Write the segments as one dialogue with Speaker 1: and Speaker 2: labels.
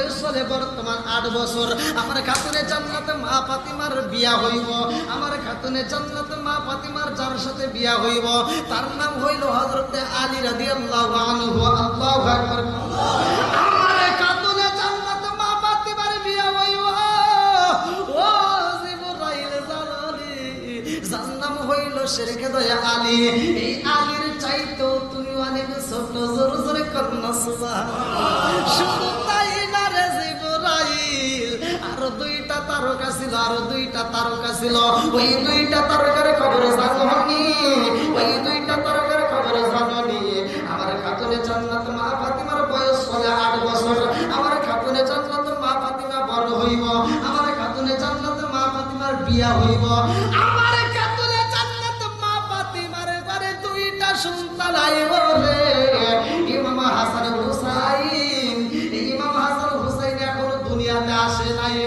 Speaker 1: বয়স চলে বর্তমান 8 বছর। আমার খাতুনে জান্নাতে মা ফাতিমার বিয়া হইব। আমার খাতুনে জান্নাতে মা ফাতিমার যার সাথে বিয়া হইব তার নাম হইল হযরতে আলী রাদিয়াল্লাহু আনহু। আল্লাহু আকবার। আমার খাতুনে জান্নাতে মা ফাতিমার বিয়া হইব। ও জিবরাইল জালালি, যার নাম হইল শেরকে দয়া আলী। এই আলীর চাইতেও তুমি অনেক ছোট। জোরে জোরে কন্যা সুবহানাল্লাহ। শুধু তাই না রে জিবরাইল, আরো 2টা তারকা ছিল, আরো 2টা তারকা ছিল। ওই 2টা তারকার খবর জানি, ওই 2টা তারকার খবর জানি। আমার খাতুনে জান্নাত মা ফাতিমার বয়স চলে 8 বছর। আমার খাতুনে জান্নাত মা ফাতিমা বড় হইব। আমার খাতুনে জান্নাত মা ফাতিমার বিয়া হইব। আমার খাতুনে জান্নাত মা ফাতিমার ঘরে 2টা সন্তান আইব রে। ইমাম হাসান হুসাইন, ইমাম হাসান হুসাইন এখনো দুনিয়াতে আসে নাই।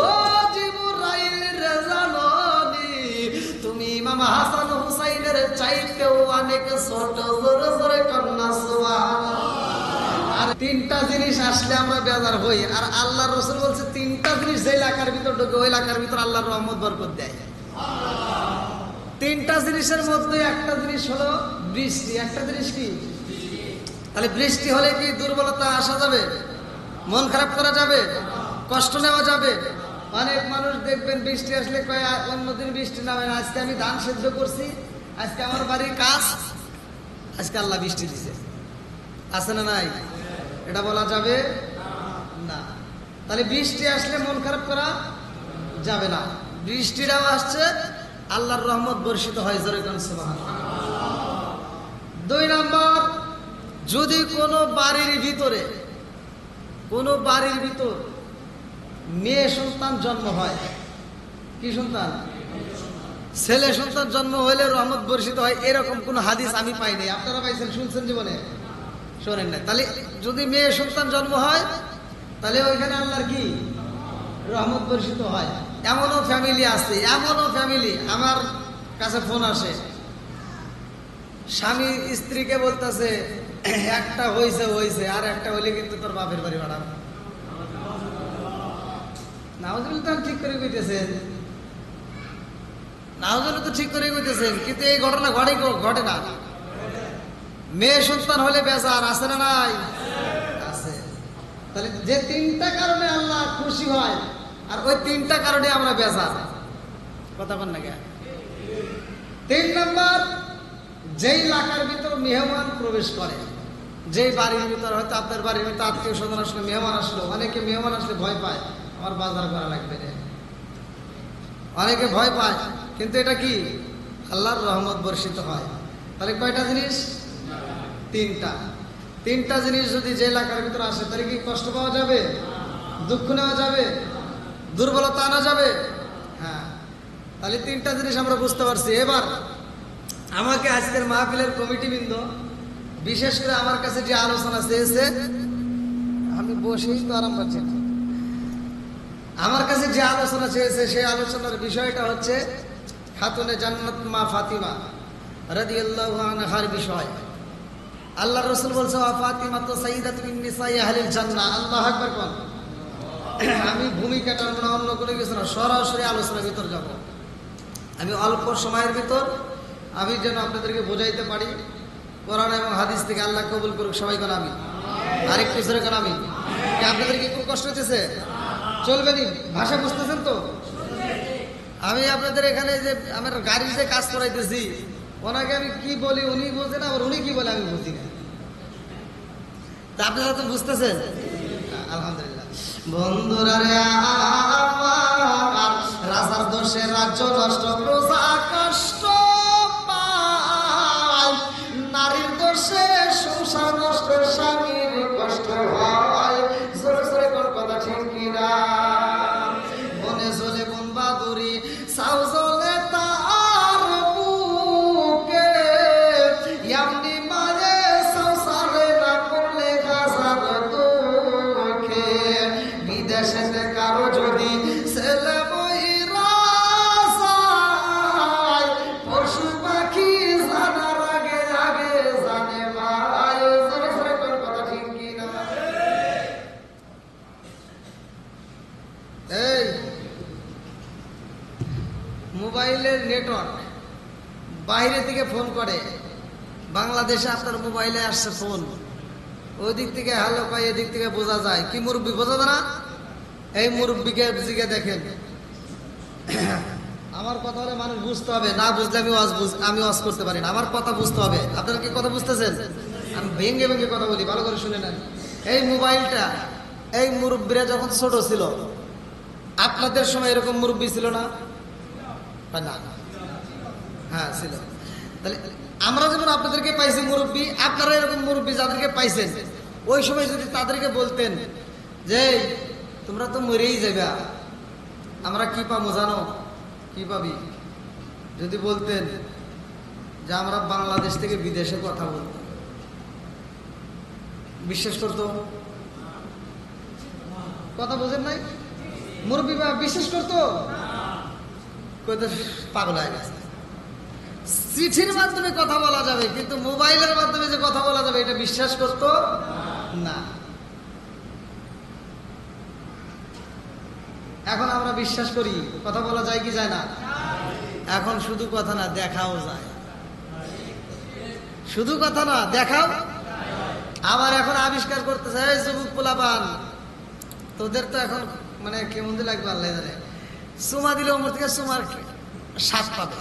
Speaker 1: ও জিবরাইল রেজানি, তুমি ইমাম হাসান হুসাইনের চাইতেও অনেক ছোট। জোরে জোরে কন্যা সুবহানাল্লাহ। আর 3টা জিনিস আসলে আমরা বেজার হই। আর আল্লাহর রাসূল বলছে 3টা জিনিস যে এলাকার ভিতর ঢোকে ওই এলাকার ভিতর আল্লাহর রহমত বরকত দেয়। 3টা জিনিসের মধ্যে একটা জিনিস হলো বৃষ্টি। একটা জিনিস কি? তাহলে বৃষ্টি হলে কি দুর্বলতা আসা যাবে? মন খারাপ করা যাবে? কষ্ট নেওয়া যাবে? অনেক মানুষ দেখবেন বৃষ্টি আসলে কয় অন্যদিন বৃষ্টি নামে না, আজকে আমি ধান সেদ্ধ করছি, আজকে আমার বাড়ির কাজ, আজকে আল্লাহ বৃষ্টি দিছে। আছে না নাই? এটা বলা যাবে না। তাহলে বৃষ্টি আসলে মন খারাপ করা যাবে না। বৃষ্টিটাও আসছে, আল্লাহর রহমত বর্ষিত হয়। জোরে কোন সুবহানাল্লাহ। 2 নম্বর, যদি কোনো বাড়ির ভিতর মেয়ে সন্তান জন্ম হয়, কি সন্তান? ছেলে সন্তান জন্ম হইলে রহমত বর্ষিত হয়, এরকম কোন হাদিস আমি পাই নাই। আপনারা পাইছেন, শুনছেন জীবনে? শোনেন না। তাহলে যদি মেয়ে সন্তান জন্ম হয় তাহলে ওইখানে আল্লাহর কি রহমত বর্ষিত হয়। এমনও ফ্যামিলি আছে, এমনও ফ্যামিলি আমার কাছে ফোন আসে, স্বামী স্ত্রীকে বলতেছে একটা হইছে আর একটা হইলে কিন্তু তোর বাপের বাড়ি বাড়াবো। নাউজুবিল্লাহ, ঠিক করে কইতেছেন, নাউজুবিল্লাহ তো ঠিক করে কইতেছেন, কিন্তু এই ঘটনা ঘটে না। মেয়ে সন্তান হলে বেজার আছে না নাই? আছে। তাহলে যে 3টা কারণে আল্লাহ খুশি হয় আর ওই 3টা কারণে আমরা বেজার। কথা বল না কেন? 3 নম্বর, যেই এলাকার ভিতর মেহমান প্রবেশ করে, যেই বাড়ির ভিতর, হয়তো আপনার বাড়ির ভিতর আত্মীয় স্বজন আসলো, মেহমান আসলো, অনেকে মেহমান আসলে ভয় পায়, আমার বাজার করা লাগবে রে, অনেকে ভয় পায়। কিন্তু এটা কি আল্লাহর রহমত বর্ষিত হয়। তাহলে কয়টা জিনিস? 3টা জিনিস যদি যে এলাকার ভিতর আসে তাহলে কি কষ্ট পাওয়া যাবে? দুঃখ নেওয়া যাবে? দুর্বলতা আনা যাবে? হ্যাঁ। তাহলে 3টা জিনিস আমরা বুঝতে পারছি। এবার আমাকে আজকের মাহফিলের কমিটিবৃন্দ বিশেষ করে আমার কাছে যে আলোচনা চেয়েছে, আমি বসেই তো আরাম পাচ্ছি না। আমার কাছে যে আলোচনা চেয়েছে সেই আলোচনার বিষয়টা হচ্ছে খাতুনে জান্নাত মা ফাতিমা রাদিয়াল্লাহু আনহার বিষয়। আল্লাহর রাসূল বলছে ওয়া ফাতিমা তো সাইয়্যিদাতু মিন নিসাই আহলিল জান্নাহ। আল্লাহু আকবার কোন। আমি ভূমিকাটা অন্য করে কিছু না, সরাসরি আলোচনার ভিতর যাব। আমি অল্প সময়ের ভিতর আমি যেন আপনাদেরকে বোঝাইতে পারি কোরআন এবং হাদিস থেকে। আল্লাহ কবুল করুক সবাই কোন আমি। আরেকটু জোরে কোন আমি। আপনাদের কি কোনো কষ্ট হচ্ছে? চলবে নি? ভাষা বুঝতেছেন তো? আমি আপনাদের এখানে যে আমার গাড়ির যে কাজ করাইতেছি, ওনাকে আমি কি বলি উনি বোঝে না, আর উনি কি বলে আমি বুঝি না। তা আপনারা তো বুঝতেছেন? আলহামদুলিল্লাহ। বন্ধুরা রে আমার, রাজার দোষে রাজ্য নষ্ট, প্রজা কষ্ট পায়, নারীর দোষে সংসার নষ্ট, স্বামীর কষ্ট হয়। জোরে জোরে কোন কথা ঠিক কিনা? বনে চলে বন বাদুরি, সাউ চলে তার বুকে, এমনি মাঝে সংসারে না করলে হাজার দুঃখে। বিদেশে কারো যদি ছেলে বইরা যায়, পশু পাখি জানার আগে আগে জানে ভাই। জোরে জোরে কোন কথা ঠিক কিনা? মোবাইলের নেটওয়ার্ক বাইরে থেকে ফোন করে, বাংলাদেশে আপনার মোবাইলে আসছে ফোন, ওই দিক থেকে হ্যালো কয়, এদিক থেকে বোঝা যায় কি মুরব্বী, বোঝা যায় না? এই মুরব্বীকে জিগে দেখেন। আমার কথা হলে মানুষ বুঝতে হবে, না বুঝলে আমি ওয়াজ করতে পারি না, আমার কথা বুঝতে হবে। আপনারা কি কথা বুঝতেছেন? আমি ভেঙ্গে ভেঙ্গে কথা বলি, ভালো করে শুনে নেন। এই মোবাইলটা এই মুরব্বীরা যখন ছোট ছিল, আপনাদের সময় এরকম মুরব্বী ছিল না? না, হ্যাঁ ছিল। তাহলে আমরা যেমন আপনাদেরকে পাইছি মুরব্বী, আপনারা এরকম মুরব্বী যাদেরকে পাইছেন, ওই সময় যদি তাদেরকে বলতেন যে তোমরা তো মরেই যাবে, আমরা কি পাবো জানো? কি পাবি? যদি বলতেন যে আমরা বাংলাদেশ থেকে বিদেশে কথা বলতাম, বিশ্বাস করতো? কথা বোঝেন নাই? মুরব্বী বা বিশ্বাস করতো? পাগল হয়ে গেছে। চিঠির মাধ্যমে কথা বলা যাবে, কিন্তু মোবাইলের মাধ্যমে যে কথা বলা যাবে এটা বিশ্বাস করতো না। এখন আমরা বিশ্বাস করি, কথা বলা যায় কি যায় না? এখন শুধু কথা না, দেখাও যায়। শুধু কথা না, দেখাও। আবার এখন আবিষ্কার করতেছে, এই যুবক পোলাপান, তোদের তো এখন মানে কেমন লাগবে আল্লাহ জানে, চুমা দিলে ওমর থেকে চুমার শ্বাস পাবে।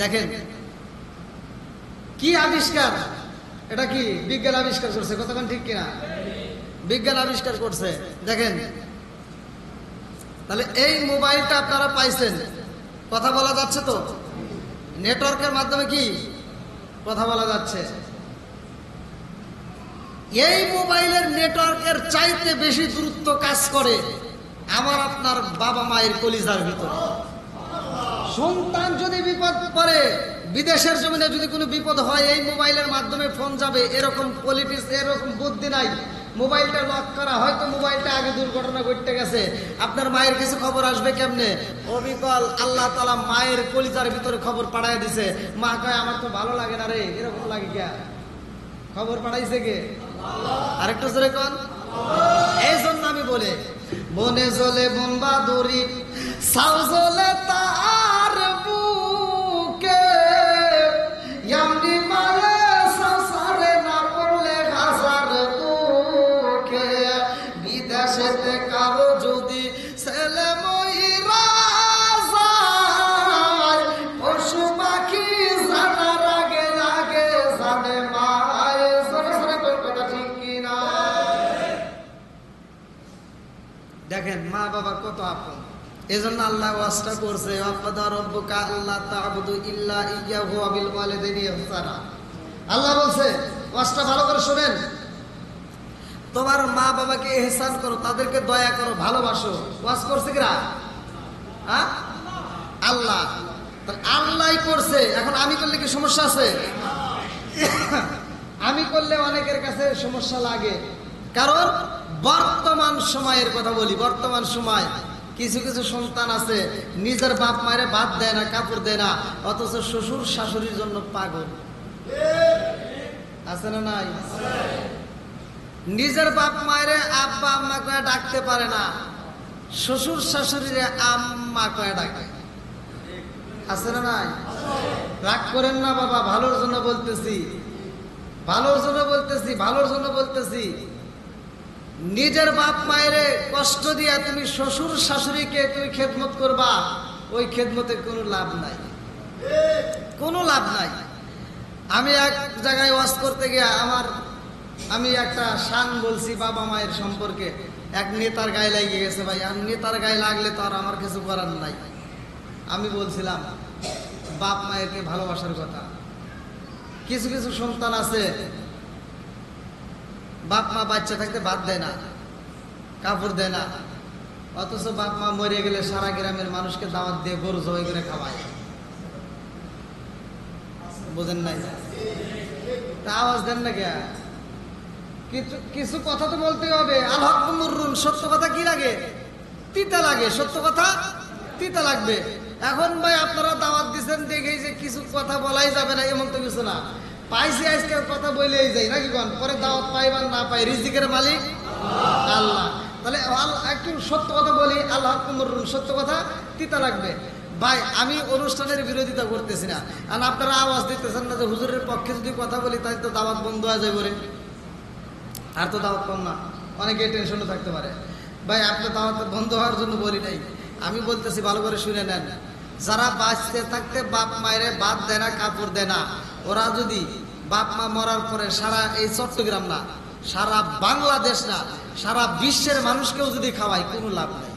Speaker 1: দেখেন কি আবিষ্কার, এটা কি বিজ্ঞান আবিষ্কার করছে, কতক্ষণ ঠিক কিনা? বিজ্ঞান আবিষ্কার করছে। দেখেন, তাহলে এই মোবাইলটা আপনারা পাইছেন, কথা বলা যাচ্ছে তো, নেটওয়ার্কের মাধ্যমে কি কথা বলা যাচ্ছে। এই মোবাইলের নেটওয়ার্কের চাইতে বেশি দূরত্ব কাজ করে আমার আপনার বাবা মায়ের কলিজার ভিতরে। সন্তান যদি বিপদ পড়ে, বিদেশের জমিনে যদি কোনো বিপদ হয়, এই মোবাইলের মাধ্যমে ফোন যাবে, এরকম পলিটিক্স, এরকম বুদ্ধি নাই। মোবাইলটা লক করা, হয়তো মোবাইলটা আগে দুর্ঘটনা ঘটতে গেছে, আপনার মায়ের কিছু খবর আসবে কেমনে? অবিকল আল্লাহ তাআলা মায়ের কলিজার ভিতরে খবর পাঠায় দিছে। মা কয় আমার তো ভালো লাগে না রে, এরকম লাগে কে? খবর পাঠাইছে কে? আরেকটু জোরে কোন। এই জন্য আমি বলে, বনে জ্বলে বোম্বা দড়ি, সাউ জ্বলে তার বুকে, এমনি মারে সংসারে না পড়লে হাজার দুঃখে, বিদেশেতে কারো যদি ছেলে মইরা যায়, পশু পাখি জানার আগে আগে জানে মায়। সরে সরে কথা ঠিক কিনা? দেখেন মা বাবা কত আপন। এজন্য আল্লাহ ওয়াসটা করছে, ওয়াকাদা রাব্বুকা আল্লা তা'বুদু ইল্লা ইয়্যাহু ওয়া বিল ওয়ালিদাইনি ইহসানা। আল্লাহ বলছে, ওয়াসটা ভালো করে শুনেন, তোমার মা বাবাকে ইহসান করো, তাদেরকে দয়া করো, ভালোবাসো। ওয়াস করছে কিরা? হ্যাঁ, আল্লাহ। আল্লাহই করছে। এখন আমি করলে কি সমস্যা আছে? আমি করলে অনেকের কাছে সমস্যা লাগে, কারণ বর্তমান সময়ের কথা বলি। বর্তমান সময় কিছু কিছু সন্তান আছে, নিজের বাপ মায়ের ভাত দেয় না, কাপড় দেয় না, অথচ শ্বশুর শাশুড়ির জন্য পাগল। আছে না নাই? নিজের বাপ মায়ের আব্বা আম্মা কয়ে ডাকতে পারে না, শ্বশুর শাশুড়িরে আম্মা কয়ে ডাকে। আছে না নাই? রাগ করেন না বাবা, ভালোর জন্য বলতেছি, ভালোর জন্য বলতেছি, ভালোর জন্য বলতেছি। নিজের বাপ মায়েরে কষ্ট দিয়া তুমি শ্বশুর শাশুড়িকে তুমি খেদমত করবা, ওই খেদমতে কোনো লাভ নাই, কোনো লাভ নাই। আমি এক জায়গায় ওয়াজ করতে গিয়ে আমি একটা শান বলছি বাবা মায়ের সম্পর্কে, এক নেতার গায়ে লেগে গেছে। ভাই, আমি নেতার গায়ে লাগলে তো আর আমার কিছু করার নাই। আমি বলছিলাম বাপ মায়েরকে ভালোবাসার কথা। কিছু কিছু সন্তান আছে, বাপ মা বাচ্চা থাকতে ভাত দেয় না, কাপড় দেয় না, অথচ বাপ মা মরে গেলে সারা গ্রামের মানুষকে দাওয়াত দিয়ে গরু জবাই করে খাওয়ায়। বোঝেন নাই? তা আওয়াজ দেন না কে? কিছু কথা তো বলতেই হবে। আল হক মুররুন, সত্য কথা কি লাগে? তিতা লাগে। সত্য কথা তিতা লাগবে। এখন ভাই আপনারা দাওয়াত দিচ্ছেন দেখেই যে কিছু কথা বলাই যাবে না এমন তো কিছু না। পাইছি আজকের কথা বলেই যাই নাকি? কোন পরে দাওয়াত পাইবার না পাই, রিজিকের মালিক আল্লাহ। তাহলে একটু সত্য কথা বলি, আল্লাহ কুমরুন, সত্য কথা তিতা লাগবে। ভাই আমি অনুষ্ঠানের বিরোধিতা করতেছি না, আর আপনারা আওয়াজ দিতেছেন না যে হুজুরের পক্ষে যদি কথা বলি তাহলে তো দাওয়াত বন্ধ হয়ে যায় বলে, আর তো দাওয়াত কম না, অনেকে টেনশনও থাকতে পারে। ভাই আপনার দাওয়াত বন্ধ হওয়ার জন্য বলি নাই, আমি বলতেছি ভালো করে শুনে নেন। যারা বাঁচতে থাকতে বাপ মায়ের বাদ দেয় না, কাপড় দেয় না, ওরা যদি বাপ মা মরার পরে সারা এই চট্টগ্রাম না, সারা বাংলাদেশ না, সারা বিশ্বের মানুষকেও যদি খাওয়ায় কোনো লাভ নেই।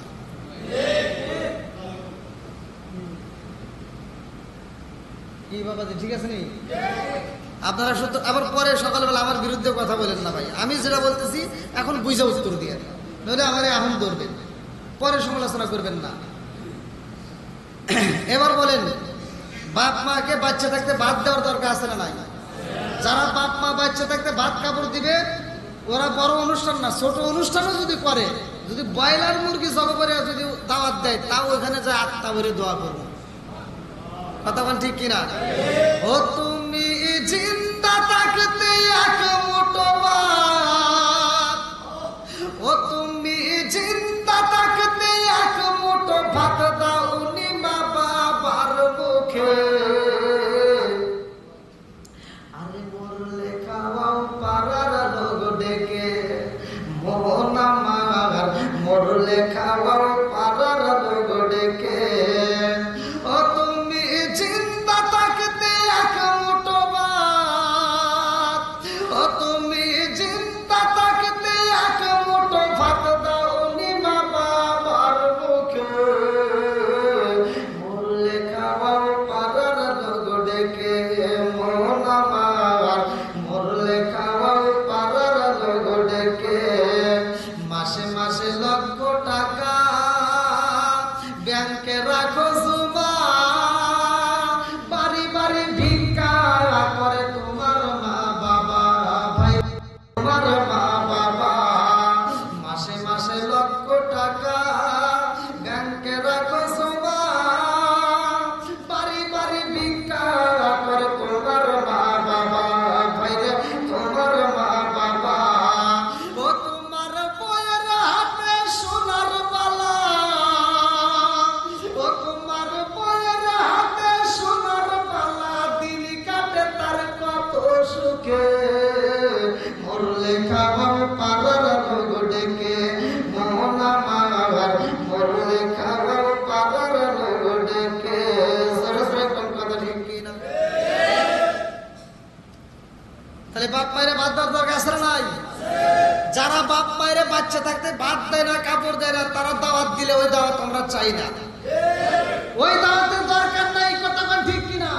Speaker 1: কি বাবাজি ঠিক আছে নি? আপনারা সত্য আবার পরে সকালবেলা আমার বিরুদ্ধে কথা বলেন না ভাই, আমি যেটা বলতেছি এখন বুঝে উত্তর দিয়ে, নইলে আমার এখন ধরবেন, পরে সমালোচনা করবেন না। এবার বলেন, বাপ মাকে বাচ্চা থাকতে ভাত দেওয়ার দরকার আছে না নাই? যারা বাপ মা বাচ্চা থাকতে ভাত কাপড় দিবে, ওরা বড় অনুষ্ঠান না, ছোট অনুষ্ঠানও যদি করে, যদি ব্রয়লার মুরগি জব করে যদি দাওয়াত দেয়, তাও ওখানে যায় আত্মা ভরে দোয়া করবো। কথা বল ঠিক কিনা? ও তুমি জিন্দা থাকতে এক মুঠো ভাত, ও তুমি জিন্দা থাকতে এক মুঠো ভাত দাওনি মা বাবার মুখে, আরে মরলে খাওয়াও পাড়ার লোক ডেকে, মন আমার মরলে খাওয়াও পাড়ার লোক ডেকে, ও তুমি জিন্দা থাকতে এক মুঠো ভাত, ও তুমি জিন্দা থাকতে এক মুঠো ভাত দাওনি মা বাবার মুখে, মরলে খাওয়াও পাড়ার লোক ডেকে, মন আমার মরলে খাওয়াও পাড়ার লোক ডেকে, মাসে মাসে লক্ষ টাকা ব্যাংকে রাখো জমা, বাড়ি বাড়ি ভিক্ষা করে তোমার মা বাবা, ভাই তোমার মা বাবা, মাসে মাসে লক্ষ টাকা ব্যাংকে রাখো জমা, বাড়ি বাড়ি ভিক্ষা করে তোমার মা বাবা, ভাই রে তোমার মা বাবা, ও তোমার বইয়ের হাতে সোনার বালা, ও তোমার বইয়ের হাতে সোনার বালা, দিন কাটে তার কত সুখে, মরলে খাওয়াও পাড়ার লোক ডেকে, মন আমার মরলে খাওয়াও পাড়ার লোক ডেকে। কোন কথা ঠিক কিনা? তাহলে বাপ মায়ের বাদ দেওয়ার দরকার আছে না নাই? যারা বাপ মায়ের বাচ্চা থাকতে ভাত দেয় না, কাপড় দেয় না, তারা দাওয়াত দিলে ওই দাওয়াত আমরা চাই না, ওই দাওয়াতের দরকার নাই। কথা কোন ঠিক কিনা?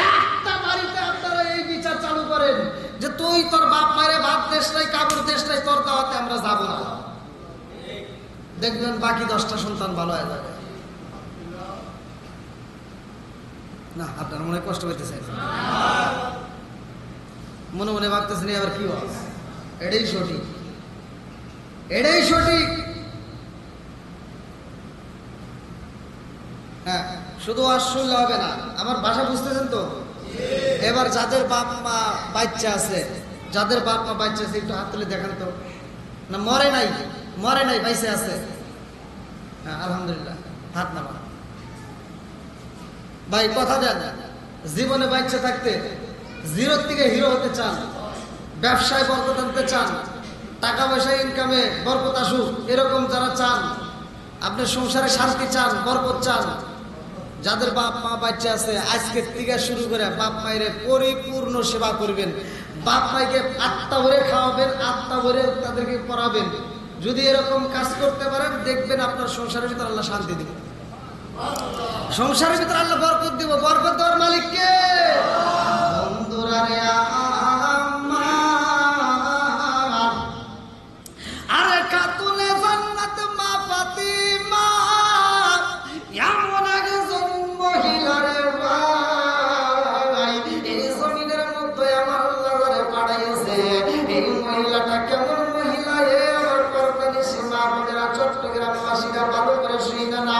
Speaker 1: একটা বাড়িতে আপনারা এই বিচার চালু করেন যে তুই তোর বাপ মায়ের ভাত দেশ নাই, কাপড় দেশ নাই, তোর দাওয়াতে আমরা যাবো না, দেখবেন বাকি 10টা সন্তান ভালো হয়ে যাবে। না আপনার মনে কষ্ট হইতেছে, মনে মনে ভাবতেছেন আবার কি হয়, এটাই সঠিক, এটাই সঠিক। হ্যাঁ, শুধু আর শুনলে হবে না, আমার ভাষা বুঝতেছেন তো? এবার যাদের বাপ মা বাচ্চা আছে, যাদের বাপ মা বাচ্চা আছে একটু হাত তুলে দেখান তো। না মরে নাই, মরে নাই, বাইসে আছে? হ্যাঁ আলহামদুলিল্লাহ, হাত নামা। ভাই কথা দেন, জীবনে বাচ্চা থাকতে জিরোর থেকে হিরো হতে চান, ব্যবসায় বরকত আনতে চান, টাকা পয়সা ইনকামে বরকত আসুক, এরকম যারা চান, আপনি সংসারে শান্তি চান, বরকত চান, যাদের বাপ মা বাচ্চা আছে আজকের থেকে শুরু করে বাপ মায়ের পরিপূর্ণ সেবা করবেন, বাপ মাইকে আত্মা ভরে খাওয়াবেন, আত্মা ভরে তাদেরকে পড়াবেন। যদি এরকম কাজ করতে পারেন দেখবেন আপনার সংসারের ভিতরে আল্লাহ শান্তি দিবে, সংসারের ভিতরে আল্লাহ বরকত দিব। বরকত দেওয়ার মালিক কে? বন্ধুরা রে আমার, আরে খাতুনে জান্নাত মা ফাতিমা এমন একজন মহিলা রে ভাই, এই জমিনের মধ্যে আমার আল্লাহ যারে পাঠাইছে, এই মহিলাটা কেমন মহিলা? এ আমার পরকানি সীমা বোনেরা, চট্টগ্রামবাসীরা ভালো করে শুনে না।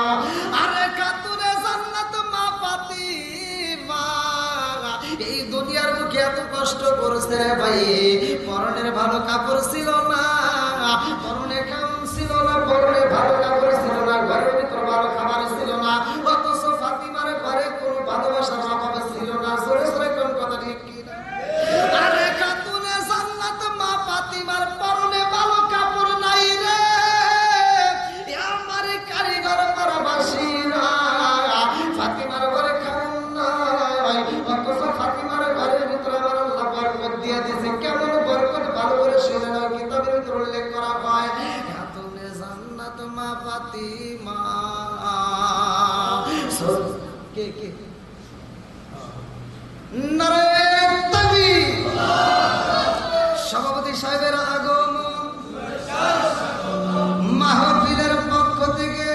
Speaker 1: আরে খাতুনে জান্নাত মা ফাতিমা এই দুনিয়ার মুখে এত কষ্ট করেছে রে ভাই, পরনের ভালো কাপড় ছিল না, পরনে খাউন দিয়ে দিয়েছে। কেমন বরকত ভালো করে শুনে নাও, কিতাবের ভিতর উল্লেখ করা হয় খাতুনে জান্নাত মা ফাতিমা। কে কে নারায়ে তাকবীর। সভাপতি সাহেবের আগমন মাহফিলের পক্ষ থেকে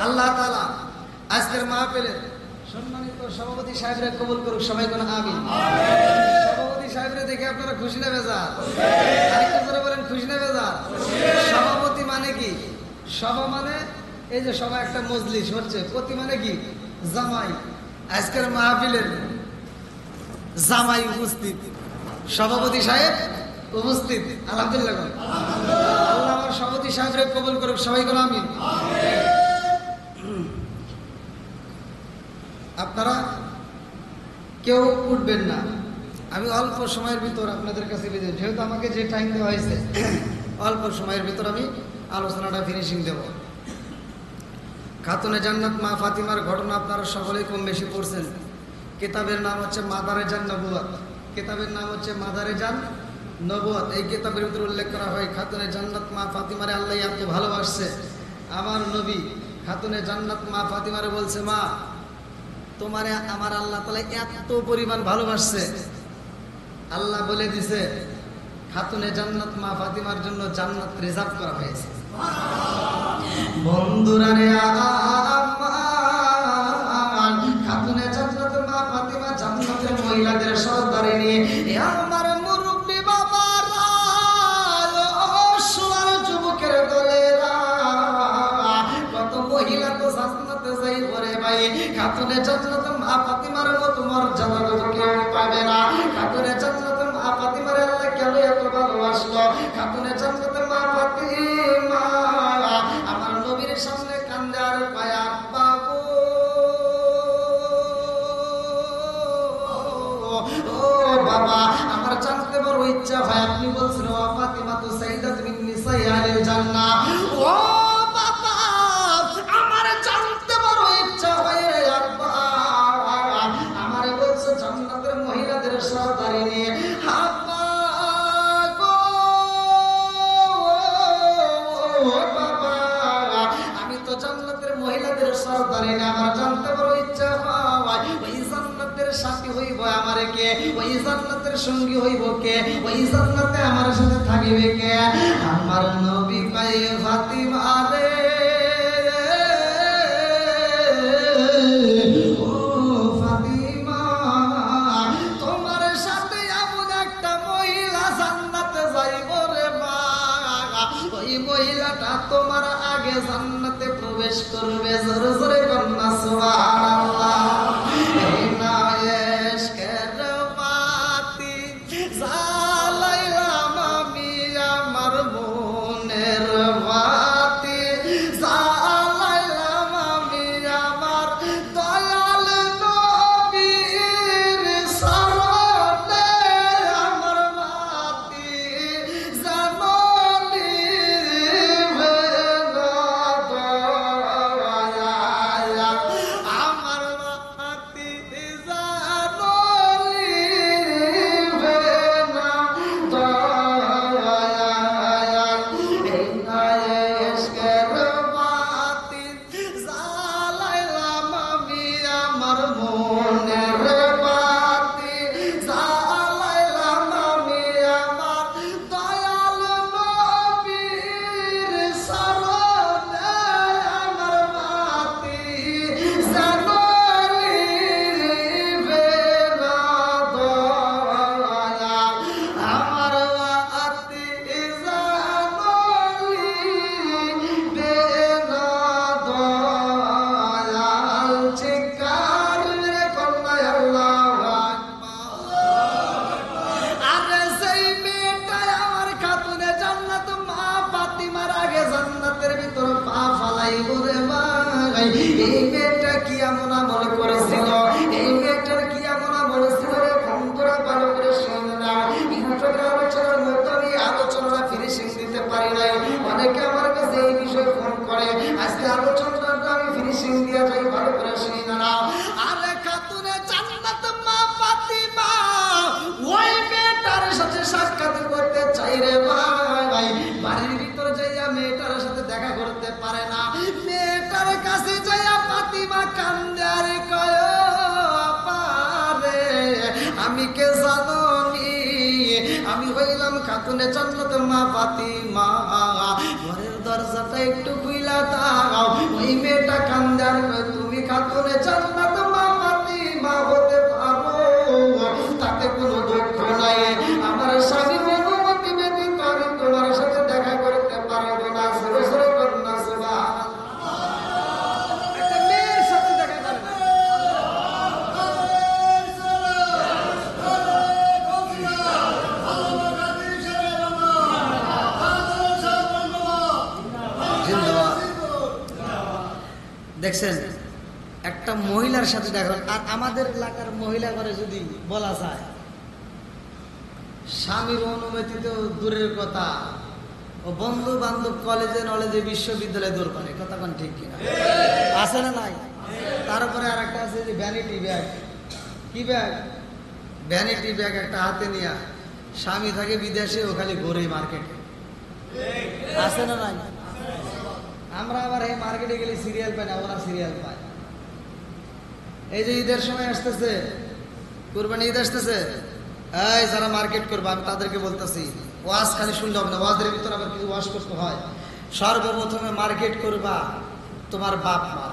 Speaker 1: আল্লাহ তাআলা আজকের মাহফিলের সম্মানিত সভাপতি সাহেবরা কবুল করুক। সবাই কোন আমিন। সভাপতি সাহেবরা দেখে আপনারা খুশি না বেজার? আরেকটা করে বলেন খুশি না বেজার? সভাপতি মানে কি? সভা মানে এই যে সভা একটা মজলিস হচ্ছে, পতি মানে কি? জামাই। আজকের মাহফিলের জামাই উপস্থিত, সভাপতি সাহেব উপস্থিত। আলহামদুলিল্লাহ। আল্লাহ আমার সভাপতি সাহেবরা কবুল করুক। সবাই কোন আমিন। আপনারা কেউ উঠবেন না, আমি অল্প সময়ের ভিতর আপনাদের কাছে যেহেতু আমাকে যে টাইম দেওয়া হয়েছে অল্প সময়ের ভিতর আমি আলোচনাটা ফিনিশিং দেব। খাতুনে জান্নাত মা ফাতিমার ঘটনা আপনারা সকলেই কম বেশি পড়ছেন। কিতাবের নাম হচ্ছে মাদারে জান নবুয়াত। কিতাবের নাম হচ্ছে মাদারে জান নবুয়াত। এই কিতাবের ভিতরে উল্লেখ করা হয় খাতুনে জান্নাত মা ফাতিমারে আল্লাহ এত ভালোবাসছে। আমার নবী খাতুনে জান্নাত মা ফাতিমারে বলছে, মা তোমারে আমার আল্লাহ তাআলা এত পরিমাণ ভালোবাসছে, আল্লাহ বলে দিছে খাতুনে জান্নাত মা ফাতিমার জন্য জান্নাত রিজার্ভ করা হয়েছে। বন্ধুরা রে আমার খাতুনে জান্নাত মা ফাতিমা জান্নাতের মহিলাদের সর্দারিনী। আমার মুরব্বি বাবারা, সোনার যুবকের দলেরা, কত মহিলা তো জান্নাতে যাইব রে ভাই। খাতুনে জান্নাত মা ফাতিমার মতো মর্যাদা কেউ পাবে না। খাতুনে জান্নাত মা ফাতিমার আল্লাহ কেন এত ভালোবাসলো? খাতুনে জান্নাত মা ফাতিমা আমার নবীর সামনে কান্দে আর পায়, আব্বা গো, ও বাবা, আমার জানতে বড় ইচ্ছা হয়। আপনি বলছেন ও ফাতিমা তো সাইয়্যিদাতু মিন নিসাই আহলিল জান্নাহ। ও বাবা, আমার জানতে বড় ইচ্ছা হয় আব্বা, আমারে বলছে জান্নাতের মহিলাদের সর্দারিনী। আব্বা গো, ও বাবা, আমি তো জান্নাতের মহিলাদের সর্দারিনী, আমার জানতে বড় ইচ্ছা হয় ওই জান্নাতের সাথী হইব আমারে কে? ওই জান্নাতের সঙ্গী হইব কে? ওই জান্নাতে আমার সাথে থাকিবে কে? আমার নবী কয়, ফাতিমা রে, ও ফাতিমা, তোমার সাথে এমন একটা মহিলা জান্নাতে যাইব রে মা, ওই মহিলাটা তোমার আগে জান্নাতে প্রবেশ করবে। জোরে জোরে কন্যা সুবহানাল্লাহ। এই না ইশকের বাতি জ্বালাইলাম আমি আমার মনের বাতি, জ্বালাইলাম আমি আমার দয়াল নবীর শরণে, আমার বাতি জানলি আমার বাতি এই মেয়েটা কি এমন আমল করেছিল, এই মেয়েটার কি এমন আমল ছিল রে বন্ধুরা, ভালো করে শুনে নাও। ইউটিউবে আলোচনার মতো আমি আলোচনা ফিনিশিং দিতে পারি নাই। অনেকে আমার কাছে এই বিষয়ে ফোন করে, আজকে আলোচনাটা আমি ফিনিশিং দিয়ে যাই, ভালো করে শুনে নাও। আরে খাতুনে জান্নাত মা ফাতিমা খাতুনে জান্নাত মা ফাতিমা, ঘরের দরজাটা একটু খুইলা দাও। ওই মেয়েটা কান্দে আর কয়, তুমি খাতুনে জান্নাত মা ফাতিমা হতে পারো, তাতে কোনো দুঃখ নাই। আমার স্বামীর অনুমতি ব্যতীত আমি তোমার সাথে দেখা করতে পারবো না। জোরে জোরে করুন না সুবহানাল্লাহ। একটা মেয়ের সাথে দেখা করে না। দেখছেন, একটা মহিলার সাথে দেখা। আর আমাদের এলাকার মহিলা ঘরে যদি বলা যায়, স্বামীর অনুমতি তো দূরের কথা, ও বন্ধু বান্ধব কলেজে নলেজে বিশ্ববিদ্যালয়ে দূর করে, কথা কোন ঠিক কিনা? আছে না নাই? তারপরে আর একটা আছে যে ভ্যানিটি ব্যাগ। কি ব্যাগ? ভ্যানিটি ব্যাগ একটা হাতে নিয়ে স্বামী থাকে বিদেশে, ও খালি ঘুরে মার্কেটে। আছে না নাই? আমরা আবার এই মার্কেটে গেলে সিরিয়াল পাই না, ওরা সিরিয়াল পায়। এই যে ঈদের সময় আসতেছে, কুরবানি ঈদ আসতেছে, এই যারা মার্কেট করবে আমি তাদেরকে বলতেছি, ওয়াজ খালি শুনলে হবে না, ওয়াজের ভিতরে আবার কিছু ওয়াজ করতে হয়। সর্বপ্রথমে মার্কেট করবা তোমার বাপ মা।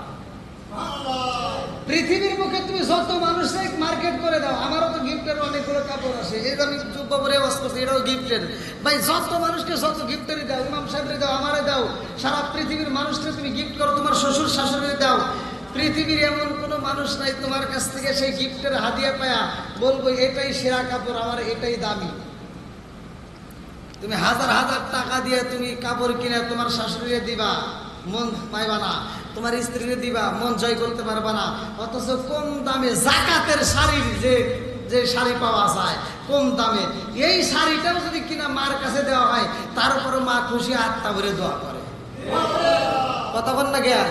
Speaker 1: পৃথিবীর মুখে তুমি যত মানুষকে মার্কেট করে দাও, আমারও তো গিফটের অনেকগুলো কাপড় আছে, এই যে আমি যুব্বা পরে ওয়াজ করছি, এটাও গিফটের। ভাই যত মানুষকে যত গিফটেরই দাও, ইমাম সাহেবরে দাও, আমারে দাও, সারা পৃথিবীর মানুষকে তুমি গিফট করো, তোমার শ্বশুর শাশুড়ি দাও। পৃথিবীর এমন কোনো মানুষ নাই তোমার কাছ থেকে সেই গিফটের হাদিয়া পায়া বলবো এটাই সেরা কাপড়, আমার এটাই দামি। তুমি হাজার হাজার টাকা দিয়ে তুমি কাপড় কিনে তোমার শাশুড়িকে দিবা, মন পাইবা না। তোমার স্ত্রীকে দিবা, মন জয় করতে পারবা না। অথচ কম দামে জাকাতের শাড়ির যে শাড়ি পাওয়া যায় কম দামে, এই শাড়িটাও যদি কিনা মার কাছে দেওয়া হয়, তারপরে মা খুশি আত্মা ভরে দোয়া করে। কতক্ষণ না গিয়া?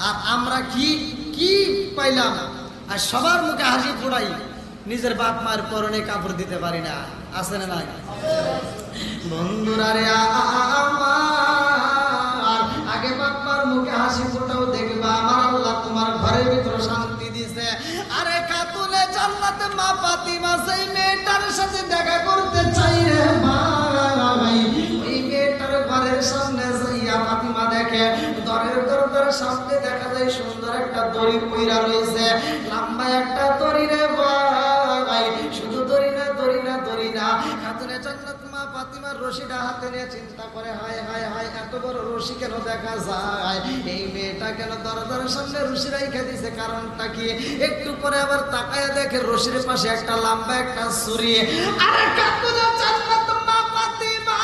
Speaker 1: আর আমরা কি কি পাইলাম? আর সবার মুখে হাসি ফোড়াই, নিজের বাপ মার পরনে কাপড় দিতে পারি না। আছে না নাই? বন্ধুরা রে আমার, আগে বাপ মার মুখে হাসি ফোটাও দেখবা, আমার আল্লাহ তোমার ঘরের ভিতরে শান্তি দিছে। আরে খাতুনে জান্নাত মা ফাতিমা সেই মেয়েটার সাথে দেখা করতে চাই রে ভাই। ওই মেয়েটার ঘরের সামনে যাইয়া ফাতিমা দেখে, দরজার সামনে দেখা যায় সুন্দর একটা দড়ি পইরা রয়েছে, লম্বা একটা দড়ি রে ভাই। শুধু দড়ি না, দড়ি না, দড়ি না, খাতুনে জান্নাত মা ফাতিমার রশিটা হাতে নিয়ে চিন্তা করে, হায় হায় হায়, এত বড় রশি কেন দেখা যায়? এই মেয়েটা কেন দরজার সামনে রশি রাইখা দিছে? কারণটা কি? একটু পরে আবার তাকায় দেখে রশির পাশে একটা লম্বা একটা ছুরি। আরে খাতুনে জান্নাত মা ফাতিমা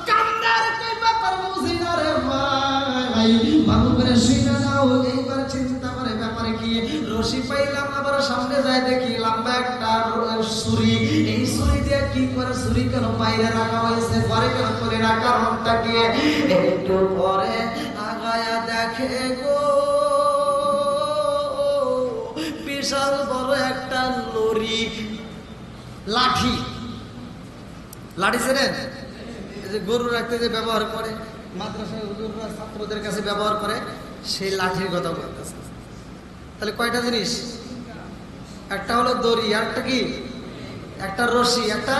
Speaker 1: কান্দার কই ব্যাপার বুঝি না রে ভাই। ভালো করে শুনে নাও, এইবার চিন্তা করে ব্যাপারে কি? রশি পাইলাম, আবার সামনে যায় দেখি লম্বা একটা ছুরি। এই ছুরি দিয়ে কি করে? ছুরি কেন বাইরে রাখা হয়েছে, ঘরে কেন করে রাখা? কারণটা কি? একটু পরে আগায়া দেখে গো, বিশাল বড় একটা লরি, লাঠি। লাঠি ছিলেন এই যে গরু রাখতে যে ব্যবহার করে, মাদ্রাসায় হুজুররা ছাত্রদের কাছে ব্যবহার করে, সেই লাঠির কথা বলতেছে। তাহলে কয়টা জিনিস? একটা হলো দড়ি, আরেকটা কি? একটা রশি, একটা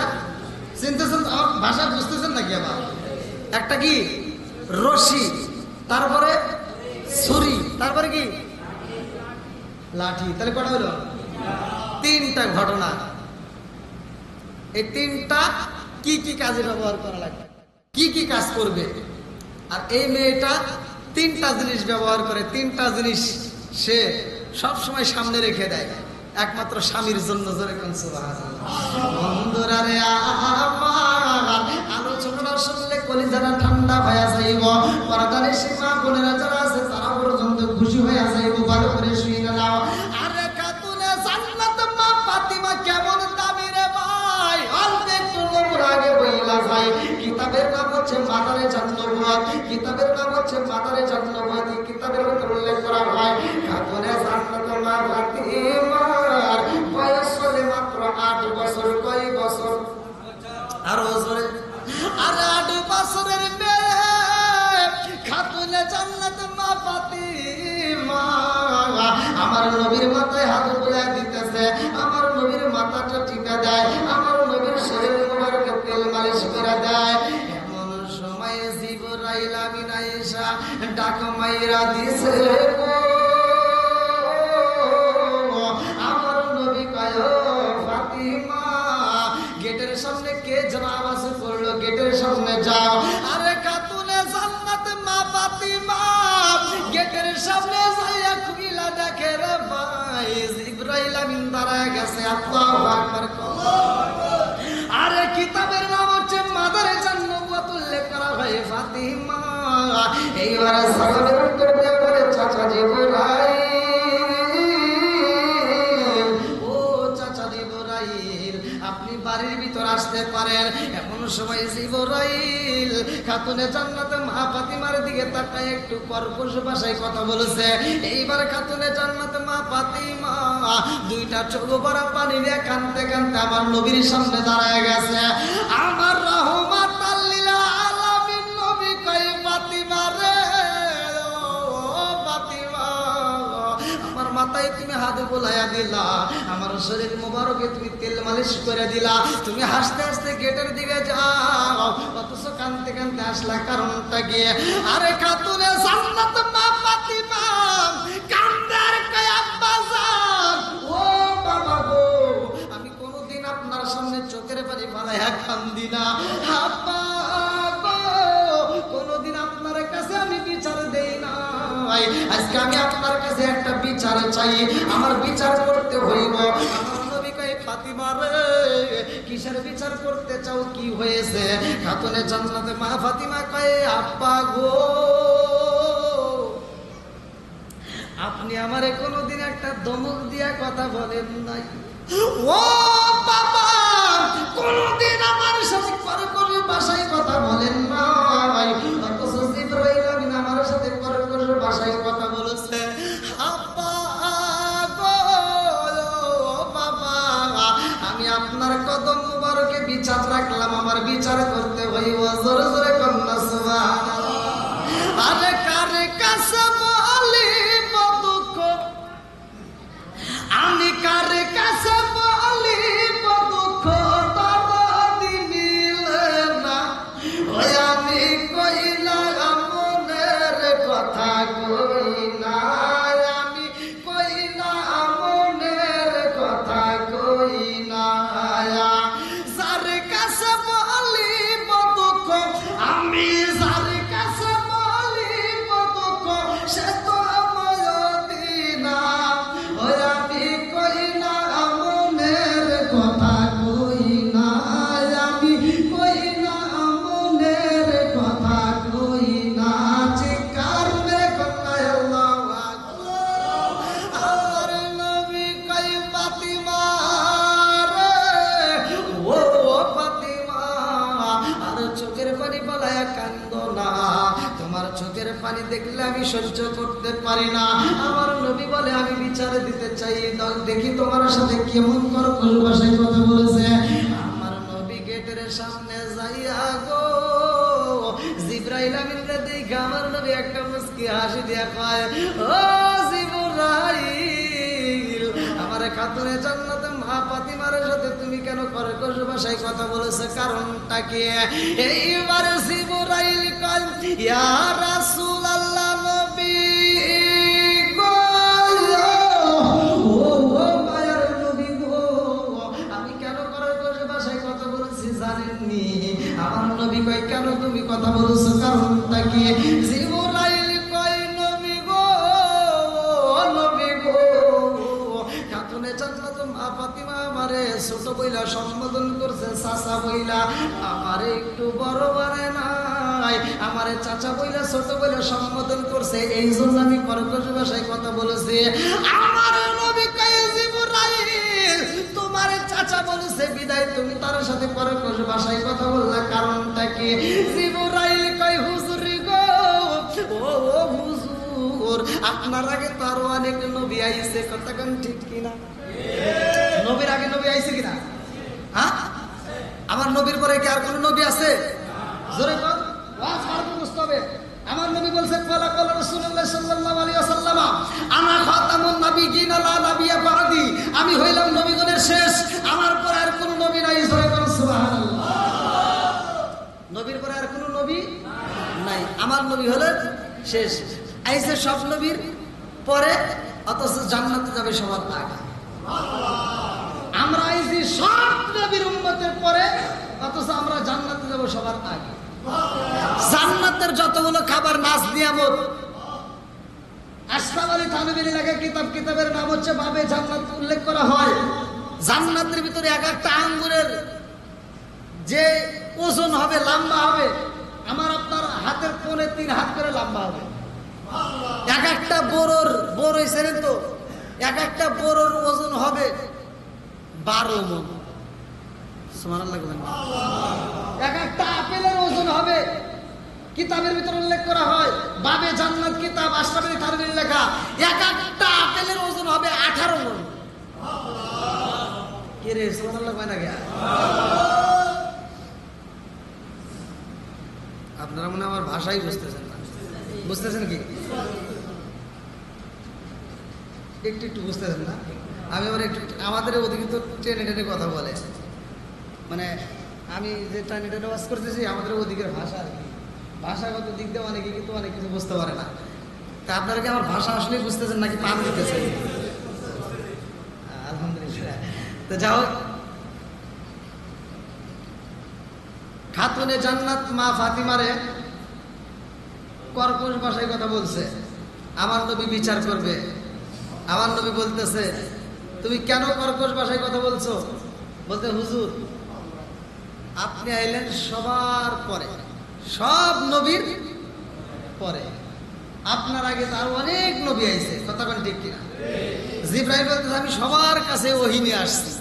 Speaker 1: চিনতেছেন? আমার ভাষা বুঝতেছেন নাকি? আবার একটা কি? রশি, তারপরে ছুরি, তারপরে কি? লাঠি। তাহলে কটা হলো? তিনটা ঘটনা। এই তিনটা কি কি কাজে ব্যবহার করা লাগবে, কি কি কাজ করবে? আর এই মেয়েটা তিনটা জিনিস ব্যবহার করে, তিনটা জিনিস সে সব সময় সামনে রেখে দেয়, একমাত্র স্বামীর জন্য। বন্ধুরা রে আমার, আলোচনা শুনলে কলিজাটা ঠান্ডা হয়ে যাইব। পরদারে সীমা বোনেরা যারা আছে তারা পর্যন্ত খুশি হয়ে যাইব। ভালো করে শুয়ে নাও। আরে খাতুনে জান্নাত মা ফাতিমা কেমন দামি রে ভাই! অল্প একটু নমুনা আগে বইলা ভাই। কিতাবের নাম হচ্ছে মাদারে জান্নাত, কিতাবের নাম হচ্ছে মাদারে জান্নাত। কিতাবের ভিতরে উল্লেখ করা হয় খাতুনে জান্নাত মা ফাতিমার বয়স হলে মাত্র 8 বছর। কয় বছর? আরো জোরে। আরে 8 বছরের মেয়ে খাতুনে জান্নাত মা ফাতিমা আমার নবীর মাথায় হাত বুলায় দিতেছে, আমার নবীর মাথায় দেয়, আমার নবীর শরীর মোবারকে তেল মালিশ করে দেয়। এমন সময় জিবরাইল আমিন আয়েশা ডাক মাইরা দিছে, আমার নবী কয় ফাতিমা, গেটের সামনে কে যেন আওয়াজ করলো, গেটের সামনে যাও। আরে খাতুনে জান্নাত মা ফাতিমা গেটের সামনে যাইয়া খুইলা দেখে রে ভাই জিবরাইল আমিন দাঁড়ায় গেছে। আল্লাহু আকবার। আরে কিতাবের নাম হচ্ছে মাদারে জান্নাত, উল্লেখ করা হয় ফাতিমা। এইবার সালামের উত্তর দিয়ে বলে, চাচা জিবরাইল, ও চাচা জিবরাইল, আপনি বাড়ির ভিতর আসতে পারেন। এমন সময় জিবরাইল খাতুনে জান্নাত মা ফাতিমার দিকে তাকায় একটু কর্কশ ভাষায় কথা বলেছে। এইবার খাতুনে জান্নাত মা ফাতিমা দুইটা চোখ ভরা পানি দিয়ে কাঁদতে কাঁদতে আমার নবীর সামনে দাঁড়ায় গেছে। আমার রহমাতাল লিল আলামিন নবী কয় ফাতিমা রে, ও ফাতিমা, আমার মাথায় তুমি হাত বোলাইয়া দিলা, আমার শরীর মোবারকে তুমি তেল মালিশ করে দিলা, তুমি হাসতে হাসতে গেটের দিকে যাও, অথচ কাঁদতে কাঁদতে আসলা, কারণটা কি? আরে খাতুনে জান্নাত মা ফাতিমা কান্দার কয় আব্বা জান, ও বাবা গো, আমি কোনোদিন আপনার সামনে চোখের পানি ফালাইয়া কান্দি না। আব্বা গো, কোনোদিন আপনার কাছে আমি বিচার দেই না, আজকে আমি আপনার কাছে একটা বিচার চাই, আমার বিচার করতে হইব। আমার নবী কয় ফাতিমা রে, কিসের বিচার করতে চাও, কি হয়েছে? খাতুনে জান্নাতে মা ফাতিমা কয়, আব্বা গো, আপনি আমারে কোনোদিন একটা দমক দিয়া কথা বলেন নাই। ও বাবা, কোনদিন আমার সাথে কর্কশ ভাষায় কথা বলেন নাই, অথচ জিবরাইল আমিন আমার সাথে কর্কশ ভাষায় কথা বলেছে। আব্বা গো, বাবা, আমি আপনার কদম মুবারকে বিচার রাখলাম, আমার বিচার করতে হইব। জোরে জোরে কন্যা সুবহানাল্লাহ। আরে কারে কাছে বলি দুঃখ, আমি কারে কাছে বলি দুঃখ, দাদি মিলে না, ওই আমি কইলা মনের কথা, কইলা আমি কইলা মনের কথা, কইলা যার কাছে বলি দুঃখ, আমি যার কাছে বলি দুঃখ, সে তো আমায় দিনা, ওই আমি কইলা মনের কথা, কইলা আমি কইলা মনের কথা, কইলা চিৎকার মেরে কন্যা আল্লাহু আকবার। আমার নবী কই ফাতিমা রে, ও ফাতিমা, আর চোখের পানি ফলায়া কান্দো না, তোমার চোখের পানি দেখলে আমি সহ্য করতে পারি না। আমার নবী বলে, আমি বিচার দিতে চাই, দেখি তোমার সাথে কেমন কর্কশ ভাষায় কথা বলেছে। আমার নবী গেটের সামনে যাইয়া গো জিবরাইল আমিনকে দেখে আমার নবী একটা মুস্কি হাসি দিয়া কয়, ও জিবরাইল, আমার খাতুনে জান্নাত মা ফাতিমার সাথে তুমি কেন কর্কশ ভাষায় কথা বলেছো, কারণটা কি? এইবার জিবরাইল কয়, ইয়া রাসূলুল্লাহ, নবী গো, ও মায়ার নবী গো, আমি কেন কর্কশ ভাষায় কথা বলেছি জানেননি? আমার নবী কয়, কেন তুমি কথা বলেছো, কারণটা কি? জিবরাইল কয়, নবী গো, নবী গো, খাতুনে জান্নাত মা ফাতিমা আমারে ছোট বইলা সম্বোধন করছে, চাচা বইলা, আমারে একটু বড় বানায় নাই, আমারে চাচা বইলা ছোট বইলা সম্বোধন করছে, এই জন্য আমি কর্কশ ভাষায় কথা বলেছি। আমার নবী কয়, জিবরাইল, তোমার চাচা বলেছে বিদায় তুমি তার সাথে কর্কশ ভাষায় কথা বললা, কারণটা কি? জিবরাইল কয়, হুজুর গো, ও হুজুর, আপনার আগে তো আরো অনেক নবী আইছে, কথা কোন ঠিক কিনা? নবীর আগে নবী আইছে কিনা? হ্যাঁ, আমার নবীর পরে কি আর কোন নবী আছে? জোরে বল, ওয়াজ মারতে বুঝতে হবে। আমার নবী বলছে, ক্বালা ক্বালা রাসূলুল্লাহ সাল্লাল্লাহু আলাইহি ওয়াসাল্লাম, আনা খাতামুন নাবিয়্যিন লা নাবিয়্যা বা'দি, আমি হইলাম নবীগণের শেষ, আমার পরে আর কোন হলে শেষ। আইছে সব নবীর পরে, অথচ জান্নাতে যাবে সবার আগে। আমরা আইছি সব নবীর উম্মতের পরে, অথচ আমরা জান্নাতে যাব সবার আগে। জান্নাতের যতগুলো খাবার, নাচ নিয়ামত, আশরাফ আলী থানভীর লেখা কিতাবের নাম হচ্ছে বাবে জান্নাত, উল্লেখ করা হয় জান্নাতের ভিতরে এক একটা আঙ্গুরের যে ওজন হবে, লম্বা হবে, আমার আপনার হাতের 3.5 হাত করে লম্বা হবে। এক একটা বড় হয়েছে তো, এক একটা বড়োর ওজন হবে 12 মণ। সুবহানাল্লাহ। এক একটা আপেলের ওজন হবে, কিতাবের ভিতরে উল্লেখ করা হয় বাবে জান্নাত কিতাব আশরাফ আলী থানভীর লেখা, এক একটা আপেলের ওজন হবে 18 মণ। কে রে সুবহানাল্লাহ কয় না কে? আপনারা মনে আমার ভাষাই বুঝতেছেন না, বুঝতেছেন কি? একটু বুঝতেছেন না? আমি আবার একটু, আমাদের ওদিকে তো টেনে টেনে কথা বলে, মানে আমি যে টেনে টেনে ওয়াজ করতেছি, আমাদের ওদিকের ভাষা আর কি, ভাষাগত দিক দিয়ে অনেকে কিন্তু অনেক কিছু বুঝতে পারে না। তা আপনারা কি আমার ভাষা আসলে বুঝতেছেন নাকি পান দিতেছেন? আলহামদুলিল্লাহ। তো যাও, খাতুনে জান্নাত মা ফাতিমারে কর্কশ ভাষায় কথা বলছে। আমার নবী বিচার করবে। আমার নবী বলতেছে, তুমি কেন কর্কশ ভাষায় কথা বলছো? বলতে, হুজুর আপনি আইলেন সবার পরে, সব নবীর পরে, আপনার আগে তার অনেক নবী আইছে, কথা কোন ঠিক কিনা? জিবরাইল বলতেছে, আমি সবার কাছে ওহী নিয়ে আসছি।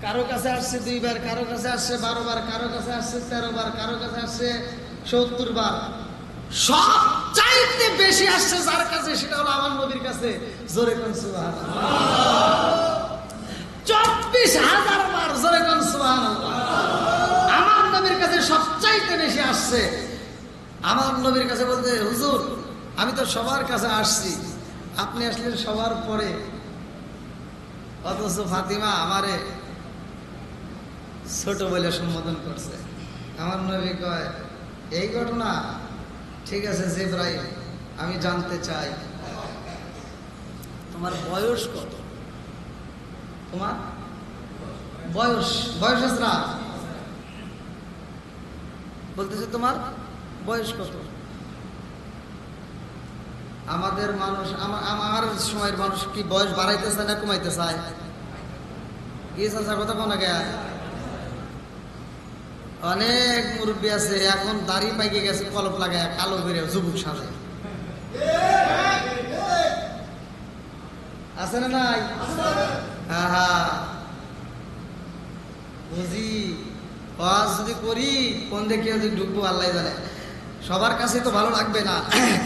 Speaker 1: কারো কাছে আসছে 2 বার, কারো কাছে আসছে 12 বার, কারো কাছে আসছে 13 বার, কারো কাছে আসছে 70 বার। সবচাইতে বেশি আসছে যার কাছে, সেটা হলো আমার নবীর কাছে। জোরে কোন সুবহানাল্লাহ। 24,000 বার। জোরে কোন সুবহানাল্লাহ। আমার নবীর কাছে সবচাইতে বেশি আসছে। আমার নবীর কাছে বলতে, হুজুর আমি তো সবার কাছে আসছি, আপনি আসলেন সবার পরে, অথচ ফাতিমা আমারে ছোট বলে সম্বোধন করছে। আমার নবী কয়, এই ঘটনা? ঠিক আছে জিবরাইল, আমি জানতে চাই তোমার বয়স কত? তোমার বয়স না, বলতেছে তোমার বয়স কত? আমাদের মানুষ, আমার সময়ের মানুষ কি বয়স বাড়াইতে চায় না কমাইতে চায়? এই চাচার কথা কোন গে? অনেক মুরব্বী আছে এখন দাড়ি পাইকে গেছে, কলপ লাগায় কালো করে যুবক সাজে, আছে না নাই? হ্যাঁ, বুঝি ওয়াজ যদি করি কোন দিকে যদি ঢুকবো আল্লাহ জানে। সবার কাছে তো ভালো লাগবে না,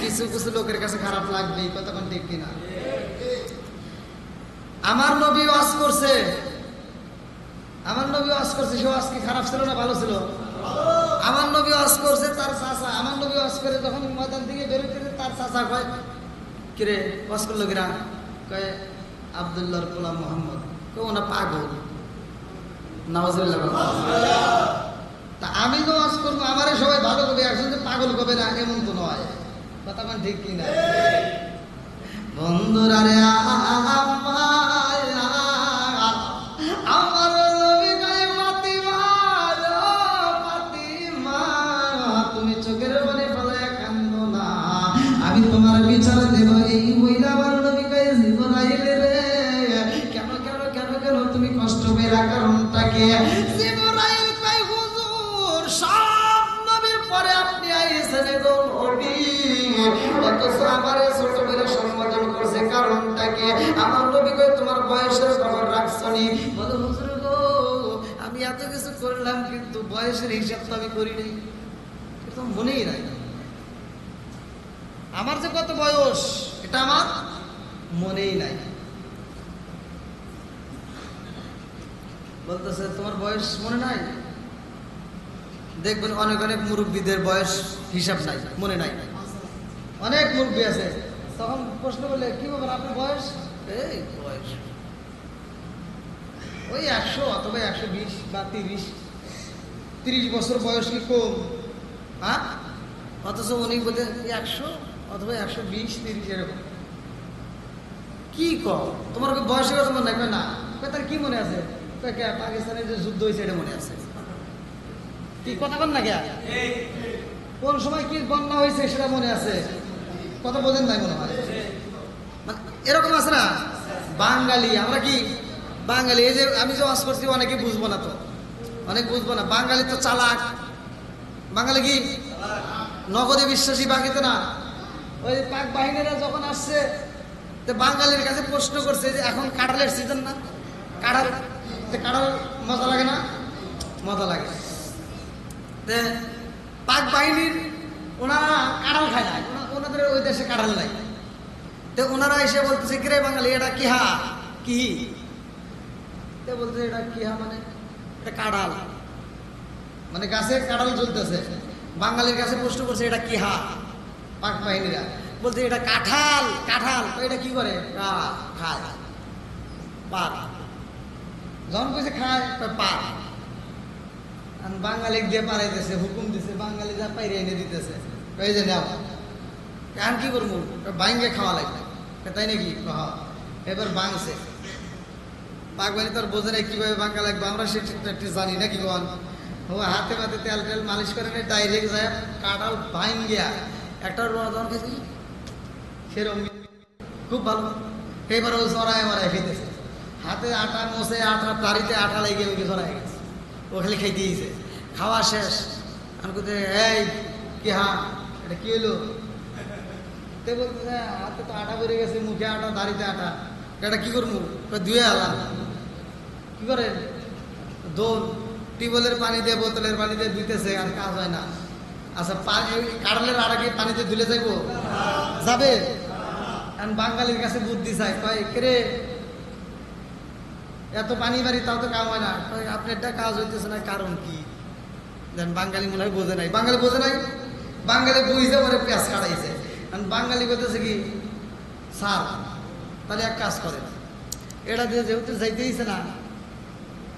Speaker 1: কিছু কিছু লোকের কাছে খারাপ লাগবে, কতক্ষণ ঠিক কিনা? আমার নবী ওয়াজ করছে, সে ওয়াজ কি খারাপ ছিল না ভালো ছিল? আমার নবী ওয়াজ করছে, তার চাচা, আমার নবী ওয়াজ করে যখন ময়দান থেকে বেরোতে, তার চাচা কয়, কিরে ওয়াজ করলো কিরা? কয় আব্দুল্লাহর গোলাম মোহাম্মদ। কয় ওনা পাগল। নাউজুবিল্লাহ। তা আমি তো ওয়াজ করবো, আমারে সবাই ভালো করবে, একজন যে পাগল করবে না এমন তো নয়, কথা মানে ঠিক কিনা? বন্ধুরা রে, আমার নবী কয়, ফাতিমা তুমি চোখের পানি ফেলায় কান্দো না, আমি তোমার বিচার দেব। এই মহিলা আমার নবী কয়, জিবরাইল রে, কেন কেন কেন কেন তুমি কষ্ট পেরা কারণটা কি? জিবরাইল কয়, হুজুর সব নবীর পরে আপনি আইছেন গো নবী, অথচ আমারে ছোট বলে সম্বোধন করছে, কারণটা কি? আমার নবী কয়, তোমার বয়সের খবর রাখছনি? বলে, হুজুর গো আমি এত কিছু করলাম, কিন্তু বয়সের হিসাব তো আমি করি নাই, এটা মনেই নাই। আমার যে কত বয়স এটা আমার মনেই নাই। বলতেছে তোমার বয়স মনে নাই? দেখবেন অনেক অনেক মুরব্বীদের বয়স হিসাব নাই, মনে নাই। অনেক মুরব্বী আছে, তখন প্রশ্ন করলে, কি ব্যাপার আপনার বয়স? এই বয়স ওই 100 অথবা 120 বা 30 বছর বয়স কি কম? হ্যাঁ, অথচ উনি বলে 100 অথবা 120, 30 এরকম। কি কর তোমার বয়সে কথা মনে রাখবে না? তার কি মনে আছে? পাকিস্তানের যে যুদ্ধ হয়েছে এটা মনে আছে? কি কথা বল না কে? কোন সময় কি বন্যা হয়েছে সেটা মনে আছে? কথা বোঝেন নাই মনে হয়। মানে এরকম আছে না বাঙালি, আমরা কি বাঙালি, এই যে আমি যে ওয়াজ করছি অনেকে বুঝবো না, তো অনেক বুঝবো না। বাঙালি তো চালাক, বাঙালি কি নগদে বিশ্বাসী, বাকিতে না। ওই পাক বাহিনীরা যখন আসছে তো বাঙালির কাছে প্রশ্ন করছে যে এখন কাঁঠালের সিজন না, কাঁঠাল কাঁঠাল মজা লাগে না? মজা লাগে। পাক বাহিনীর ওনারা কাঁঠাল খায় না, ওনাদের ওই দেশে কাঁঠাল নাই। তো ওনারা এসে বলতেছে কিরে বাঙালি এটা কি হা কি? তো বলছে এটা কি হা মানে এটা কাঁঠাল, মানে গাছে কাঁঠাল জ্বলতেছে। বাঙালির কাছে প্রশ্ন করছে এটা কি হা? পাক বাহিনীরা বলছে এটা কাঁঠাল। কাঁঠাল এটা কি করে? খায় পার। যখন কইছে খায় পার, বাঙালি দিয়ে পারাইতেছে, হুকুম দিছে, বাঙালি যা পাইরে এনে দিতেছে। এই যে নেও, কারণ কি করবো, বাইঙ্গে খাওয়া লাগবে, তাই নাকি? এবার বাংছে পাক বাহিনী তোর বোঝে নাই কিভাবে বাঙ্গা লাগবে, আমরা সেটা জানি না। কি কন ও হাতে মাতে তেল টেল মালিশ করে নেই, ডাইরেক্ট যায় কাঁঠাল ভাঙ্গিয়া একটা যখন খেয়েছি সেরকম খুব ভালো। এবার ও জড়ায় মারায় খেতেছে, হাতে আটা মোছে, আটা দাড়িতে আটা লেগে ওকে জড়ায় গেছে, ও খালি খাইতে দিয়েছে। খাওয়া শেষ, আমি বলতে এই কি হা এটা কি হলো? তে বলতেছে হাতে তো আটা বেড়ে গেছে, মুখে আটা, দাড়িতে আটা, এটা কি করবো? ধুয়ে আলাম। কি করেন? দোল টিউবওয়েলের পানি দিয়ে, বোতলের পানি দিয়ে ধুইতেছে, আর কাজ হয় না। আচ্ছা কাঁঠালের আটা কি পানিতে ধুলে যাইবো? যাবে? বাঙালির কাছে বুদ্ধি চাই, কয় কে এত পানি বাড়ি তাও তো কাম হয় না, আপনার এটা কাজ হইতেছে না, কারণ কি? দেন বাঙালি মনে হয় বোঝে নাই। বাঙালি বোঝে নাই, বাঙালি বুঝতে পারে পেঁয়াজ কাটাইছে। বাঙালি বলতেছে কি স্যার তাহলে এক কাজ করেন, এটা দিয়ে যেহেতু যাইতেইছে না,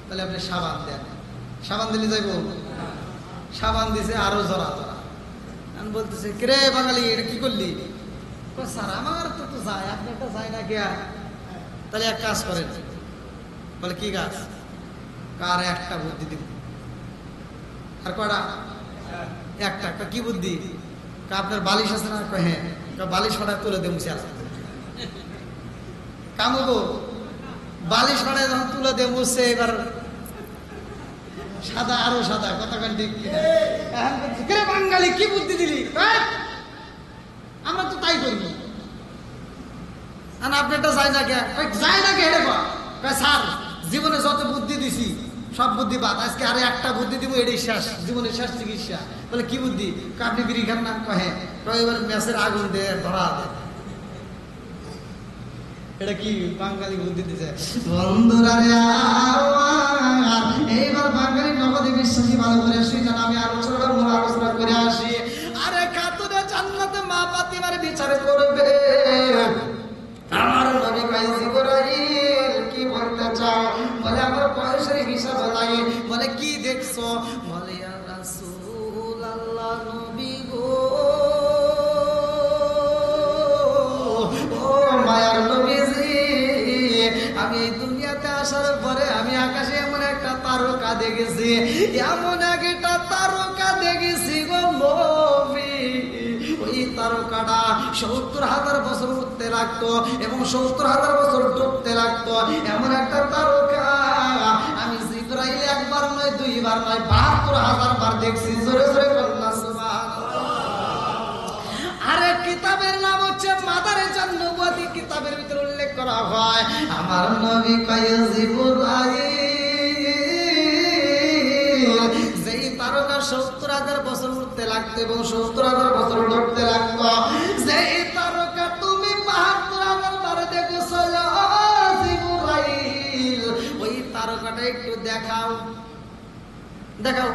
Speaker 1: তাহলে আপনি সাবান দেন। সাবান দিলে যাইব? সাবান দিছে আরো জরা জরা। আমি বলতেছে কিরে বাঙালি এটা কি করলি? স্যার আমার তো যায়, আপনারটা যায় না গিয়া। তাহলে এক কাজ করেন। বলে কি কাজ? কার একটা বুদ্ধি দিব। আর কটা? একটা। কি বুদ্ধি? আপনার বালিশ আছে না? হ্যাঁ। বালিশ ফাটা তুলে দেবো স্যার। কামবো বালিশ ফাটায় যখন তুলে দেবো, সে এবার সাদা আরো সাদা। কতক্ষণ ঠিক বাঙালি কি বুদ্ধি দিলি? আমরা তো তাই করি। আপনারটা যায় না কে? যায় না কে? স্যার জীবনে যত বুদ্ধি দিছি সব বুদ্ধি বাদ, আজকে আরে একটা বুদ্ধি দিব, এটাই শেষ, জীবনের শেষ চিকিৎসা। বলে কি বুদ্ধি? আপনি বিড়ি খান না? হ্যাঁ। এবার ম্যাচের আগুন দিয়ে ধরা দেয়। এটা কি বাঙালি বুদ্ধি দিছে? বন্ধুরা এইবার বাঙালি নগদে বিশ্বাসী ভালো করে শুনে আমি আলোচনা করে আসি। আরে খাতুনে জান্নাতে মা ফাতিমার বিচার করবে। আমার নবী কাইজি করাইল কি বলতে চাও? বলে আমার বয়সের হিসাব নাই। বলে কি দেখছো? বলে ইয়া রাসূলুল্লাহ নবী গো, ও মায়ার নবীজি, আমি এই দুনিয়াতে আসার পরে আমি আকাশে এমন একটা তারকা দেখেছি, এমন একটা তারকা দেখেছি গো নবী। ওই তারকাটা ৭০,০০০ বছর উঠতে লাগতো এবং ৭০,০০০ বছর ডুবতে লাগতো। এমন একটা তারকা আমি জিবরাইল একবার নয়, দুইবার নয়, ৭২,০০০ বার দেখছি। জোরে জোরে বলনা সুবহানাল্লাহ। আরে কিতাবের নাম হচ্ছে মাদারিজান নবুওয়াতি। কিতাবের ভিতরে উল্লেখ করা হয় আমার নবী কয় জিবরাইল যেই তারকা ৭০,০০০ বছর উঠতে লাগতো এবং ৭০,০০০ বছর ডুবতে লাগতো, যেই তারকা তুমি ৭২,০০০ বার দেখেছো জিবরাইল, ওই তারকাটা একটু দেখাও। দেখাও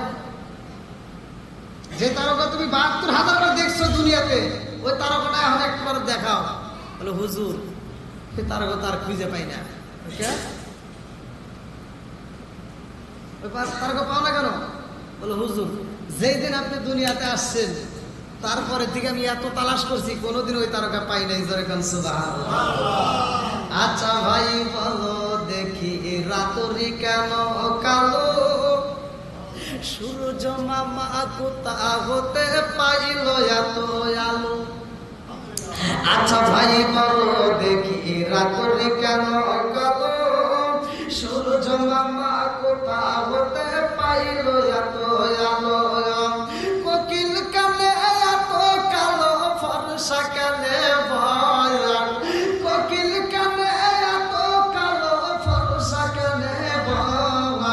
Speaker 1: যে তারকা তুমি ৭২,০০০ বার দেখছো দুনিয়াতে, ওই তারকাটা এখন একবার দেখাও। বলে হুজুর সে তারকা তার খুঁজে পাই না। তারকা পাও না কেন? বলে হুজুর যেই দিন আপনি দুনিয়াতে আসছেন তারপরে থেকে আমি এত তালাশ করছি, কোনোদিন ওই তারকা পাই নাই। জোরে কোন সুবহানাল্লাহ। আচ্ছা ভাই বলো দেখি রাতরি কেন কালো, সূর্য মামা কোথা হতে পাইল এত আলো। আচ্ছা ভাই বলো দেখি রাতরি কেন কালো, সূর্য মামা কোথা হতে পাইল এত আলো। কোকিল কালে এত কালো, ফর্সা কালে ভয়াল। কোকিল কালে এত কালো, ফর্সা কালে ভয়াল।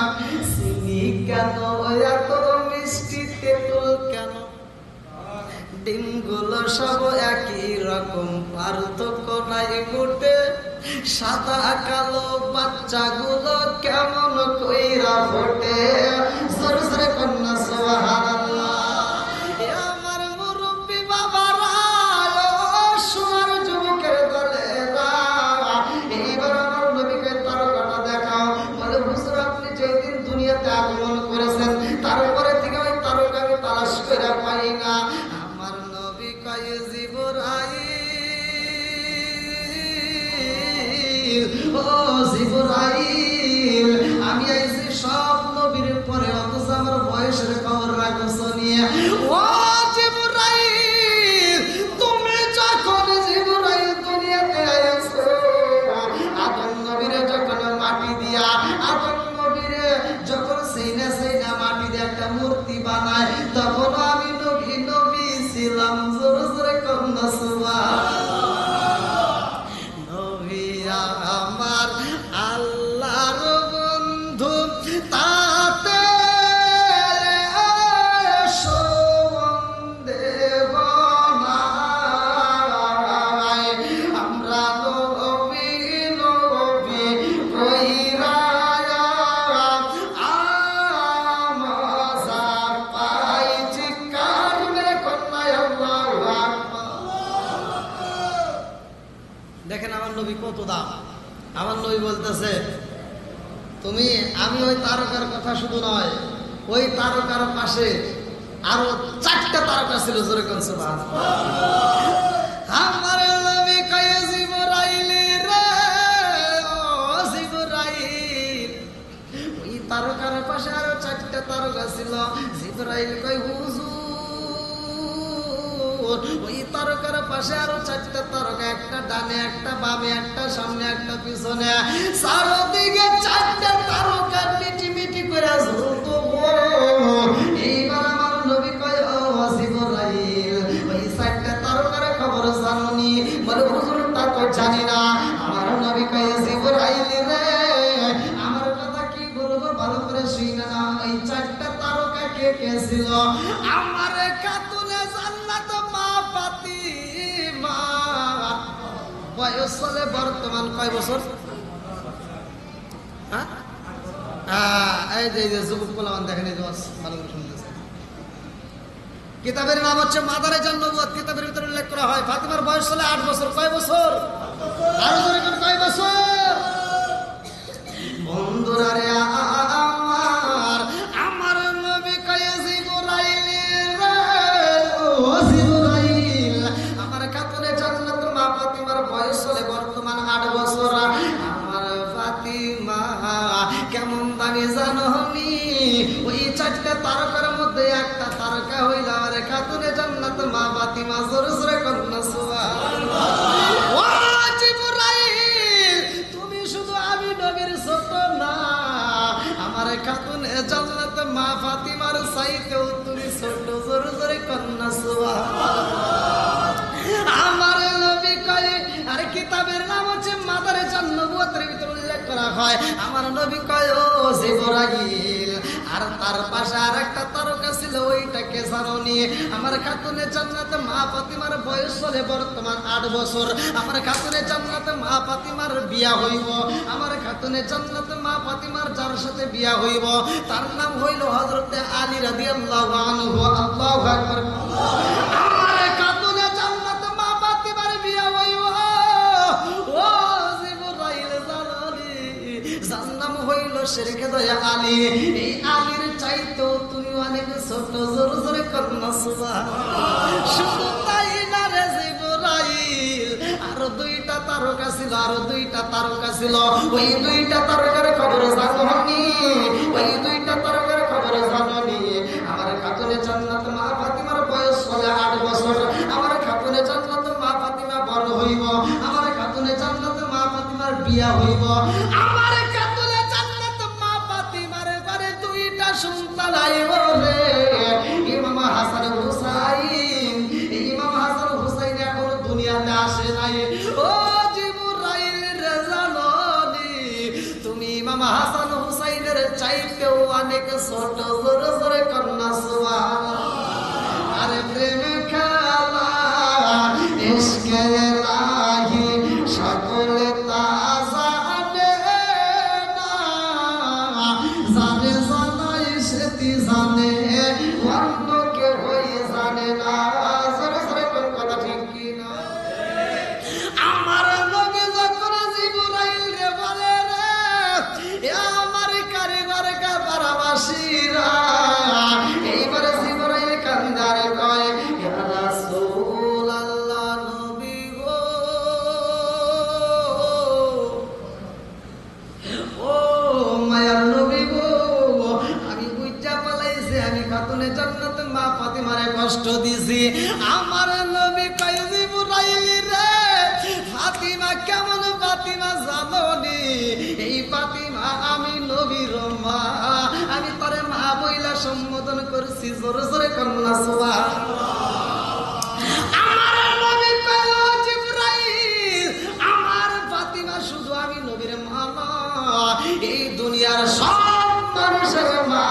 Speaker 1: চিনি কেন এত মিষ্টি, তেঁতুল কেন, ডিমগুলো সব একই রকম, পার্থক্য নাই মোটে। সাদা কালো বাচ্চাগুলো কেমন কইরা ফোটে। জোরে জোরে কন্যা সুবহানাল্লাহ। আমার মুরব্বি বাবারা, সোনার যুবকের দলেরা, এইবার আমার নবীকে তারকাটা দেখাও। বলে হুজুর আপনি যেদিন দুনিয়াতে আগমন করেছেন তারপরে থেকে ওই তারকা আমি তালাশ করে পাই না। আমার নবী কয় জিবরাইল, ও জিবরাইল, আমি আইছি সব নবীর পরে, অথচ আমার বয়সের খবর রাখছো নিয়ে। ও জিবরাইল, তুমি যখন জিবরাইল দুনিয়াতে আইছো, আদম নবীরে যখন মাটি দিয়া, আদম নবীরে যখন সেইনা সেইনা মাটি দিয়ে একটা মূর্তি বানায়, তখন আমি নবী নবী ছিলাম। জোরে জোরে কন্যা সুবহানাল্লাহ। নবী আমার আল্লাহর বন্ধু, তাতে সন্দেহ নাই। আমরা নবী নবী কইরা আমজা পাইছি, কারণে কন্যা আল্লাহু আকবার। দেখেন আমার নবী কত দাম। আমার নবী বলতেছে তুমি, আমি ওই তারকার কথা শুধু নয়, ওই তারকার পাশে আরো 4টা তারকা ছিল। জোরে কোন সুবহানাল্লাহ। আমার নবী কয় জিবরাইল রে, ও জিবরাইল, ওই তারকার পাশে আরো 4টা তারকা ছিল। জিবরাইল কয় হুজুর, ওই তারকার পাশে আরো 4টা তারকা, একটা ডানে একটা বামে, একটা সামনে একটা পিছনে, চারদিকে 4টা তারকা মিটি মিটি করে ঝুলতো। এইবার আমার নবী কয় ও জিবরাইল, ওই 4টা তারকার খবর জানোনি? বলে হুজুর তা তো জানি না। আমার নবী কয় জিবরাইল রে, আমার কথা কি বলবো ভালো করে শুনে নাও। এই 4টা তারকা কে কে ছিল? আমার খাতুনে জান্নাত মা ফাতিমা। বয়স চলে বর্তমান কয় বছর? এই যে যুবক পোলাপান দেখেন, এই যে ভালো করে শুনতেছে। কিতাবের নাম হচ্ছে মাদারেজান নবুয়ত। কিতাবের ভিতরে উল্লেখ করা হয় ফাতিমার বয়স চলে 8 বছর। কয় বছর? আরো জোরে কোন কয় বছর? বন্ধুরা রে আমার, আমার নবী কয় জিবরাইল রে, ও জিবরাইল, আমার খাতুনে জান্নাত মা ফাতিমার বয়স চলে বর্তমান 8 বছর। আমার ফাতিমা কেমন দামি জানোনি? ওই 4টা তারকার মধ্যে একটা তারকা হইল আমার খাতুনে জান্নাত মা ফাতিমা। জোরে জোরে কন্যা সুবহানাল্লাহ। ও জিবরাইল, তুমি শুধু আমি নবীর ছোট না, আমার খাতুনে জান্নাত মা ফাতিমার চাইতেও তুমি ছোট। জোরে জোরে কন্যা সুবহানাল্লাহ। আমার নবী কয়, আরে কিতাবের নাম হচ্ছে মাদারেজান নবুয়তের ভিতরে উল্লেখ করা হয়। আমার নবী কয় ও জিবরাইল, আর তার পাশে আর একটা তারকা ছিল, ওইটাকে জানোনি? আমার খাতুনে জান্নাতে মা ফাতিমার বয়স চলে বর্তমান 8 বছর। আমার খাতুনে জান্নাতে মা ফাতিমার বিয়া হইব। আমার খাতুনে জান্নাতে মা ফাতিমার যার সাথে বিয়া হইব তার নাম হইল হযরতে আলী রাদিয়াল্লাহু আনহু। আল্লাহু আকবার। আমার খাতুনে জান্নাতে মা ফাতিমার বিয়া হইব। ও জিবরাইল জানালি, যার নাম হইল শেরকে দয়া আলী। এই আলীর চাইতেও তুমি অনেক ছোট, জোর জোরে কন্যা সুবহানাল্লাহ। শুধু তাই না রে জিবরাইল, আরো দুইটা তারকা ছিল, আরো দুইটা তারকা ছিল। ওই দুইটা তারকার খবর জানোনি? ওই দুইটা তারকার খবর জানোনি? আমার খাতুনে জান্নাত মা ফাতিমার বয়স হলে 8 বছর। আমার খাতুনে জান্নাত মা ফাতিমা বড় হইব। আমার খাতুনে জান্নাত মা ফাতিমার বিয়া হইব। আমার খাতুনে জান্নাত মা ফাতিমার ঘরে দুইটা সন্তান আইব রে। ইমাম হাসান হুসাইন, ইমাম হাসান হুসাইন এখনো দুনিয়াতে আসে নাই। ও জিবরাইল রে জানোনি তুমি ইমাম হাসান হুসাইনের চাইতেও অনেক ছোট, জোরে জোরে কন্যা সুবহানাল্লাহ। আরে প্রেম খেলা ইশকে লাহি সকলে তা জানে না, জানে জানাই সেটি জানে, অন্য কেউ জানে না। জোরে জোরে কোন কথা ঠিক কি না? আমার নবী যখন জিবরাইল রে বলে রে, আমার কারিগর কা পারাবাসীরা, এইবার জিবরাইল কান্দারে কয়, ইয়া রাসূলুল্লাহ নবী গো, ও মায়ার নবী গো, আমি বুঝা পালাইছি আমি খাতুনে জান্নাত মা ফাতিমারে কষ্ট দিছি। আমার নবী কয় জিবরাইল রে, ফাতিমা কেমন ফাতিমা জানোনি? এই ফাতিমা আমি নবীর মা, আমি তারে মা বইলা সম্বোধন করছি। জোরে জোরে কন্যা সুবহানাল্লাহ। আমার নবী কয় ও জিবরাইল, আমার ফাতিমা শুধু আমি নবীর মা না, এই দুনিয়ার সব মানুষের মা।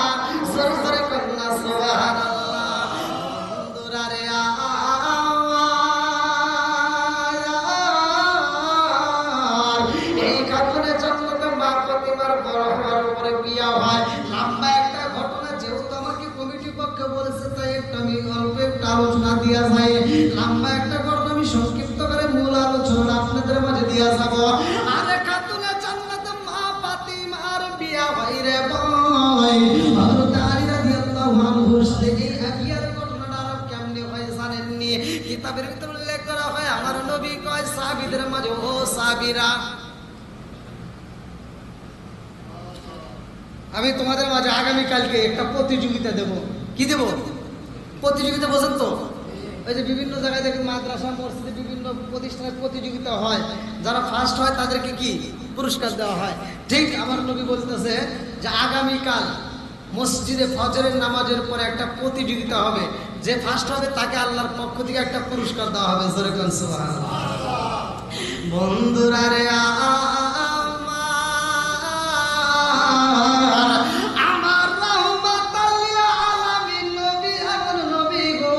Speaker 1: জোরে জোরে কন্যা সুবহানাল্লাহ। বন্ধুরা রে এই খাতুনে জান্নাতে মা ফাতিমার বড় হওয়ার পরে বিয়া হয়। লম্বা একটা ঘটনা, যেহেতু আমাকে কমিটি পক্ষে বলেছে তাই একটু আমি অল্প একটা আলোচনা দিয়া যাই। লম্বা একটা ঘটনা আমি সংক্ষিপ্ত করে মূল আলোচনা আপনাদের মাঝে দিয়া যাব। আরে খাতুনে জান্নাতে মা ফাতিমার বিয়া হয় রে ভাই। হযরত আলী রাদিয়াল্লাহু আনহুর সাথে এই বিয়ার ঘটনাটা আর কেমনে হয় জানেননি? কিতাবের ভিতরে উল্লেখ করা হয়, আমার নবী কয় সাহাবীদের মাঝে, ও সাহাবীরা, আমি তোমাদের মাঝে আগামীকালকে একটা প্রতিযোগিতা দেব। কি দেব? প্রতিযোগিতা বোঝেন তো? ওই যে বিভিন্ন জায়গায় দেখেন মাদ্রাসা মসজিদে বিভিন্ন প্রতিষ্ঠানের প্রতিযোগিতা হয়, যারা ফার্স্ট হয় তাদেরকে কি পুরস্কার দেওয়া হয়। ঠিক আমার নবী বলতেছে যে আগামীকাল মসজিদে ফজরের নামাজের পরে একটা প্রতিযোগিতা হবে, যে ফার্স্ট হবে তাকে আল্লাহর পক্ষ থেকে একটা পুরস্কার দেওয়া হবে। জোরে কোন সুবহানাল্লাহ। বন্ধুরা রে আমার রাহমাতাল লিল আলামিন নবী, আমার নবী গো,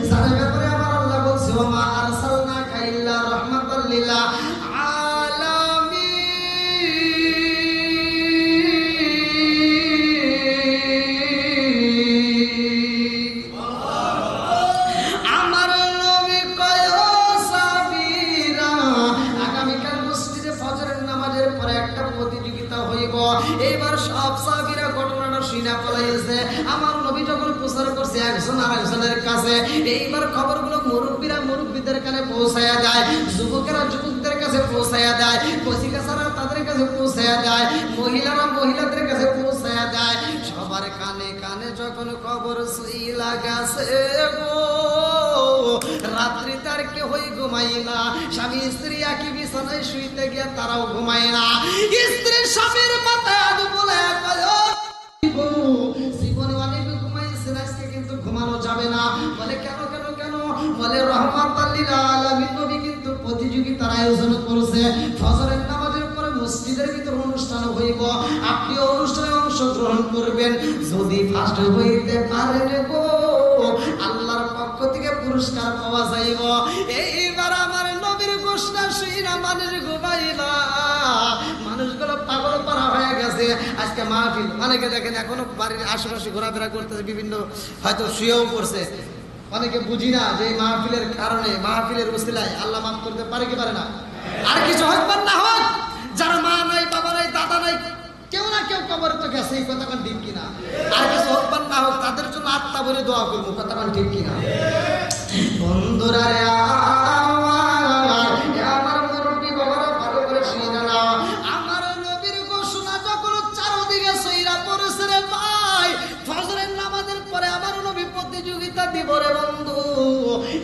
Speaker 1: যার ব্যাপারে আমার আল্লাহ বলছে ওয়া মা আরসালনাকা ইল্লা রাহমাতাল লিল এইবার সব সাহাবীরা ঘটনাটা শুনে পলাইছে। আমার নবী যখন প্রচার করছে একজন আরেকজনের কাছে, এইবার খবরগুলো মুরব্বীরা মুরব্বীদের কাছে পৌঁছায়া দেয়, যুবকেরা যুবকদের কাছে পৌঁছায়া দেয়, কচিকাচারা তাদের কাছে পৌঁছায়া দেয়, মহিলারা মহিলাদের কাছে পৌঁছায়া দেয়। সবার কানে কানে যখন খবর শুইলা গেছে গো, রাত্রি তার কেহই ঘুমায় না। স্বামী স্ত্রী একই বিছানায় শুইতে গিয়ে তারাও ঘুমায় না। স্ত্রী স্বামীর মাথায় হাত বলে জীবনে অনেক ঘুমাইছেন, আজকে কিন্তু ঘুমানো যাবে না। বলে কেন কেন কেন? বলে রাহমাতাল লিল আলামিন নবী কিন্তু প্রতিযোগিতার আয়োজন করছে। ফজরের নামাজের পরে মসজিদের ভিতর অনুষ্ঠান হইব, আপনি অনুষ্ঠানে অংশগ্রহণ করবেন। যদি ফার্স্ট হইতে পারেন গো, আল্লাহর পক্ষ থেকে পুরস্কার পাওয়া যাইব। এইবার আমার নবীর ঘোষণা শুই না মানুষ ঘুমাই না, মানুষগুলো পাগল পারা হয়ে গেছে। আজকে মাহফিল অনেকে দেখেন এখনো বাড়ির আশেপাশে ঘোরাফেরা করতেছে, বিভিন্ন হয়তো শুয়েও পড়ছে। অনেকে বুঝি না যে এই মাহফিলের কারণে, মাহফিলের উসিলায় আল্লাহ মাফ করতে পারে কি পারে না? আর কিছু হোক বা না হোক, যার মা নাই বাবা নাই দাদা নাই কেউ আছে, এই কথা ঠিক কিনা? আর কিছু হোক বা না হোক তাদের জন্য আত্মা বলে দোয়া করবো, কথা ঠিক কিনা? বন্ধুরা রে আমার মুরব্বী বাবারা ভালো করে শুনে নাও, আমার নবীর ঘোষণা যখন চারদিকে সইরা পড়েছে রে ভাই, ফজরের নামাজের পরে আমার নবী প্রতিযোগিতা দিব রে বন্ধু।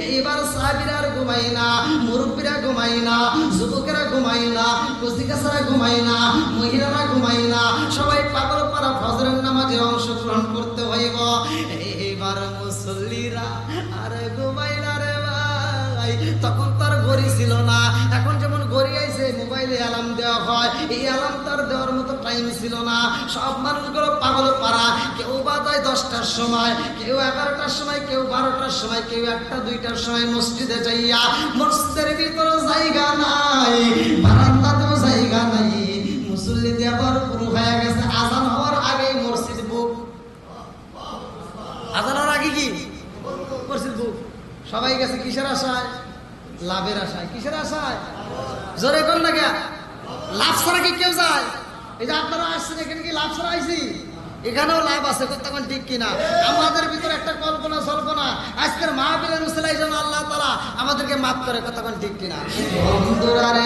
Speaker 1: এইবার সাহাবীরা আর ঘুমাই না, মুরব্বীরা ঘুমাই না, যুবকেরা ঘুমাই না, কুচিকাচারা ঘুমাই না, মহিলারা ঘুমাই না, সবাই পাগল পারা ফজরের নামাজে অংশগ্রহণ করতে হইব। এইবার মুসল্লিরা আরে ঘুমাই না রে ভাই, তখন তার ঘড়ি ছিল না, এখন যেমন ঘড়ি আইছে মোবাইলে অ্যালার্ম দেওয়া হয়, এই অ্যালার্ম তার দেওয়ার মতো টাইম ছিল না। সব মানুষগুলো পাগল পারা, কেউ বাজায় 10টার সময়, কেউ 11টার সময়, কেউ 12টার সময়, কেউ 1টা 2টার সময় মসজিদে যাইয়া, মসজিদের ভিতরে জায়গা নাই, বারান্দাতেও জায়গা নাই, মুসল্লি দিয়ে ভরপুর হয়ে গেছে। আজান হওয়ার আগেই মসজিদ বুক, আজান হওয়ার আগে কি মসজিদ বুক। সবাই গেছে কিসের আশায়? লাভের আশায়। কিসের আশায়? জোরে কোন না কে? লাভ ছাড়া কি কেউ যায়? এই যে আপনারা আসছেন এখানে কি লাভ ছাড়া আইছি? এখানেও লাভ আছে, তখন ঠিক কিনা? আমাদের ভিতরে একটা কল্পনা সল্পনা, আজকের মাহফিলের উসিলায় যেন আল্লাহ তাআলা আমাদেরকে মাফ করে, তখন ঠিক কিনা? বন্ধুরা রে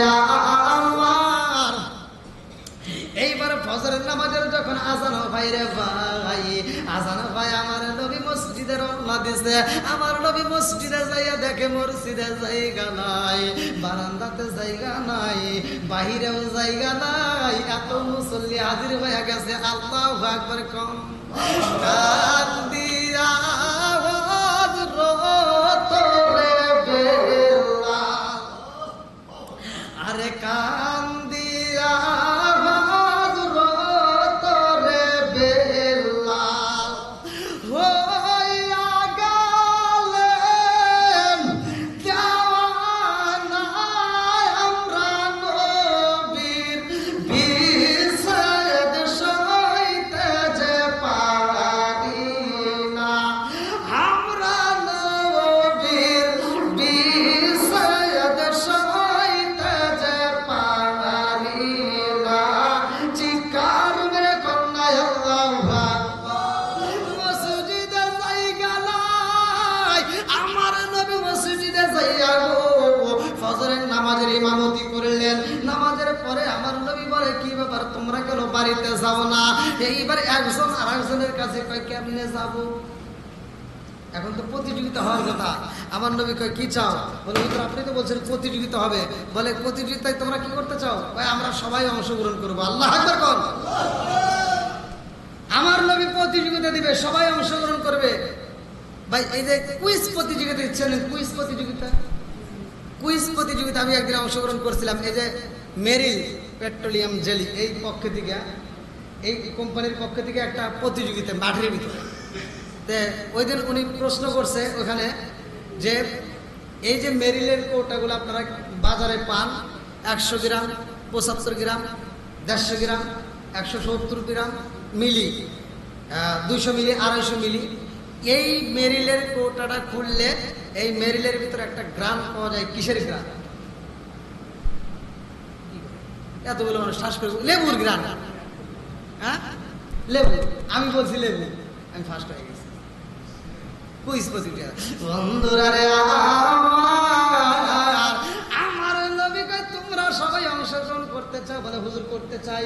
Speaker 1: আমার, এইবার ফজরের নামাজের যখন আজান ভাই রে ভাই, আজান ভাই আমার নবী মসজিদে রওনা দিছে। আমার নবী মসজিদে যাইয়া দেখে মসজিদে জায়গা নাই, বারান্দাতে জায়গা নাই, বাহিরেও জায়গা নাই, এত মুসল্লি হাজির হয়ে গেছে। আল্লাহু আকবার কম কান দিয়া হযরত রে বেলাল, আরে কান দিয়া ইমামতি করলেন। নামাজের পরে আমার নবী বলে, কি ব্যাপার তোমরা কেন বাড়িতে যাও না? এইবার একজন আর একজনের কাছে কয়, কেমনে যাব? এখন তো প্রতিযোগিতা হওয়ার কথা। আমার নবী কয়, কি চাও? বলে, আপনি তো বলছেন প্রতিযোগিতা হবে। বলে, প্রতিযোগিতায় তোমরা কি করতে চাও? ভাই আমরা সবাই অংশগ্রহণ করবো। আল্লাহু আকবার কর। আমার নবী প্রতিযোগিতা দিবে, সবাই অংশগ্রহণ করবে। ভাই এই যে কুইজ প্রতিযোগিতা দিচ্ছেন, কুইজ প্রতিযোগিতা, কুইজ প্রতিযোগিতা আমি একদিন অংশগ্রহণ করছিলাম। এই যে মেরিল পেট্রোলিয়াম জেলি এই পক্ষ থেকে, এই কোম্পানির পক্ষ থেকে একটা প্রতিযোগিতা মাঠের ভিতরে। ওই দিন উনি প্রশ্ন করছে ওখানে যে এই যে মেরিলের কৌটাগুলো আপনারা বাজারে পান, 100 গ্রাম, 75 গ্রাম, 150 গ্রাম, 170 গ্রাম মিলি, 200 মিলি, 250 মিলি, এই মেরিলের কৌটাটা খুললে এই মেরিলের ভিতরে একটা গ্রাম পাওয়া যায়। কিসের গ্রাম? এতগুলো মানুষ শ্বাস করে, লেবুর গ্রাম। হ্যাঁ লেবু, আমি বলছি লেবু, আমি ফার্স্ট হয়ে গেছি। কুইজ প্রতিযোগিতা। বন্ধুরা রে আমার নবী কয়, তোমরা সবাই অংশগ্রহণ করতে চাও? বলে, হুজুর করতে চাই।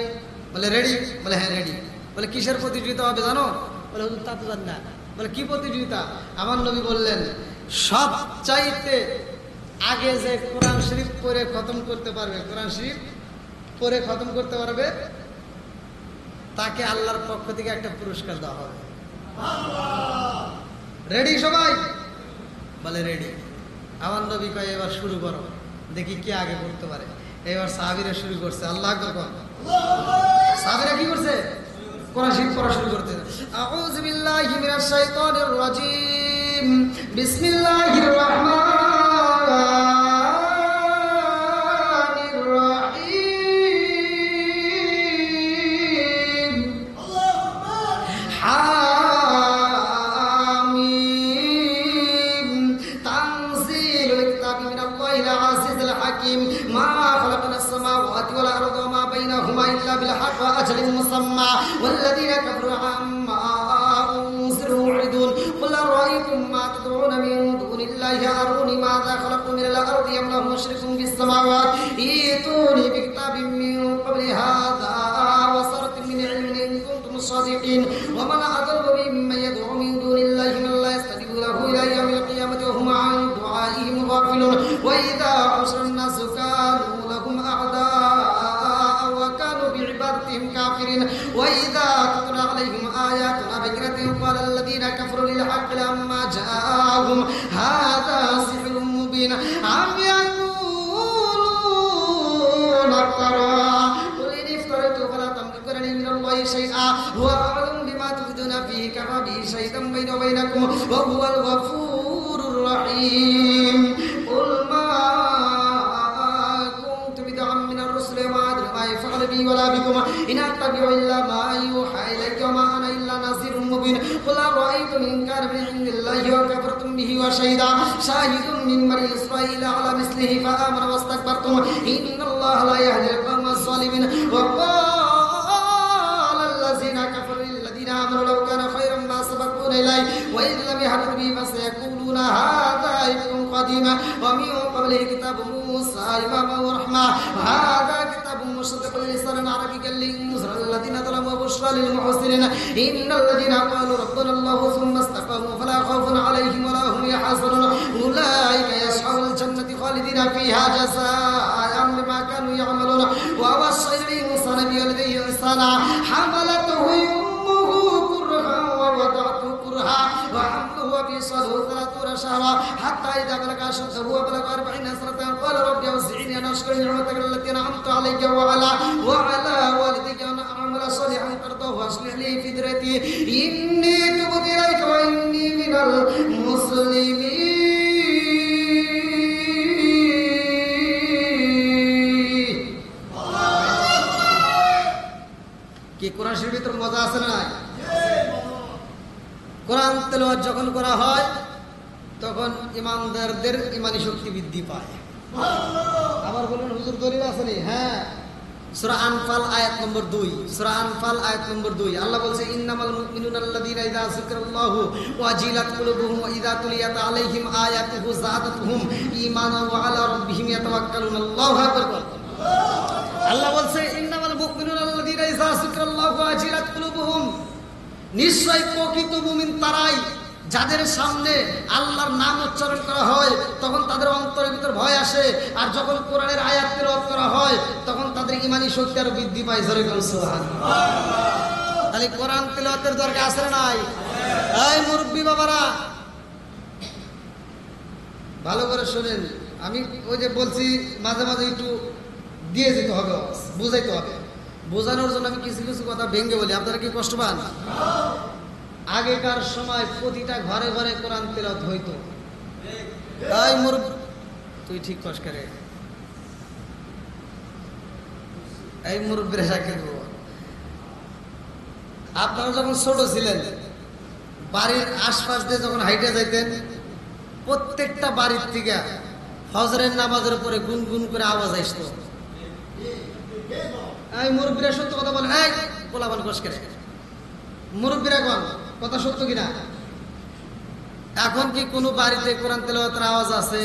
Speaker 1: বলে, রেডি? বলে, হ্যাঁ রেডি। বলে, কিসের প্রতিযোগিতা হবে জানো? বলে, হুজুর তা তো জান না। বলে, কি প্রতিযোগিতা? আমার নবী বললেন, সব চাইতে আগে যে কোরআন শরীফ পড়ে খতম করতে পারবে, কোরআন শরীফ পড়ে খতম করতে পারবে, তাকে আল্লাহর পক্ষ থেকে একটা পুরস্কার দেওয়া হবে। রেডি সবাই? বলে, রেডি। আমার নবী কয়, এবার শুরু করো, দেখি কে আগে করতে পারে। এবার সাহাবীরা শুরু করছে। আল্লাহু আকবার। সাহাবীরা কি করছে? কোরআন শরীফ পড়া শুরু করতে। আউযু বিল্লাহি মিনাশ শাইতানির রাজীম, বিসমিল্লাহির রাহমানির রাহিম। হামিম, তানজিলুল কিতাবি মিনাল্লাহিল আজিজিল হাকীম। মা খালাকনাস সামাওয়াতি ওয়াল আরদা ওয়া মা বাইনাহুমা إلا بالحق وأجل مسمى والذين كفروا عما أنذروا معرضون قل أرأيتم ما تدعون من دون الله أروني ماذا خلقوا من الأرض أم لهم شرك في السماوات ائتوني بكتاب من قبل هذا وسورة من علم إن كنتم صادقين ومن أضل ممن يدعو من دون الله من لا يستجيب له إلى يوم القيامة وهم عن دعائهم غافلون وإذا حشر الناس كانوا لهم أعداء وكانوا بعبادتهم كافرين وإذا تتلى عليهم آياتنا بينات قال الذين كفروا للحق لما جاءهم هذا سحر مبين أم يقولون افترى قل إن افتريت فلا تملكون من الله شيئا هو أعلم بما تبدون فيه كفى به شهيدا بيني وبينكم وهو الغفور الرحيم قل ما كنت بدعا من الرسل وما أدري ما يفعل بي ولا بكم إن أتبع إلا ما يوحى إليك وما أنا إلا نذير مبين قل أرأيتم إن كان من عند الله وكفرتم به وشهد شاهد من بني إسرائيل على مثله فآمن واستكبرتم إن الله لا يهدي القوم الظالمين وقال الذين كفروا للذين آمنوا لو كان خيرا ما سبقونا إليه وإن لم يهتدوا به فسيقولون هذا إفك قديم ومن قبله كتاب موسى إماما ورحمة وهذا كتاب مصدق لسانا عربيا لينذر الذين ظلموا وبشرى للمحسنين إن الذين قالوا ربنا الله ثم استقاموا فلا خوف عليهم ولا هم يحزنون أولئك يصحبون الجنة خالدين فيها جزاء بما كانوا يعملون ووصينا الإنسان بوالديه إحسانا حملته أمه كرها ووضعته كرها وحمله وفصاله 30 شهرا حتى إذا بلغ أشده وبلغ 40 سنة قال رب أوزعني أن أشكر نعمتك التي أنعمت علي وعلى والدي وأن أعمل صالحا ترضاه وأصلح لي في ذريتي إني تبت إليك وإني من المسلمين কি কোরআন শরীফের ভিতর মজা আছে না? কোরআন তেলাওয়াত যখন করা হয় তখন ইমানদারদের ইমানি শক্তি বৃদ্ধি পায়। আবার বলুন হুজুর দলিল আছে নি? হ্যাঁ, সূরা আনফাল আয়াত নম্বর 2, সূরা আনফাল আয়াত নম্বর 2 আল্লাহ বলছে ইন্নামাল মুমিনুনা আল্লাযীনা ইযা যিকরাল্লাহু ওয়াজিলাত কুলুবুহুম ওয়া ইযা তুলিয়াত আলাইহিম আয়াতুহু যাদাতুহুম ঈমানান ওয়া আলা রাব্বিহিম ইয়াতাওয়াক্কালুন। আল্লাহু আকবার। আল্লাহ বলছে ইন্নামাল মুমিনুনা আল্লাযীনা ইযা যিকরাল্লাহু ওয়াজিলাত কুলুবুহুম, নিশ্চয় প্রকৃত মুমিন তারাই যাদের সামনে আল্লাহর নাম উচ্চারণ করা হয় তখন তাদের অন্তরের ভিতর ভয় আসে, আর যখন কোরআনের আয়াত তেলাওয়াত করা হয় তখন তাদের ঈমানি শক্তি আরো বৃদ্ধি পায়। জোরে বলুন সুবহানাল্লাহ। তাহলে কোরআন তেলাওয়াতের দরকার আছে না নাই? এই মুরব্বি বাবারা ভালো করে শুনেন, আমি ওই যে বলছি মাঝে মাঝে একটু দিয়ে যেতে হবে, বুঝাইতে হবে। বোঝানোর জন্য আমি কিছু কিছু কথা ভেঙে বলি, আপনারা কি কষ্ট পান? আগেকার সময় প্রতিটা ঘরে ঘরে কোরআন তেলাওয়াত হইতো। এই মুরব্বি তুই ঠিক কষ্ট করে, এই মুরব্বিরা সাক্ষী দেব। আপনারা যখন ছোট ছিলেন বাড়ির আশপাশ দিয়ে যখন হাইটে যাইতেন প্রত্যেকটা বাড়ির থেকে ফজরের নামাজের পরে গুনগুন করে আওয়াজ আসতো। এই মুরব্বিরা সত্য কথা বলেন, এই পোলাপান কষ্ট করে মুরব্বিরা কোন কথা সত্য কিনা? এখন কি কোনো বাড়িতে কোরআন তেলাওয়াতের আওয়াজ আছে?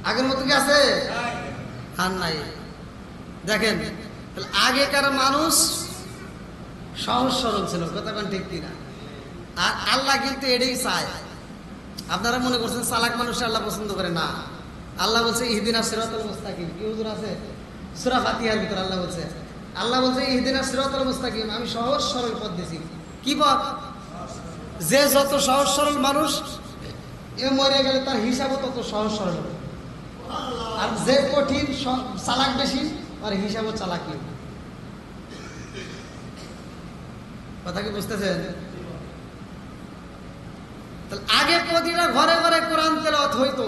Speaker 1: আগের মতো কি আছে? আর নাই। দেখেন আগেকার মানুষ সহজ সরল ছিল, কথা কোন ঠিক কিনা? আর আল্লাহ কিন্তু এটাই চায়। আপনারা মনে করছেন চালাক মানুষ আল্লাহ পছন্দ করে না। আল্লাহ বলছে ইহদিনাস সিরাতাল মুস্তাকিম। কি হুজুর আছে সূরা ফাতিহার ভিতর আল্লাহ বলছে ইহদিনাস সিরাতাল মুস্তাকিম, আমি সহজ সরল পথ দিয়েছি। কি পথ? যে যত সহজ সরল মানুষ এ মরে গেলে তার হিসাবও তত সহজ সরল হবে, আর যে কঠিন চালাক বেশি আর হিসাবও চালাকি। কথা কি বুঝতেছেন? আগে প্রতিটা ঘরে ঘরে কোরআন তেলাওয়াত হইতো,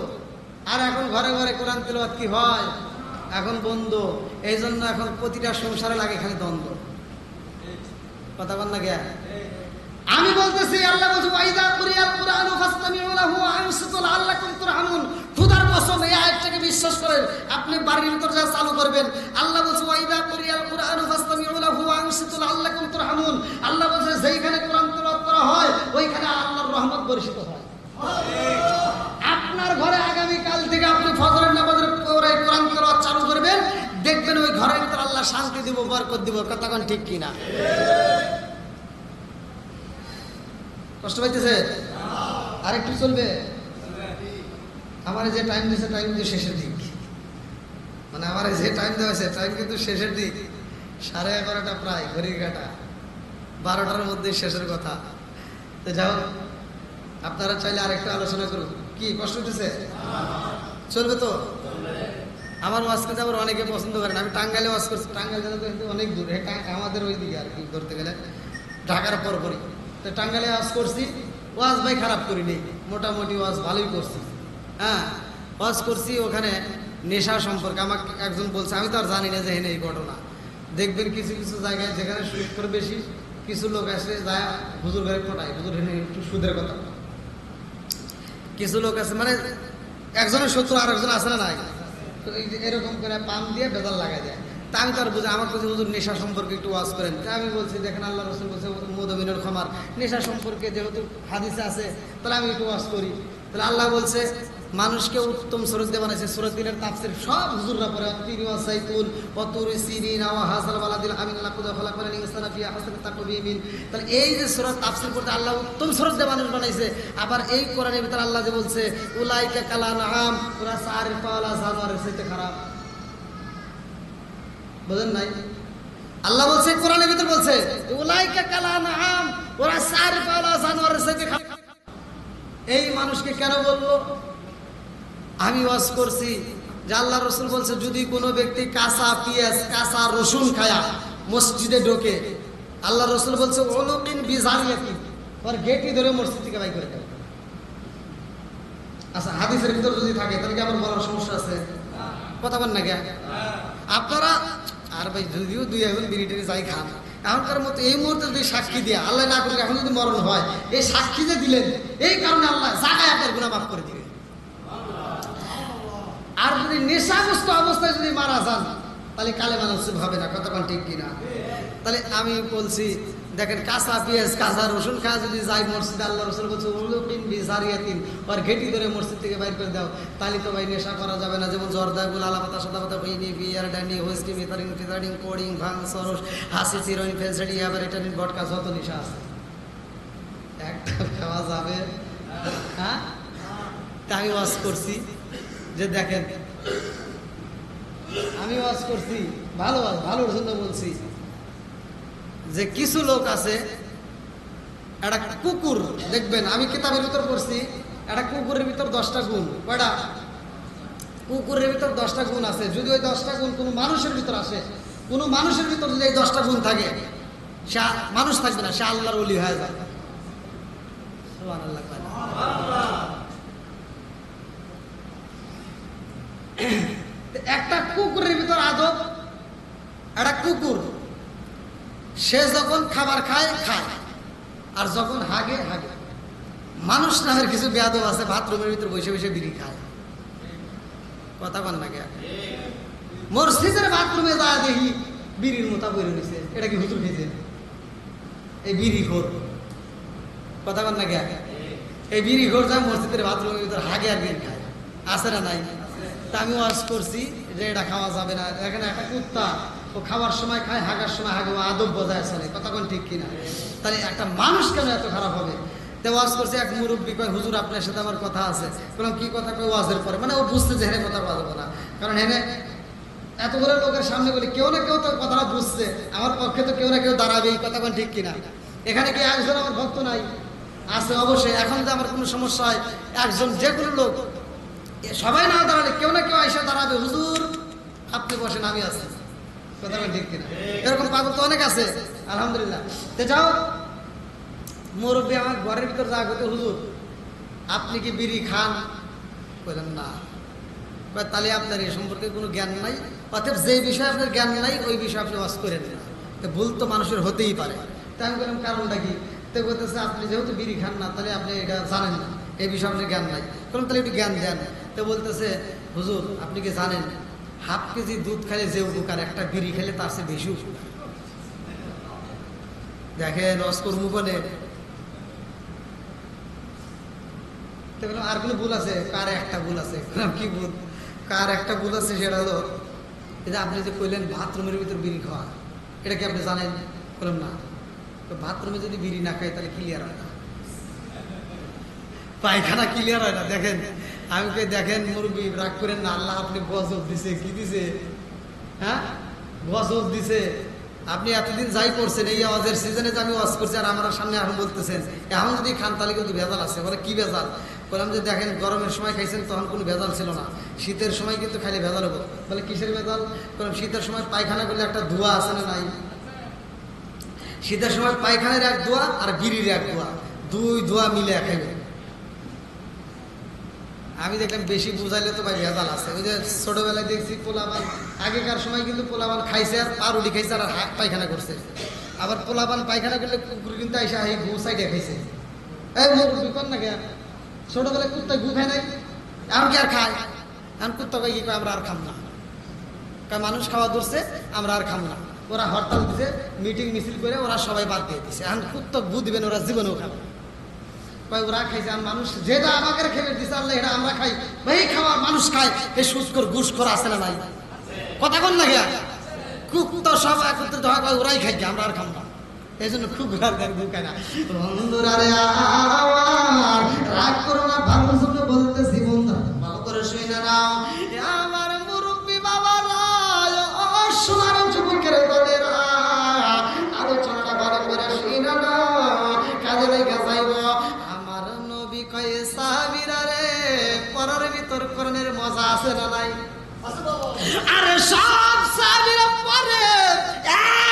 Speaker 1: আর এখন ঘরে ঘরে কোরআন তেলাওয়াত কি হয়? এখন বন্ধ। এই জন্য এখন প্রতিটা সংসারে লাগে খালি দ্বন্দ্ব। কথা বল না কে? আমি বলতেছি আল্লাহ বলছে ওয়াইদা কুরিয়াল কুরআনু ফাসতামিউ লাহু ওয়া আনসিতু লাআল্লাকুম তুরহামুন। খোদার কসম এই আয়াতটাকে বিশ্বাস করেন, আপনি বাড়ির ভিতর যা চালু করবেন। আল্লাহ বলছে ওয়াইদা কুরিয়াল কুরআনু ফাসতামিউ লাহু ওয়া আনসিতু লাআল্লাকুম তুরহামুন। আল্লাহ বলছে যেইখানে কোরআন তেলাওয়াত করা হয় ওইখানে আল্লাহর রহমত বর্ষিত হয়। আপনার ঘরে আগামী কাল থেকে আপনি ফজরের নামাজের পরে কোরআন তেলাওয়াত চালু করবেন, দেখবেন ওই ঘরের ভিতর আল্লাহ শান্তি দিব, বরকত দিব। কথা কোন ঠিক কিনা? কষ্ট পাইতেছে? আর একটু চলবে? আমার যে টাইম দিয়েছে টাইম কিন্তু শেষের দিক, মানে আমার যে টাইম দেওয়া হয়েছে টাইম কিন্তু শেষের দিক। 11:30 প্রায় ঘড়ির কাটা, 12টার মধ্যে শেষের কথা। তো যাও, আপনারা চাইলে আরেকটু আলোচনা করুন। কি কষ্ট হতেছে? চলবে তো? আমার ওয়াজ করতে আবার অনেকে পছন্দ করেন। আমি টাঙ্গাইলে ওয়াজ করছি, টাঙ্গাইল জেলা তো অনেক দূর, আমাদের ওই দিকে আর কি ধরতে গেলে ঢাকার পরপরই। তো টাঙ্গাইলে ওয়াজ করছি, ওয়াজ ভাই খারাপ করিনি, মোটামুটি ওয়াজ ভালোই করছি। হ্যাঁ, ওয়াজ করছি ওখানে নেশা সম্পর্কে। আমাকে একজন বলছে, আমি তো আর জানি না যে হেনে এই ঘটনা। দেখবেন কিছু কিছু জায়গায় যেখানে সুদ করে বেশি, কিছু লোক আসে যায় হুজুর ঘরে পটায়, হুজুর হেনে একটু সুদের কথা। কিছু লোক আছে মানে একজনের শত্রু আর একজন আছে না নাই, তো এই যে এরকম করে পাম দিয়ে বেজাল লাগাই যায়। তা আমি তার বুঝে আমার কাছে হুজুর নেশা সম্পর্কে একটু ওয়াজ করেন। তা আমি বলছি দেখেন আল্লাহ রসুল বলছে মুদমিনুল খামার, নেশা সম্পর্কে যেহেতু হাদিসে আছে তাহলে আমি একটু ওয়াজ করি। তাহলে আল্লাহ বলছে মানুষকে উত্তম সুরত দিয়ে বানাইছে। সূরা তিনের তাফসীর সব হুজুররা পড়ে, তিন ওয়া সাইতুন ওয়া তুরি সিনিন ওয়া হাযাল বালাদিল আমিন লাকুদ খালাকাল ইনসানা ফি আহসানি তাকওয়িম। তাহলে এই যে সূরা তাফসীর করতে আল্লাহ উত্তম সুরত দিয়ে মানুষ বানাইছে। আবার এই কোরআনের ভিতরে আল্লাহ যে বলছে উলাইকা কালানআম, ওরা সারিফা ওয়ালা জানোয়ারের চাইতে খারাপ। বুঝেন নাই? আল্লাহ বলছে কোরআনের ভিতরে বলছে উলাইকা কালানআম, ওরা সারিফা ওয়ালা জানোয়ারের চাইতে খারাপ। এই মানুষকে কেন বলবো? আমি ওয়াজ করছি যে আল্লাহ রসুল বলছে যদি কোনো ব্যক্তি কাঁচা পেঁয়াজ কাঁচা রসুন খায়া মসজিদে ঢোকে, আল্লাহ রসুল বলছে ওলুকিন বিজারিয়াতিন, ওর গেটই ধরে মসজিদ থেকে বাই করে দেয়। আচ্ছা, হাদিসের ভিতর যদি থাকে তাহলে কি আমার বলার সমস্যা আছে? কথা বল না কেন আপনারা? আর ভাই যদিও দুই এখন বিরিটারি যাই খান, এখনকার মতো এই মুহূর্তে যদি সাক্ষী দিয়ে আল্লাহ না করুক, এখন যদি মরণ হয়, এই সাক্ষী যে দিলেন এই কারণে আল্লাহ জায়গায় আপনার গুনাহ মাফ করে দিবে। আর যদি নেশাগ্রস্ত অবস্থায় যদি মারা যান তাহলে কালেমা নসিব হবে না। কতক্ষণ ঠিক কিনা? তাহলে আমি বলছি দেখেন কাঁচা পেঁয়াজ কাঁচা রসুন খাওয়া যদি যাই মসজিদে, আল্লাহ রসুল বলছে উলুকিন বিজারিয়াতিন, ওর ঘেটি ধরে মসজিদ থেকে বাইর করে দাও, তাহলে তো ভাই নেশা করা যাবে না। যেমন জর্দা গুল আলাপাতা সদাপাতা বইনি বিয়ার ডান্ডি হুইস্কি মিতারিং ফিতারিং কোডিং ভাং সরস হাসি চিরোইন ফেন্সেডি আবার এটানিন বটকা যত নেশা আছে একটা খাওয়া যাবে? হ্যাঁ, তা আমি ওয়াজ করছি যে দেখেন, আমি ওয়াজ করছি ভালোর জন্য বলছি যে কিছু লোক আছে, একটা কুকুর দেখবেন, আমি কিতাবের ভিতর পড়ছি, একটা কুকুরের ভিতর 10টা গুণ। কয়টা? কুকুরের ভিতর 10টা গুণ আছে। যদি ওই 10টা গুণ কোনো মানুষের ভিতর আসে, কোনো মানুষের ভিতর যদি এই 10টা গুণ থাকে, সে মানুষ থাকবে না, সে আল্লাহর ওলি হয়ে যাবে। সুবহানাল্লাহ। একটা কুকুরের ভিতর আদব, একটা কুকুর সে যখন খাবার খায় খায়, আর যখন হাগে হাগে। মানুষ নামের কিছু বেয়াদব আছে, বাথরুমের ভিতর বসে বসে বিড়ি খায়। কথা বল না কে? মসজিদের বাথরুমে যা দেখি বিড়ির মোতা বইরে নিছে, এটা কি হুজুর খেয়েছে? এই বিড়ি খোর। কথা বল না কে? এই বিড়ি খোর যায় মসজিদের বাথরুমের ভিতর হাগে আর বিড়ি খায়। আছে না নাই? তা আমি ওয়াজ করছি যে এটা খাওয়া যাবে না। এখানে একটা কুত্তা, ও খাওয়ার সময় খায়, হাগার সময় হাগে, ও আদব বজায় চলে। কতক্ষণ ঠিক কিনা? তাহলে একটা মানুষ কেন এত খারাপ হবে? তো ওয়াজ করছে, এক মুরব্বী কয় হুজুর আপনার সাথে আমার কথা আছে। বললাম কি কথা? কয় ওয়াজের পরে। মানে ও বুঝতে যে হেনে কথা বলবো না, কারণ হেনে এতগুলো লোকের সামনে বলি কেউ না কেউ তো কথাটা বুঝছে, আমার পক্ষে তো কেউ না কেউ দাঁড়াবেই। কতক্ষণ ঠিক কিনা? এখানে কি একজন আমার ভক্ত নাই? আছে অবশ্যই। এখন যে আমার কোনো সমস্যা হয়, একজন যে কোনো লোক সবাই না দাঁড়ালে কেউ না কেউ আইসা দাঁড়াবে, হুজুর আপনি বসেন আমি আছি। কথা ঠিক কিনা? এরকম পাগল তো অনেক আছে, আলহামদুলিল্লাহ। তো যাও, মুরব্বী আমার ঘরের ভিতর যা করতে, হুজুর আপনি কি বিড়ি খান? বললাম না। তাহলে আপনার এই সম্পর্কে কোনো জ্ঞান নাই, অতএব যে বিষয়ে আপনার জ্ঞান নাই ওই বিষয়ে আপনি ওয়াজ করেন না। তো ভুল তো মানুষের হতেই পারে। তাই আমি বললাম কারণটা কি? তো বলতেছে আপনি যেহেতু বিড়ি খান না তাহলে আপনি এটা জানেন না, এই বিষয়ে আপনার জ্ঞান নাই। কারণ তাহলে একটু জ্ঞান দেন। তো বলতেছে হুজুর আপনি কি জানেন হাফ কেজি দুধ খেলে যে উপকার একটা বিড়ি খেলে তার চেয়ে বেশি উপকার। দেখেন অস্কর্ম বলে আর কোনো ভুল আছে? কার একটা ভুল আছে। কি ভুল? কার একটা ভুল আছে, সেটা হলো এই যে আপনি যে কইলেন বাথরুমের ভিতর বিড়ি খাওয়া, এটা কি আপনি জানেন? বললাম না। তো বাথরুমে যদি বিড়ি না খাই তাহলে ক্লিয়ার হয় না, পায়খানা ক্লিয়ার হয় না। দেখেন আমি কে দেখেন মুরব্বী রাগ করেন না, আল্লাহ আপনি গজব দিছে, কি দিছে? হ্যাঁ গজব দিছে। আপনি এতদিন যাই করছেন এই আওয়াজের সিজনে যে আমি ওয়াজ করছি আর আমার সামনে এখন বলতেছেন এখন যদি খান তাহলে কিন্তু ভেজাল আছে। বলে কি ভেজাল? বললাম যে দেখেন গরমের সময় খাইছেন তখন কোনো ভেজাল ছিল না, শীতের সময় কিন্তু খালি ভেজাল হবো। বলে কিসের ভেজাল? বললাম শীতের সময় পায়খানা করলে একটা ধোঁয়া আছে না নাই? শীতের সময় পায়খানার এক ধোঁয়া আর বিড়ির এক ধোঁয়া, দুই ধোঁয়া মিলে খাইবে। আমি দেখলাম বেশি বুঝাইলে তো ভাই ভেজাল আছে। ওই যে ছোটবেলায় দেখছি পোলাপান, আগেকার সময় কিন্তু পোলাপান খাইছে আর পাউরুটি খাইছে আর পায়খানা করছে। আবার পোলাপান পায়খানা করলে কুকুর কিন্তু আইসা এই গু সাইডে খাইছে। এই মুরব্বি কর না কে? ছোটবেলায় কুত্তা গু খায় নাই, এখন কি আর খায়? এখন কুত্তা ভাই কি কয় আমরা আর খাম না, মানুষ খাওয়া ধরছে আমরা আর খাম না। ওরা হরতাল দিছে, মিটিং মিছিল করে ওরা সবাই বাদ দিয়ে দিছে। এখন কুত্তা গু দিবেন ওরা জীবনেও খাবে। ওরা খাইছে আর মানুষ যেটা আমাকে খেয়ে দিচ্ছে আল্লাহ এটা আমরা খাই। ভাই খাওয়ার মানুষ খায়, এই সুস্কর ঘুষখোর আছে না নাই? কথা বল না গিয়া কুত্তা সব একত্রিত হয়, ওরাই খাই, আমরা আর খাবো না। এই জন্য খুব খায় না। বন্ধুরা রে রাগ করো না, ভালোর জন্য বলতেছি বন্ধুরা, ভালো করে শুনে নাও। আমার মুরব্বী বাবারা, সোনার যুবকের দলেরা, আলোচনাটা ভালো করে শুনে নাও, কাজে লেগে যাইব। আমার নবী কয়ে সাহাবীরা রে পরার ভিতর করণের মজা আছে না নাই? আরে সব সাহাবীরা পরে,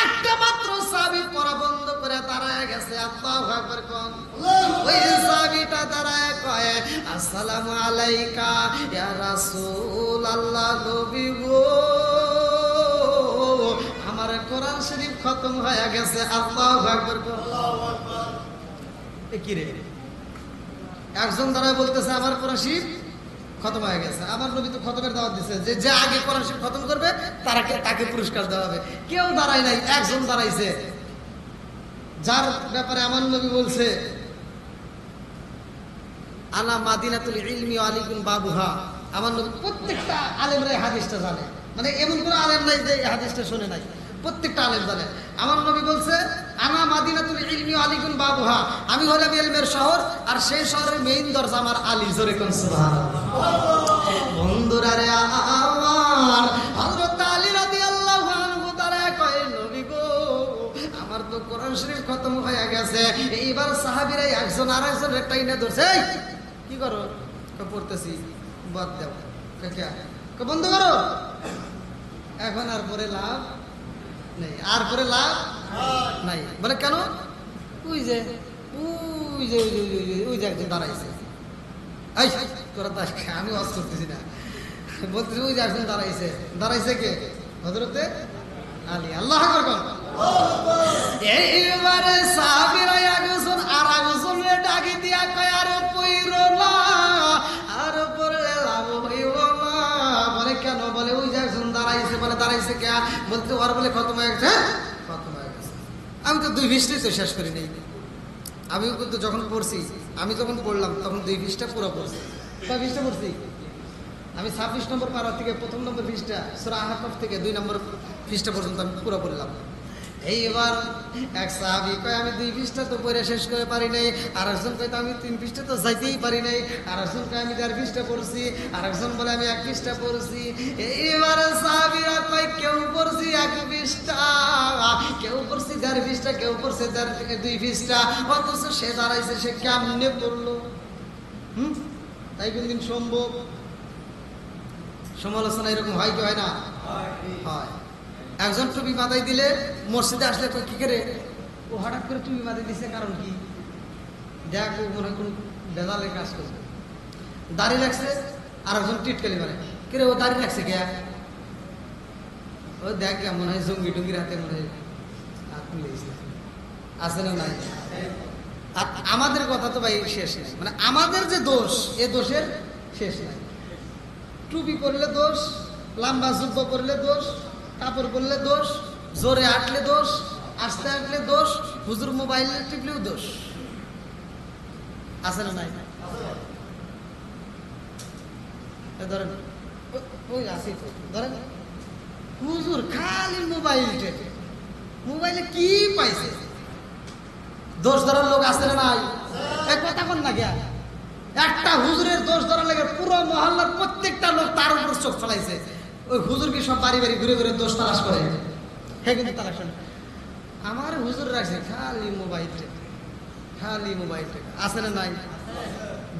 Speaker 1: একটা মাত্র সাহাবী পড়া বন্ধ করে দাঁড়ায় গেছে। আল্লাহু আকবার কোন? ওই সাহাবীটা দাঁড়ায় কয় আসসালামু আলাইকা ইয়া রাসূলুল্লাহ, নবী গো আমার কোরআন শরীফ খতম হয়ে গেছে। আল্লাহু আকবার কোন? আল্লাহু আকবার। এ কি রে? একজন দাঁড়ায় বলতেছে আমার কোরআন শরীফ খতম হয়ে গেছে। আমার নবী তো খতমের দাওয়াত দিচ্ছে যে যে আগে কোরআন শরীফ খতম করবে তাকে পুরস্কার দেওয়া হবে। কেউ দাঁড়ায় নাই, একজন দাঁড়াইছে, যার ব্যাপারে আমার নবী বলছে আনা মাদিনাতুল ইলমি ওয়া আলিকুম বাবুহা। আমার নবী প্রত্যেকটা আলেমরা এই হাদিসটা জানে, মানে এমন কোনো আলেম নাই যে এই হাদিসটা শুনে নাই, প্রত্যেকটা আলেম জানে। আমার নবী বলছে আনা মাদিনাতুল ইলমি ওয়া আলিকুম বাবুহা, আমি হলাম ইলমের শহর আর সেই শহরের মেইন দরজা আমার আলী। জোরে কোন সুবহানাল্লাহ। বন্ধুরা রে আমার হযরত আলী রাদিয়াল্লাহু আনহু দাঁড়ায় কয় নবী গো আমার তো কোরআন শরীফ খতম হয়ে গেছে। এইবার সাহাবীরা একজন আরেকজনের টাইনে ধরছে, এই কি করো? পড়তেছি। বাদ দাও, বন্ধ করো, এখন আর পরে লাভ নেই, আর পরে লাভ নাই। বলে কেন? ওই যে ওই যে ওই যে ওই যে একজন দাঁড়াইছে। এই তোরা তো আমি ওয়াজ করতেছি না, বলতেছি ওই যে একজন দাঁড়াইছে। দাঁড়াইছে কে? হযরতে আলী। আল্লাহু আকবার। এইবারে সাহাবীরা একজন আর একজনের ডাকি দিয়া কয় আরে পইরো না, আর পড়লে লাভ হইব না। বলে কেন? বলে ওই যে একজন দাঁড়াইছে। বলে দাঁড়াইছে কে? বলতে ওর বলে খতম হয়ে গেছে। খতম হয়ে গেছে। আমি তো 2 পৃষ্ঠাই তো শেষ করি নাই। আমি কিন্তু যখন পড়ছি, আমি যখন পড়লাম তখন 2 পৃষ্ঠা পুরো পড়ছি। কয় পৃষ্ঠা পড়ছি? আমি 26 নম্বর পারা থেকে 1ম নম্বর পৃষ্ঠা সূরা আহকাফ থেকে 2 নম্বর পৃষ্ঠা পর্যন্ত আমি পুরো পড়লাম। এইবার এক সাহাবী কয় আমি 2 পৃষ্ঠা তো পড়ে শেষ করে পারি নাই, আর একজন কয় আমি 3 পৃষ্ঠা তো যাইতেই পারি নাই, আর একজন কয় আমি 1.5 পৃষ্ঠা পড়ছি, আর একজন বলে আমি 1 পৃষ্ঠা পড়ছি। এইবার সাহাবীরা কয় কেউ পড়ছি 1 পৃষ্ঠা, কেউ পড়ছি 1.5 পৃষ্ঠা, কেউ পড়ছে 1.5 থেকে 2 পৃষ্ঠা। অথচ সে দাঁড়াইছে, সে কেমনে পড়লো? তাই কোনদিন সম্ভব? সমালোচনা এরকম হয় কি হয় না? হয়। একজন টুপি মাথায় দিলে মসজিদে আসলে কি করে ও হঠাৎ করে টুপি মাথায় দিছে, কারণ কি? দেখ মনে হয় কোন বেজালের কাজ করছে। দাড়ি রাখছে, আর একজন টিটকালি মারে, কিরে ও দাড়ি রাখছে কে? ও দেখ মনে হয় জঙ্গি টঙ্গির হাতে মনে হয় আছে না নাই? আর আমাদের কথা তো ভাই শেষ নেই, মানে আমাদের যে দোষ, এ দোষের শেষ নাই। টুপি পরলে দোষ, লম্বা জুব্বা পরলে দোষ, কাপড় পরলে দোষ, জোরে আটলে দোষ, আস্তে আটলে দোষ, হুজুর মোবাইল টিপলেও দোষ। আছে না নাই? ধরেন ওই আছে, ধরেন হুজুর খালি মোবাইল টেপে, মোবাইলে কি পাইছে? দোষ ধরার লোক আছে না নাই? কথা কোন না গিয়া একটা হুজুরের দোষ ধরার লাগে পুরো মহল্লার প্রত্যেকটা লোক তার উপর চোখ ফেলাইছে। ওই হুজুর কি সব বাড়ি বাড়ি ঘুরে ঘুরে দোষ তালাশ করে? হ্যাঁ, কিন্তু তালাশ করে আমার হুজুর রাখছে খালি মোবাইল টেপে, খালি মোবাইল টেপে। আছে না নাই?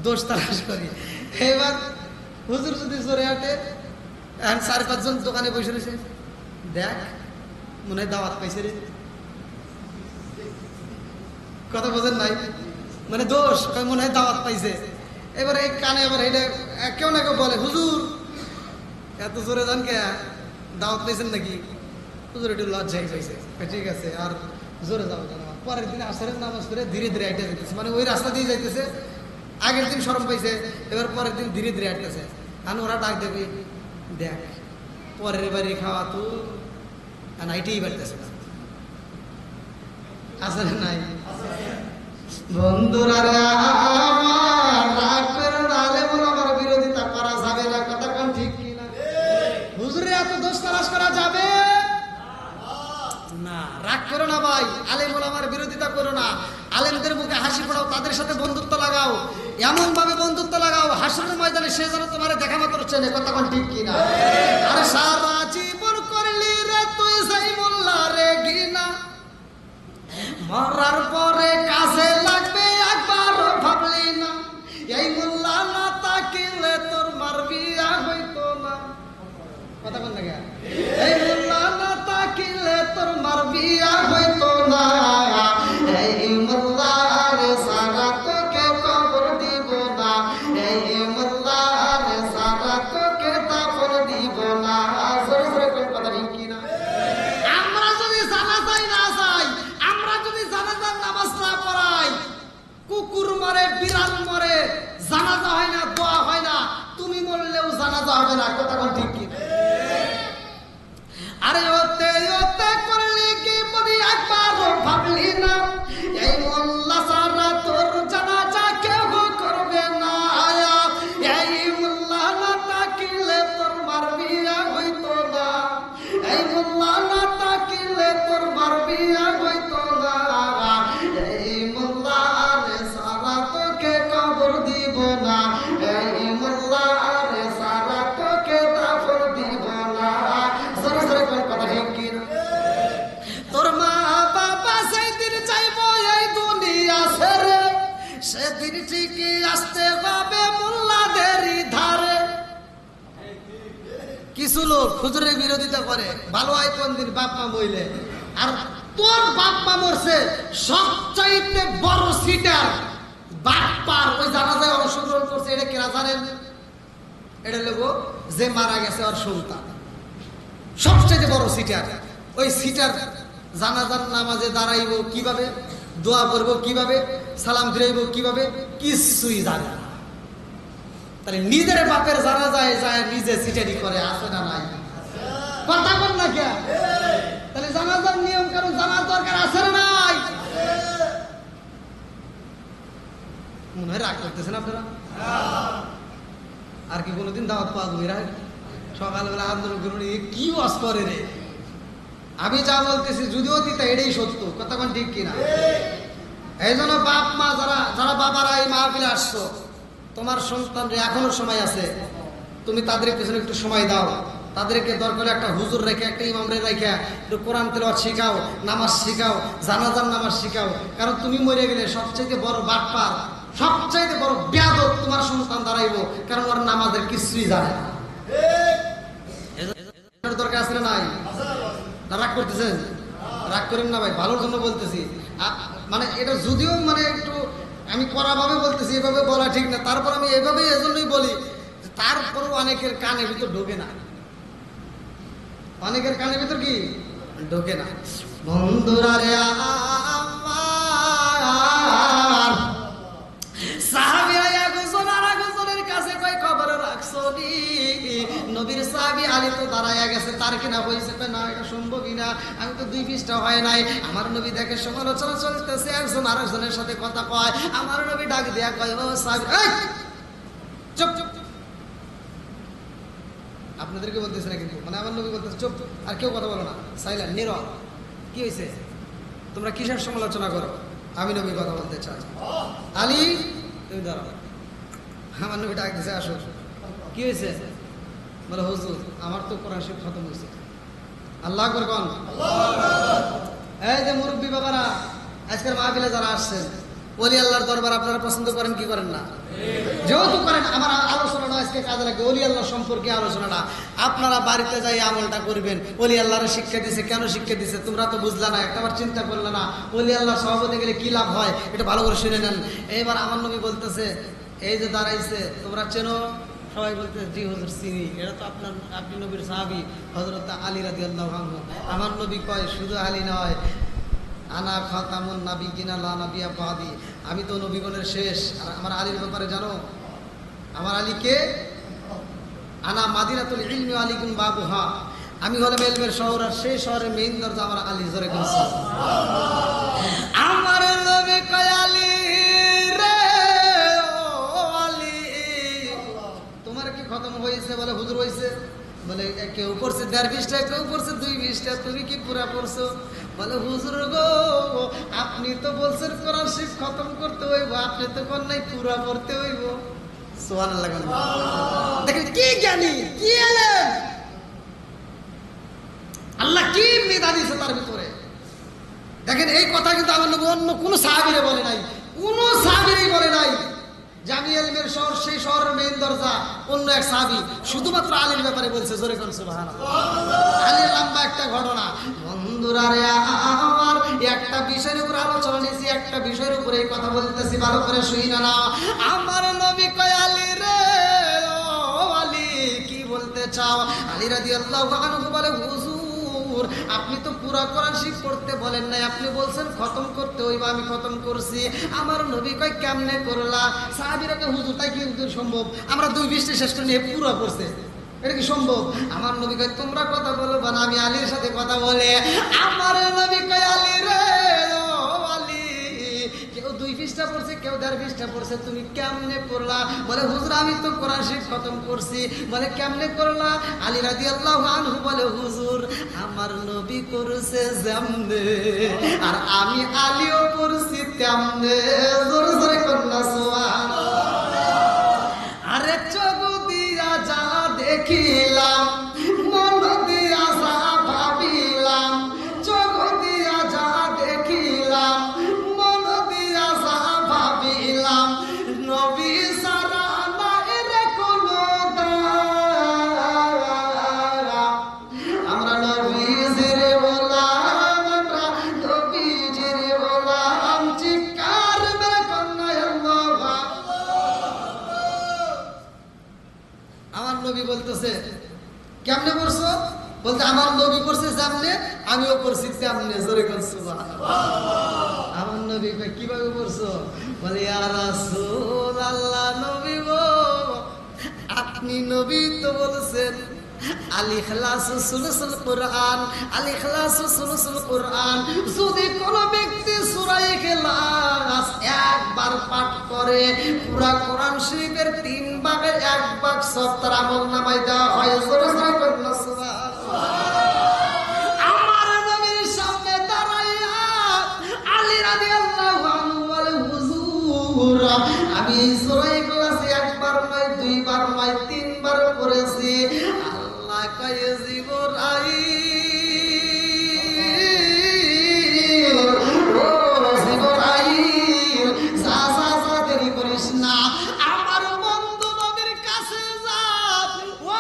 Speaker 1: দোষ তালাশ করি। এবার হুজুর যদি জোরে হাঁটে, এখন 4-5 জন দোকানে বসে রয়েছে, দেখ মনে হয় দাওয়াত পাইছে রে। কথা বোঝেন নাই? মানে দোষ মনে হয় দাওয়াত পাইছে। এবারে এই কানে আবার এটা কেউ না কেউ বলে, হুজুর এত জোরে যান কে, দাওয়াত পাইছেন নাকি? হুজুর একটু লজ্জাই পাইছে। ঠিক আছে, আর জোরে যাবো জানো। পরের দিন আসরের নামাজ পড়ে ধীরে ধীরে হাঁটে যেতেছে, মানে ওই রাস্তা দিয়ে যাইতেছে। আগের দিন শরম পাইছে, এবার পরের দিন ধীরে ধীরে হাঁটতেছে। আর ওরা ডাক দেবে, দেখ পরের বাড়ি খাওয়া তো নাইটেই বাড়তেছে না। আছে না নাই? বন্ধুরা আমার বিরোধিতা করা যাবে না, কথা কোন ঠিক কিনা? হুজুরের এত দোষ তালাশ করা যাবে না। রাগ করো না ভাই, আলেম ওলামার বিরোধিতা করো না। আলেমদের মুখে হাসি পড়াও, তাদের সাথে বন্ধুত্ব লাগাও, এমন ভাবে বন্ধুত্ব লাগাও হাসরের ময়দানে সে যেন তোমার দেখা মাত্র চেনে। কথা কোন ঠিক কিনা? আরে সারা জীবন করলি রে তুই সেই মোল্লা রে গিনা, মরার পরে কাজে লাগবে একবার ভাবলি না। এই মোল্লা না তাকিলে তোর মারবিয়া হইতো না। কথা বল না কে? এই মোল্লা না তাকিলে তোর মারবিয়া হইতো না। এই মোল্লার সারা তোকে কবর দিব না, এই মোল্লার সারা তোকে দাফন দিব না। সরে সরে কোন কথা ঠিক কিনা? আমরা যদি জানাজাই না যাই, আমরা যদি জানাজার নামাজ না পড়াই, কুকুর মরে বিড়াল মরে জানাজা হয় না, দোয়া হয় না, তুমি মরলেও জানাজা হবে না। কথা কোন ঠিক কিনা? আরে ওতে ওতে করলি কি বলি একবার ভাবলি না, এই মোল্লা সারা তোর জানাজা কেউ করবে না। এই মোল্লা না তাকিলে তোর মারবিয়া হইতো না, এই মোল্লা না তাকিলে তোর মারবিয়া হইতো না। এই মোল্লা রে সারা তোকে কবর দিব না, এই মোল্লা রে সারা তোকে দাফন দিব না। সরে সরে কোন কথা ঠিক কিনা? তোর মা বাবা সেদিন চাইবো এই দুনিয়া ছেড়ে, সেদিন ঠিকই আসতে পাবে মোল্লাদেরই ধারে। কিছু লোক হুজুরের বিরোধিতা করে, ভালো হয় কোন দিন বাপ মা বইলে। আর তোর বাপ মা মরছে সবচাইতে বড় সিটার বাপ্পার ওই জানাজায় অংশগ্রহণ করছে, এটা কেনা জানেন? এটা লোক যে মারা গেছে ওর সন্তান, সবচেয়ে বড় সিটার। ওই সিটার জানাজার নামাজে দাঁড়াইব কিভাবে, দোয়া করবো কিভাবে, সালাম ফিরাইব কিভাবে, কিছুই জানে না। তাহলে নিজের বাপের জানাজায় যায় নিজে সিটারি করে। আছে না নাই? কথা বল না কে? তাহলে জানাজার নিয়ম কারণ জানার দরকার আছে না নাই? মনে হয় রাগ করতেছেন আপনারা? আর কি কোনোদিন দাওয়াত পাওয়া যাবে? সকালবেলা আন্দোলন করুন, কি ওয়াজ করে রে। আমি যা বলতেছি যদিও দিতা এটাই সত্য। কথা কোন ঠিক কিনা? এই জন্য বাপ মা যারা যারা বাবারা এই মাহফিলে আসছো, তোমার সন্তানরে এখনো সময় আছে, তুমি তাদের পেছনে একটু সময় দাও। তাদেরকে দরকার একটা হুজুর রেখে, একটা ইমামরে রেখে একটু কোরআন তেলাওয়াত শিখাও, নামাজ শিখাও, জানাজার নামাজ শিখাও। কারণ তুমি মরে গেলে সবচেয়ে বড় বাটপার, সবচাইতে বড় বেয়াদব তোমার সন্তান দাঁড়াইবো, কারণ ওর নামাজের কিছুই জানে না। দরকার আছে না নাই? রাগ করতেছেন? রাগ করেন না ভাই, ভালোর জন্য বলতেছি। মানে এটা যদিও মানে একটু আমি কড়াভাবে বলতেছি, এভাবে বলা ঠিক না, তারপর আমি এভাবে এজন্যই বলি, তারপরেও অনেকের কানের ভিতর ঢোকে না। অনেকের কানের ভিতর কি ঢোকে না? বন্ধুরা রে দাঁড়ায়া গেছে তার কিনা হয়েছে, না এটা সম্ভবই না, আমি তো 2 পৃষ্ঠা হয় নাই। আমার নবী দেখে সমালোচনা চলতেছে, একজন আরেকজনের সাথে কথা কয়, আমার নবী ডাক দেয়া কয়, ও সাহাবী, এই চুপ চুপ। আপনাদেরকে বলতেছে না কিন্তু, মানে আমার নবী বলতেছে চুপ, আর কেউ কথা বলো না, সাইলেন্ট, নীরব। কি হয়েছে, তোমরা কিসের সমালোচনা করো? আমি নবী কথা বলতে চাই। আলী তুমি দাঁড়াও। আমার নবী ডাক দিছে, আসো। কি হয়েছে? বলে হুজুর আমার তো কোরআন শরীফ খতম হয়েছে। আল্লাহ আকবার কোন। এই যে মুরব্বী বাবারা, আজকের মাহফিলে যারা আসছেন, ওলি আল্লাহর দরবার আপনারা পছন্দ করেন কি করেন না? যেহেতু করেন, আমার আলোচনাটা আজকে কাজে লাগে ওলি আল্লাহ সম্পর্কে আলোচনাটা। আপনারা বাড়িতে যাই আমলটা করবেন। ওলি আল্লাহর শিক্ষা দিছে, কেন শিক্ষা দিছে তোমরা তো বুঝলা না, একটাবার চিন্তা করলে না। ওলি আল্লাহ সভাপতি গেলে কি লাভ হয় এটা ভালো করে শুনে নেন। এইবার আমার নবী বলতেছে, এই যে দাঁড়াইছে তোমরা চেনো? সবাই বলতে জি হুজুর চিনি, এটা তো আপনি নবীর সাহাবী হযরত আলী রাদিয়াল্লাহু আনহু। আমার নবী কয় শুধু আলী নয়, আনা খাতামুন নাবিয়িনা লা নাবিয়্যা বাদি, আমি তো নবীগণের শেষ। আর আমার আলীর ব্যাপারে জানো? আমার আলী কে? আনা মাদিনাতুল ইলমি ওয়া আলীকুম বাবুহা, আমি হলাম ইলমের শহর, আর সেই শহরের মেইন দরজা আমার আলী। জোরে বলছি আমার নবী কয় আলী রে, ও আলী তোমার কি খতম হয়েছে? বলে হুজুর হয়েছে। বলে কেউ পড়ছে 1.5 পৃষ্ঠা, কেউ পড়ছে 2 পৃষ্ঠা, তুমি কি পুরা পড়ছো? বলে হুজুর গো আপনি তো বলছেন কোরআন শরীফ খতম করতে হইব, আপনি তো কোন নাই পুরা পড়তে হইব। সুবহানাল্লাহ। দেখেন কি জ্ঞানী, কি এলেন, আল্লাহ কি মেধা দিয়েছে তার ভিতরে। দেখেন এই কথা কিন্তু আমার নবী অন্য কোন সাহাবীরে বলে নাই, কোন সাহাবীরই বলে নাই যে আমি ইলমের শহর, সেই শহরের মেইন দরজা অন্য এক সাহাবী শুধুমাত্র আলীর ব্যাপারে বলছে। জোরে কোন সুবহানাল্লাহ। আলীর লম্বা একটা ঘটনা। বন্ধুরা রে আমার, একটা বিষয়ের উপর আলোচনা নিয়েছি, একটা বিষয়ের উপরে এই কথা বলতেছি, ভালো করে শুইনা না। আমার নবী কয় আলী রে, ও আলী কি বলতে চাও? আলী রাদিয়াল্লাহু আনহু বলে হুজুর আপনি তো পুরা কোরআন শরীফ পড়তে বলেন নাই, আপনি বলছেন খতম করতে হইবা, আমি খতম করছি। আমার নবী কয় কেমনে করলা? সাহাবীরা কয় হুজুর তাই কি সম্ভব? আমরা 2 পৃষ্ঠা শেষ করে নিয়ে পুরো পড়ছে, এটা কি সম্ভব? আমার নবী কয় তোমরা কথা বলবা না, আমি আলীর সাথে কথা বলে। আমার নবী কয় আলী রে, ও আলী কেউ 2 পৃষ্ঠা পড়ছে, কেউ 1.5 পৃষ্ঠা পড়ছে, তুমি কেমনে করলা? বলে হুজুর আমি তো কোরআন শরীফ খতম করছি। বলে কেমনে করলা? আলী রাদিয়াল্লাহু আনহু বলে হুজুর আমার নবী করছে যেমনে, আর আমি আলীও করছি তেমনে। জোরে জোরে কন্যা সুবহানাল্লাহ। আরে চোখ দিয়া যা দেখিলাম, মন দিয়া যা ভাবিলাম, চোখ দিয়া যা দেখিলাম, মন দিয়া যা ভাবিলাম, নবী সারা নাই রে কোনো দারা। আমরা নবীজির গোলাম, আমরা নবীজির গোলাম, চিৎকার মেরে কন্যা আল্লাহ। আমার নবী বলতেছে কেমনে করছো? বলতে আমার নবী করছে যেমনে, আমিও করছি তেমনে। জোরে কোন সুবহানাল্লাহ। আমার নবী কিভাবে করছো? বলে ইয়া রাসূলুল্লাহ, নবী গো আপনি নবী তো বলছেন আল ইখলাসু সুলুসুল কুরআন, আল ইখলাসু সুলুসুল কুরআন। যদি কোন ব্যক্তি সূরা ইখলাস একবার পাঠ করে, পুরা কোরআন শরীফের 3 ভাগের 1 ভাগ সব তার আমলনামায় দেওয়া হয়। জোরে জোরে বলুন সুবহানাল্লাহ। আমার নবীর সামনে দাঁড়াইয়া আলী রাদিয়াল্লাহু আনহু বলে হুজুর আমি সূরা ইখলাস একবার নয়, 2 বার নয়, 3 বার পড়েছি। আল্লাহ কয় জিবরাইল, ও জিবরাইল যা যা যা দেরি করিস না, আমার বন্ধু নবীর কাছে যা। ও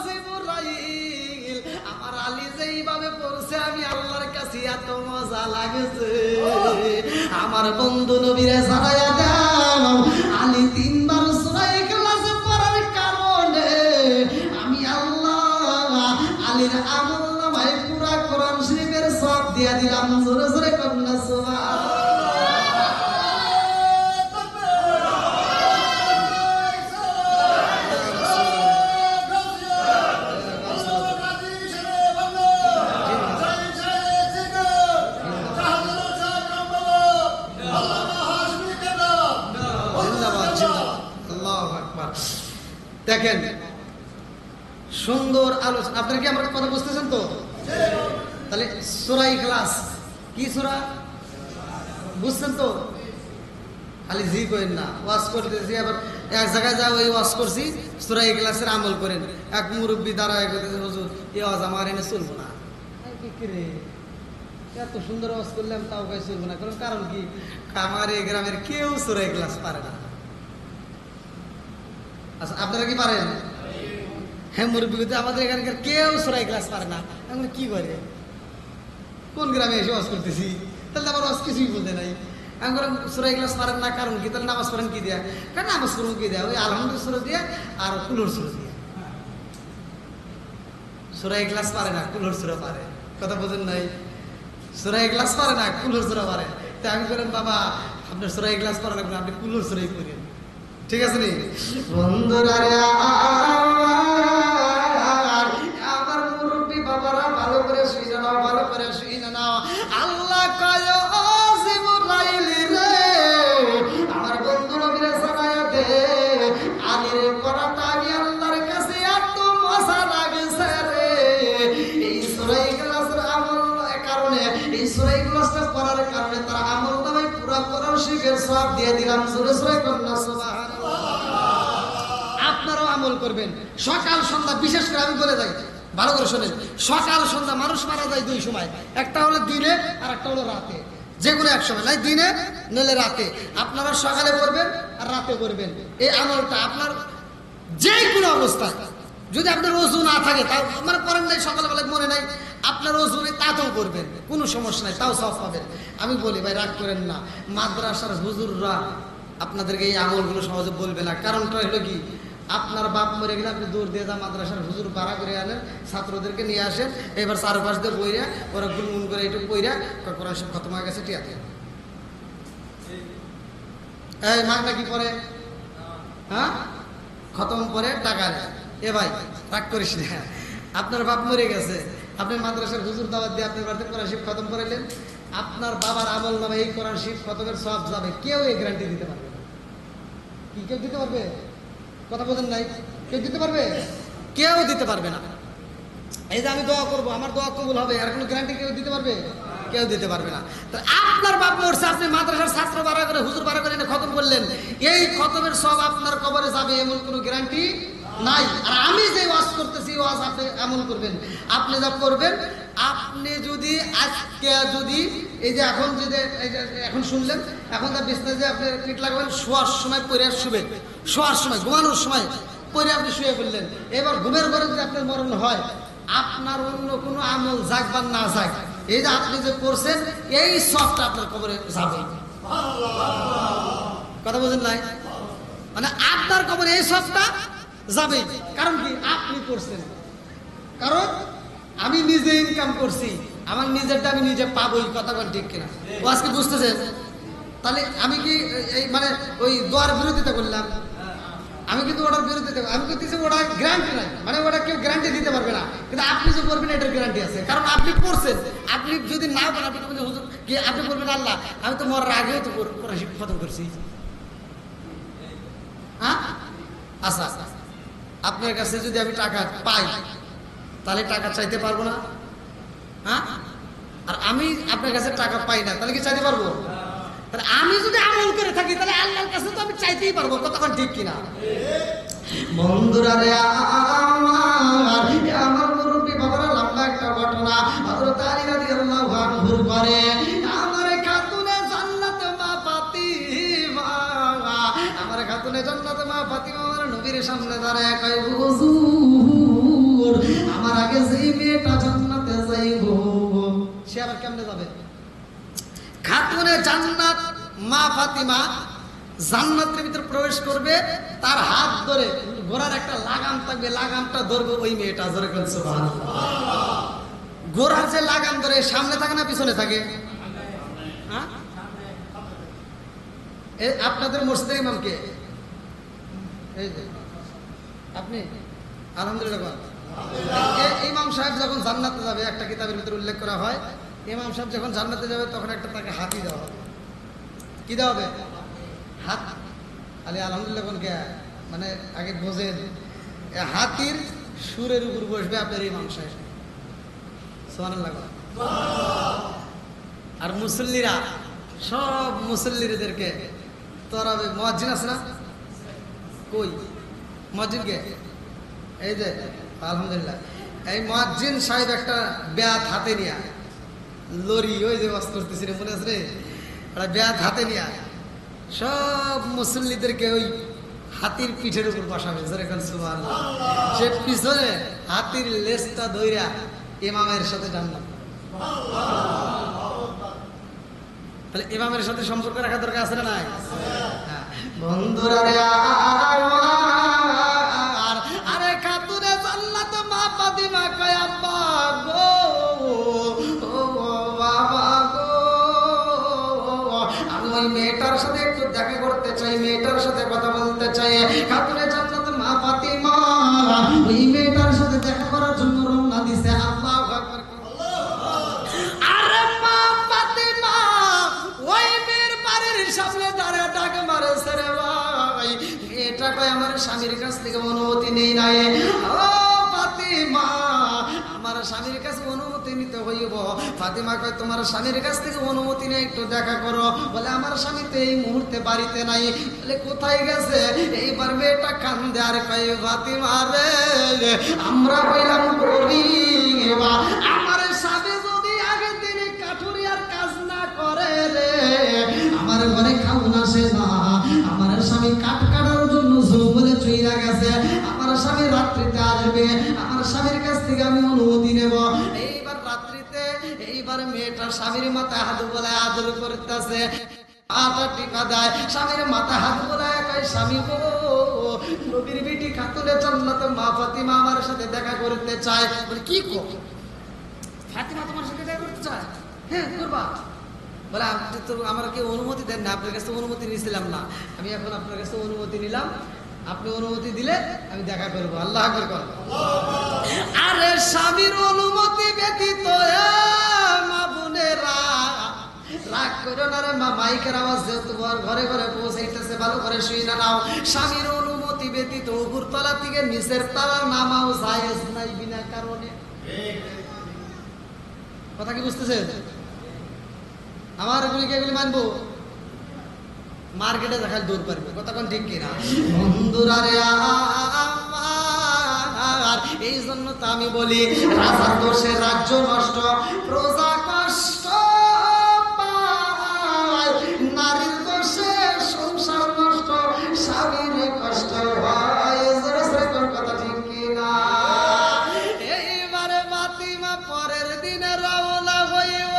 Speaker 1: জিবরাইল আমার আলী যেইভাবে পড়ছে আমি আল্লাহর কাছে এত মজা লাগেছে, আমার বন্ধু নবীরে জানায়া দাও আলী 3 বার সূরা ইখলাস পড়ার কারণে আমি আল্লাহ আলীর আমলনামায় পুরা কোরআন শরীফের সওয়াব দিয়া দিলাম। জোরে জোরে কন্যা সুবহানাল্লাহ। দেখেন সুন্দর আলোচনা। আপনারা কি আমার কথা বুঝতেছেন তো? তাহলে সূরা ইখলাস কি সূরা বুঝছেন তো? খালি জি করেন না, ওয়াজ করতেছি আবার এক জায়গায় যা ওই ওয়াজ করছি সূরা ইখলাসের আমল করেন। এক মুরব্বী দাঁড়ায় কইতেছে হুজুর এই ওয়াজ আমার এনে চলবো না। কি রে এত সুন্দর ওয়াজ করলাম তাও কই চলবো না, কারণ কি আমার এই গ্রামের কেউ সূরা ইখলাস পারে না। আচ্ছা আপনারা কি পারেন? হ্যাঁ মুরব্বী আমাদের এখানকার কেউ সূরা ইখলাস পারে না। আমরা কি করে কোন গ্রামে এসে ওয়াজ করতেছি? তাহলে আমার ওয়াজ কিছুই বলতে নাই। আমি বললাম সূরা ইখলাস পারেন না, কারণ কি? তাহলে নামাজ পড়েন কি দিয়া? কারণ নামাজ পড়ুন কি দিয়া? ওই আলহামদুলিল্লাহ সূরা দিয়া আর কুলুর সূরা দিয়া। সূরা ইখলাস পারে না, কুলুর সূরা পারে। কথা বোঝেন নাই? সূরা ইখলাস পারে না, কুলুর সূরা পারে। তাই আমি বললাম বাবা আপনার সূরা ইখলাস পারে না, আপনি কুলুর সূরাই পড়েন। ঠিক আছে নি বন্ধুরা? আমার মুরব্বী বাবারা ভালো করে শুনে নাও, ভালো করে শুনে নাও। আল্লাহ কয় ও জিবরাইল রে আমার বন্ধু নবীরে জানায়া দে আলির পড়াটা আমি আল্লাহর কাছে এত মজা লাগছে রে। এই সূরা ইখলাসের আমল কারণে, এই সূরা ইখলাসটা পড়ার কারণে তার আমল নামে পুরো কোরআন শিখের সওয়াব দিয়ে দিলাম। জোরে জোরে কন্না সুবহানাল্লাহ। আপনারাও আমল করবেন সকাল সন্ধ্যা। বিশেষ করে আমি বলে যাই ভালো করে শোনেন, সকাল সন্ধ্যা মানুষ মারা যায় দুই সময়, একটা হলো দিনে আর একটা হলো রাতে। যেগুলো এক সময় নাই, দিনে নইলে রাতে। আপনারা সকালে করবেন আর রাতে করবেন এই আমলটা। আপনার যে কোনো অবস্থা, যদি আপনার ওযু না থাকে তাও মানে করেন নাই, সকালবেলায় মনে নাই, আপনার ওযু নেই তাতেও করবেন, কোনো সমস্যা নাই, তাও সওয়াব পাবেন। আমি বলি ভাই রাগ করেন না, মাদ্রাসার হুজুররা আপনাদেরকে এই আমলগুলো সহজে বলবে না। কারণটা হলো কি, আপনার বাপ মরে গেলে আপনি দূর দিয়ে যা মাদ্রাসার হুজুর ভাড়া করে আনেন, ছাত্রদেরকে নিয়ে আসেন, এবার চারপাশ দিয়ে বইরা ওরা গুনগুন করে একটু বইরা কোরআন শরীফ খতম হয়ে গেছে টিয়াতে। এই মাগনা কি পরে? হ্যাঁ খতম পরে টাকা নেয়। এ ভাই রাগ করিস না, আপনার বাপ মরে গেছে, আপনি মাদ্রাসার হুজুর দাওয়াত দিয়ে আপনার বাড়িতে কোরআন শরীফ খতম করাইলেন, আপনার বাবার আমল নামে এই কোরআন শরীফ খতমের সওয়াব যাবে। কেউ এই গ্যারান্টি দিতে পারবে না। কি কেউ দিতে পারবে? কথা বলেন নাই, কেউ দিতে পারবে? কেউ দিতে পারবে না। এই যে আমি দোয়া করবো আমার দোয়া কবুল হবে, আর কোনো গ্যারান্টি কেউ দিতে পারবে? কেউ দিতে পারবে না। তো আপনার বাপ মরছে, আপনি মাদ্রাসার ছাত্র ভাড়া করে হুজুর ভাড়া করে এনে খতম করলেন, এই খতমের সব আপনার কবরে যাবে এমন কোনো গ্যারান্টি নাই। আর আমি যে ওয়াজ করতেছি ওয়াজ আপনি এমন করবেন, আপনি যা করবেন, আপনি যদি আজকে যদি এই যে এখন যদি এখন শুনলেন, এখন যা বিছনায় যে আপনি পিঠ লাগাবেন, শোয়ার সময় পরে শুবেন, শোয়ার সময় ঘুমানোর সময় পরে আপনি শুয়ে ফেললেন। এবার ঘুমের ঘরে যদি আপনার মরণ হয়, আপনার অন্য কোনো আমল যাক বা না যাক, এই যে আপনি যে করছেন এই সবটা আপনার কবরে যাবে। কথা বলেন নাই? মানে আপনার কবরে এই সবটা যাবে। কারণ কি? আপনি করছেন। কারণ আমি নিজে ইনকাম করছি, আমার নিজেরটা আমি নিজে পাবোই। কথা বল ঠিক কিনা? ও আজকে বুঝতেছেন? তাহলে আমি কি মানে ওই দোয়ার বিরোধিতা করলাম? আমি কিন্তু ওটার বিরোধিতা, আমি করতেছি ওটা গ্যারান্টি নাই, মানে ওটা কেউ গ্যারান্টি দিতে পারবে না। কিন্তু আপনি যে করবেন এটার গ্যারান্টি আছে, কারণ আপনি করছেন। আপনি যদি না করেন, আপনি হুজুর কি আপনি বলবেন আল্লাহ আমি তো মরার আগেও তো কোরআন শরীফ খতম করছি। হ্যাঁ আচ্ছা, আপনার কাছে যদি আমি টাকা পাই তাহলে টাকা চাইতে পারবো না? হ্যাঁ, আর আমি আপনার কাছে টাকা পাই না, তাহলে কি চাইতে পারবো? তাহলে আমি যদি আমল করে থাকি তাহলে আল্লাহর কাছে তো আমি চাইতেই পারবো। কতক্ষণ ঠিক কিনা বন্ধুরা? রে আমার মুরব্বী বাবারা লম্বা একটা ঘটনা হযরত আলী রাদিয়াল্লাহু আনহুর করে। আমার খাতুনে জান্নাত মা ফাতিমা, আমার খাতুনে জান্নাত মা ফাতিমা আমার নবীর সামনে দাঁড়ায় কয় হুজুর আমার আগে যেই মেয়েটা জান্নাতে যাইবো সে আবার কেমনে যাবে? খাতুনে জান্নাত মা ফাতিমা জান্নাতের ভিতরে প্রবেশ করবে, তার হাত ধরে ঘোড়ার একটা লাগাম থাকবে, লাগামটা ধরবে ওই মেয়েটা। ধরে কোন সুবহানাল্লাহ। ঘোড়ার যে লাগাম ধরে সামনে থাকে না পিছনে থাকে? হ্যাঁ, আপনাদের মসজিদের ইমাম কে? এই যে আপনি আলহামদুলিল্লাহ। ইমাম সাহেব যখন জান্নাতে যাবে, একটা কিতাবের ভিতরে উল্লেখ করা হয়, ইমাম সাহেব যখন জান্নাতে যাবে তখন একটা তাকে হাতি দেওয়া হবে। কি দেওয়া হবে? হাত। আলী আলহামদুলিল্লাহ কোন কে মানে আগে বোঝেন হাতির সুরের উপর বসবে আপনার ইমাম সাহেব। সুবহানাল্লাহ। আর মুসল্লিরা সব মুসল্লিদেরকে তরাবে। মুয়াজ্জিন আছে না? কই মুয়াজ্জিন কে? এই যে আলহামদুলিল্লাহ, এই মুয়াজ্জিন সাহেব একটা ব্যাত হাতে নিয়া, লরি ওই যে ওয়াজ করতেছি রে, মনে আছে রে, একটা ব্যাত হাতে নিয়া সব মুসল্লিদেরকে ওই হাতির পিঠের উপর বসাবে। যেরকম সুবহানাল্লাহ। সে পিছনে হাতির লেজটা ধইরা ইমামের সাথে জান্নাত। তাহলে ইমামের সাথে সম্পর্ক রাখা দরকার আছে না নাই? বন্ধুরা আরে খাতুনে জান্নাত মা ফাতিমা কয় আব্বা গো, ও বাবা গো, আমি ওই মেয়েটার সাথে একটু দেখা করতে চাই, মেয়েটার সাথে কথা বলতে চাই। খাতুনে জান্নাত মা ফাতিমা ওই মেয়েটার সাথে দেখা করার জন্য রওনা দিছে। আল্লাহু আকবার। আরে মা ফাতিমা ওই মেয়ের বাড়ির সামনে দাঁড়িয়ে ডাক মারছে রে ভাই, মেয়েটা কয় আমার স্বামীর কাছ থেকে অনুমতি নেই নাই। ও ফাতিমা আমার স্বামীর কাছে অনুমতি নিতে হইব। ফাতিমা কয় তোমার স্বামীর কাছ থেকে অনুমতি নিয়ে একটু দেখা করো। বলে আমার স্বামী তো এই মুহূর্তে বাড়িতে নাই। বলে কোথায় গেছে? এইবার মেয়েটা কান্দে আর কয় ফাতিমা রে আমরা হইলাম গরিব, আমার স্বামী যদি আগের দিনে কাঠুরিয়ার কাজ না করে রে আমার ঘরে খাওন আসে না। আমার স্বামী কাঠ কাটার জন্য জঙ্গলে চইলা গেছে। আমার স্বামী রাত্রিতে আসবে, আমার স্বামীর কাছ থেকে আমি অনুমতি নেব। এইবার রাত্রিতে এইবার মেয়েটা স্বামীর মাথায় হাত বোলায় আদর করতেছে, মাথা টিপা দেয়, স্বামীর মাথায় হাত বোলায় কয় স্বামী গো, নবীর বেটি খাতুনে জান্নাত মা ফাতিমা আমার সাথে দেখা করতে চায়। বলে কি কো? ফাতিমা তোমার সাথে দেখা করতে চায়? হ্যাঁ করবা। বলে আপনি তো আমাকে অনুমতি দেন না, আপনার কাছে অনুমতি নিয়েছিলাম না, আমি এখন আপনার কাছে অনুমতি নিলাম, আপনি অনুমতি দিলে আমি দেখা করবো। আল্লাহ আকবার করব। আরে স্বামীর অনুমতি ব্যতীত মা বোনেরা রাগ করো না রে মা, মাইকের আওয়াজ যেহেতু ঘরে ঘরে পৌঁছাইতেছে, ভালো করে শুই না নাও। স্বামীর অনুমতি ব্যতীত উপর তলা থেকে নিচের তলা নামাও জায়েজ নাই বিনা কারণে। কথা কি বুঝতেছেন? আমার এগুলিকে এগুলি মানবো, মার্কেটে দেখাল দূর পারবে। কতক্ষণ ঠিক কিনা? বন্ধুরা রে আমার এই জন্য তো আমি বলি রাজার দোষে রাজ্য নষ্ট, প্রজা কষ্ট পায়, নারীর দোষে সংসার নষ্ট, স্বামীর কষ্ট হয়। কথা ঠিক কিনা? এইবারে ফাতিমা পরের দিনে রওনা হইব,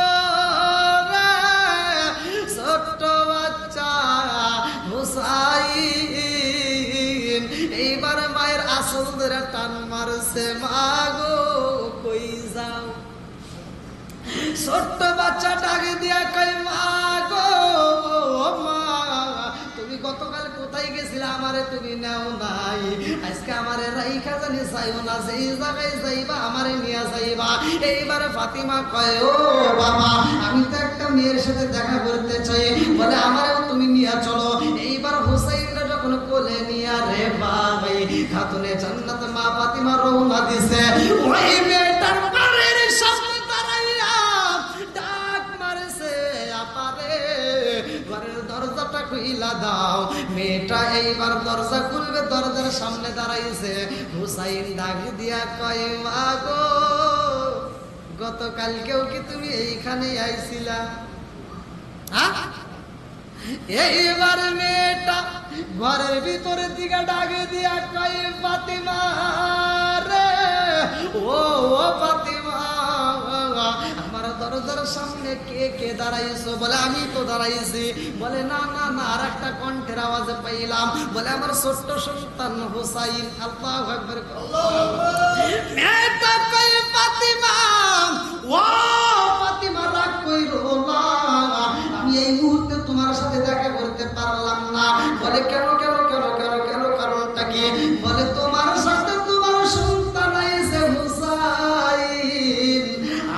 Speaker 1: ছোট্ট বাচ্চা হুসাইন এইবার মায়ের আসল ধরে টান মারছে, মা গো কই যাও? ছোট্ট বাচ্চা ডাকে দিয়া কই মা গো, মা তুমি গতকাল কোথায় গেছিলে? আমারে তুমি নাও নাই, আজকে আমারে রাইখা জানি চাইও না, সেই জায়গায় যাইবা আমারে নিয়ে যাইবা। এইবারে ফাতিমা কয় ও বাবা আমি তো একটা মেয়ের সাথে দেখা করতে চাই। বলে আমারেও তুমি নিয়ে চলো। এইবার হুসাইনরা যখন কোলে নিয়ে রে ভাই খাতুনে জান্নাত মা ফাতিমা রওনা দিছে, ওই মেয়েটার বাড়ির সামনে দাঁড়াইয়া ডাক মারছে, আপারে ঘরের দরজাটা খুইলা দাও। মেয়েটা এইবার দরজা খুলবে, দরজার সামনে দাঁড়াইছে। হুসাইন ডাক দিয়া কয় মা গো গতকালকেও কি তুমি এইখানে আইছিলা? এইবার মেয়েটা ঘরের ভিতরের দিকে ডাকে দিয়া কয় ফাতিমা রে, ও ফাতিমা আমার দরজার সামনে কে কে দাঁড়াইছো? বলে আমি তো দাঁড়াইছি। বলে না না না, আর একটা কণ্ঠের আওয়াজে পাইলাম, বলে আমার ছোট্ট সন্তান হুসাইন। আল্লাহু আকবার। মেয়েটা কয় ফাতিমা, ও ফাতিমা রাগ কইরো না, আমি এই মুহূর্তে তোমার সাথে দেখা করতে পারলাম না। বলে কেন কেন কেন কেন কেন কারণটা কি? বলে তোমার সাথে তোমার সন্তান আইছে হুসাইন,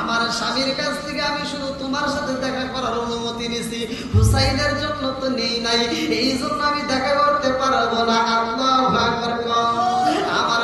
Speaker 1: আমার স্বামীর কাছ থেকে আমি শুধু তোমার সাথে দেখা করার অনুমতি নিছি, হুসাইনের জন্য তো নেই নাই, এই জন্য আমি দেখা করতে পারবো না। আল্লাহু আকবার। আমার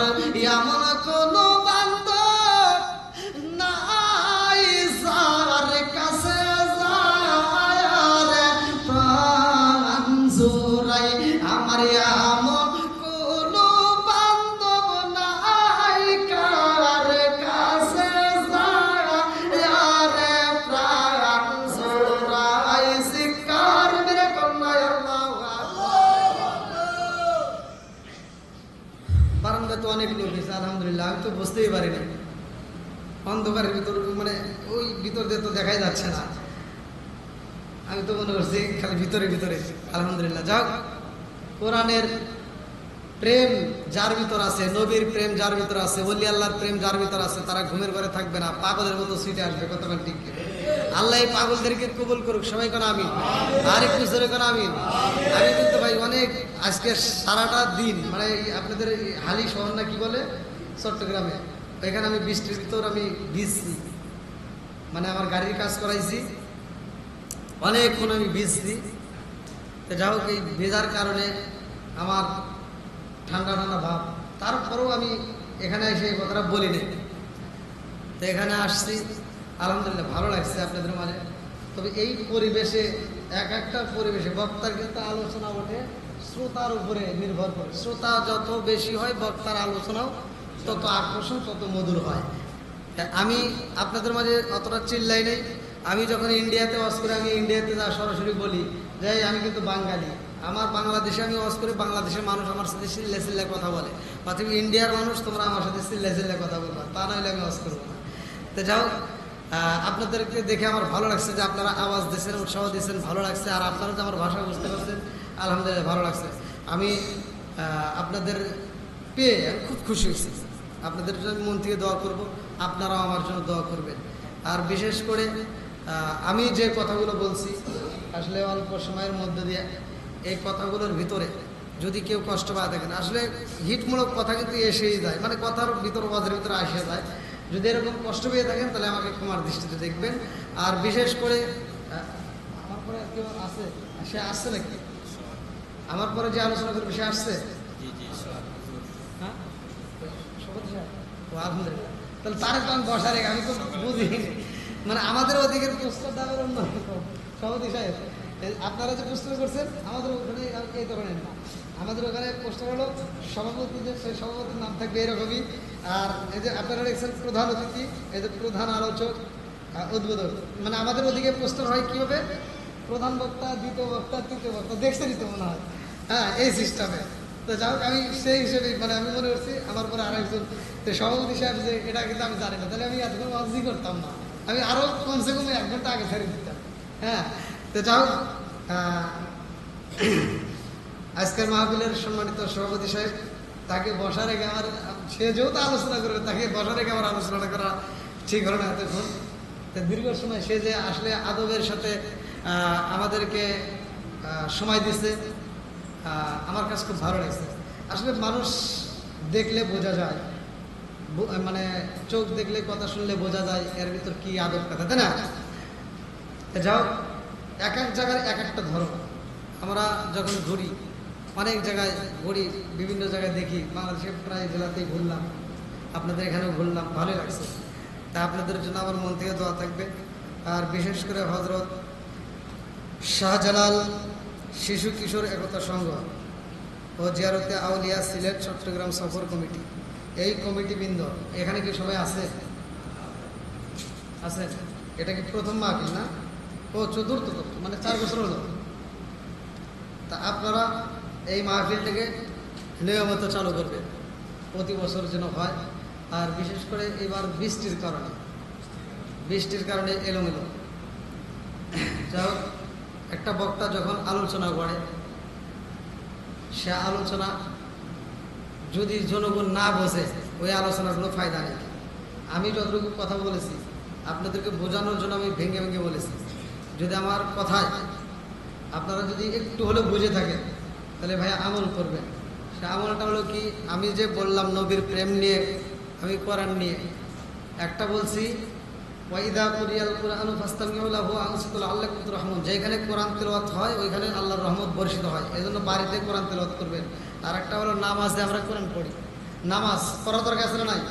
Speaker 1: আমি তো বুঝতেই পারিনি, অন্ধকারের ভিতর মানে ওই ভিতর দিয়ে তো দেখাই যাচ্ছে না, আমি তো মনে করছি খালি ভিতরে ভিতরে। আলহামদুলিল্লাহ, যাক কোরআনের প্রেম যার ভিতর আছে, নবীর প্রেম যার ভিতর আছে, ওলি আল্লাহর প্রেম যার ভিতর আছে, তারা ঘুমের ঘরে থাকবে না, পাগলের মতো সিটে আসবে। কতক্ষণ ঠিক আল্লাহ এই পাগলদেরকে কবুল করুক, সবাই কোন আমিন, আর একটু জোরে কোন আমিন। আমি কিন্তু ভাই অনেক আজকে সারাটা দিন মানে আপনাদের হালি শহর না কি বলে চট্টগ্রামে, এখানে আমি বৃষ্টির ভিতর আমি ভিজছি, মানে আমার গাড়ির কাজ করাইছি, অনেকক্ষণ আমি ভিজছি। তো যাই হোক এই ভেজার কারণে আমার ঠান্ডা ঠান্ডা ভাব, তারপরেও আমি এখানে এসে এই কথাটা বলিনি। তো এখানে আসছি, আলহামদুলিল্লাহ ভালো লাগছে আপনাদের মাঝে। তবে এই পরিবেশে এক একটা পরিবেশে বক্তার কিন্তু আলোচনা ওঠে শ্রোতার উপরে নির্ভর করে, শ্রোতা যত বেশি হয় বক্তার আলোচনাও তত আকর্ষণ তত মধুর হয়। আমি আপনাদের মাঝে অতটা চিল্লাই নেই, আমি যখন ইন্ডিয়াতে ওয়াজ করি আমি ইন্ডিয়াতে যা সরাসরি বলি যে আমি কিন্তু বাঙালি, আমার বাংলাদেশে আমি ওয়াজ করি, বাংলাদেশের মানুষ আমার সাথে চিল্লে চিল্লে কথা বলে, অথবা ইন্ডিয়ার মানুষ তোমরা আমার সাথে চিল্লে চিল্লে কথা বলবা, তা নাহলে আমি ওয়াজ করবো না। তো যাও আপনাদেরকে দেখে আমার ভালো লাগছে যে আপনারা আওয়াজ দিচ্ছেন, উৎসাহ দিচ্ছেন, ভালো লাগছে। আর আপনারা যে আমার ভাষা বুঝতে পারছেন, আলহামদুলিল্লাহ ভালো লাগছে। আমি আপনাদের পেয়ে আমি খুব খুশি হয়েছি, আপনাদের জন্য মন থেকে দোয়া করব, আপনারাও আমার জন্য দোয়া করবেন। আর বিশেষ করে আমি যে কথাগুলো বলছি আসলে অল্প সময়ের মধ্যে দিয়ে এই কথাগুলোর ভিতরে যদি কেউ কষ্ট পায় থাকেন, আসলে হিটমূলক কথা কিন্তু এসেই যায়, মানে কথার ভিতর ওয়াজের ভিতরে আসে যায়। যদি এরকম কষ্ট পেয়ে থাকেন তাহলে আমাকে ক্ষমার দৃষ্টিতে দেখবেন। আর বিশেষ করে আমার পরে কেউ আছে, সে আসছে নাকি? আমার পরে যে আলোচনা করবে সে আসছে? হ্যাঁ, আলহামদুলিল্লাহ। তাহলে তার তো আমি বসা রেখে আমি তো বুঝি, মানে আমাদের ওদিকের প্রস্তাব দেওয়ার অন্য সভাপতি সাহেব, আপনারা যে প্রশ্ন করছেন আমাদের ওখানে এই ধরনের না, আমাদের ওখানে পোস্টার হলো সভাপতি, যে সেই সভাপতির নাম থাকবে এরকমই। আর এই যে আপনারা দেখছেন প্রধান অতিথি, এই যে প্রধান আলোচক, উদ্বোধক, মানে আমাদের ওদিকে পোস্টার হয় কীভাবে, প্রধান বক্তা, দ্বিতীয় বক্তা, তৃতীয় বক্তা, দেখছেনই তো মনে হয়, হ্যাঁ এই সিস্টেমে। তো যাই হোক আমি সেই হিসেবে মানে আমি মনে করছি আমার পরে আরেকজন সভাপতি সাহেব যে এটা কিন্তু আমি জানি না, তাহলে আমি এতক্ষণ ওয়াজই করতাম না, আমি আরও কমসে কম 1 ঘন্টা আগে ছাড়িয়ে দিতাম। হ্যাঁ, তো যাই হোক আজকের মাহফিলের সম্মানিত সভাপতি সাহেব, তাকে বসা রেখে আমার, সে যেহেতু আলোচনা করবে তাকে বসা রেখে আমার আলোচনাটা করা ঠিক হলো না এতক্ষণ। তো দীর্ঘ সময় সে যে আসলে আদবের সাথে আমাদেরকে সময় দিচ্ছে, আমার কাছে খুব ভালো লাগছে। আসলে মানুষ দেখলে বোঝা যায়, মানে চোখ দেখলে কথা শুনলে বোঝা যায় এর ভিতর কি আদব কথা, তাই না? যাও এক এক জায়গার এক একটা ধর্ম, আমরা যখন ঘুরি অনেক জায়গায় ঘুরি, বিভিন্ন জায়গায় দেখি, বাংলাদেশের প্রায় জেলাতেই ঘুরলাম, আপনাদের এখানেও ঘুরলাম, ভালোই লাগছে। তা আপনাদের জন্য আমার মন থেকে দোয়া থাকবে। আর বিশেষ করে হযরত শাহজালাল শিশু কিশোর একতা সংঘ ও জিয়ারতে আউলিয়া সিলেট চট্টগ্রাম সফর কমিটি, এই কমিটিবৃন্দ এখানে কি সবাই আছে? আছে? এটা কি প্রথম মাহফিল না? ও চতুর্থ, মানে 4 বছর হলো। তা আপনারা এই মাহফিলটাকে নিয়মিত চালু করবে, প্রতি বছর যেন হয়। আর বিশেষ করে এবার বৃষ্টির কারণে এলোমেলো, যাই হোক একটা বক্তা যখন আলোচনা করে, সে আলোচনা যদি জনগণ না বোঝে ওই আলোচনার কোনো ফায়দা নেই। আমি যতটুকু কথা বলেছি আপনাদেরকে বোঝানোর জন্য আমি ভেঙে ভেঙে বলেছি, যদি আমার কথায় আপনারা যদি একটু হলেও বুঝে থাকেন তাহলে ভাই আমল করবেন। সে আমলটা হলো কি, আমি যে বললাম নবীর প্রেম নিয়ে, আমি কোরআন নিয়ে একটা বলছি, ওয়াইদা কুরিয়াল কুরআনু ফাস্তামিউ লাহু ওয়া আনসিতু লাআল্লাকুম তুরহামুন, যেখানে কোরআন তেলাওয়াত হয় ওইখানে আল্লাহর রহমত বর্ষিত হয়, এজন্য বাড়িতে কোরআন তেলাওয়াত করবেন। আর একটা হলো নামাজে আমরা কোরআন পড়ি, নামাজ পড়া দরকার আছে না নাই?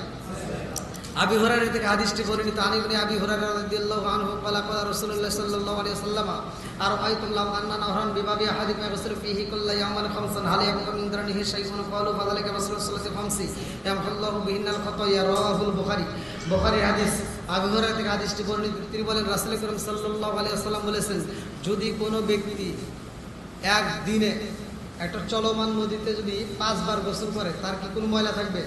Speaker 1: আবি হুরায়রা থেকে হাদিসটি বর্ণিত, আন ইবনে আবি হুরায়রা রাদিয়াল্লাহু আনহু ক্বালা ক্বালা রাসূলুল্লাহ সাল্লাল্লাহু আলাইহি ওয়াসাল্লাম আর আয়াতুল্লাহ আন্না নাহরান বিবাবি আহাদিকুম ইয়াগসিলু ফীহি কুল্লা ইয়াওমান খামসান হাল ইয়াবকা মিন দারনিহি শাইউন ক্বালু ফাযালিকা রাসূলুল্লাহ সাল্লাল্লাহু আলাইহি ওয়াসাল্লাম ইয়ামহুল্লাহু বিহিন্নাল খাতায়া, রাওয়াহুল বুখারী হাদিস। আবু হুরায়রা থেকে হাদিসটি বর্ণিত, তিনি বলেন রাসূল করিম সাল্লাল্লাহু আলাইহি ওয়াসাল্লাম বলেছেন, যদি কোনো ব্যক্তি একদিনে একটা চলমান নদীতে যদি 5 বার গোসল করে তার কি কোনো ময়লা থাকবে?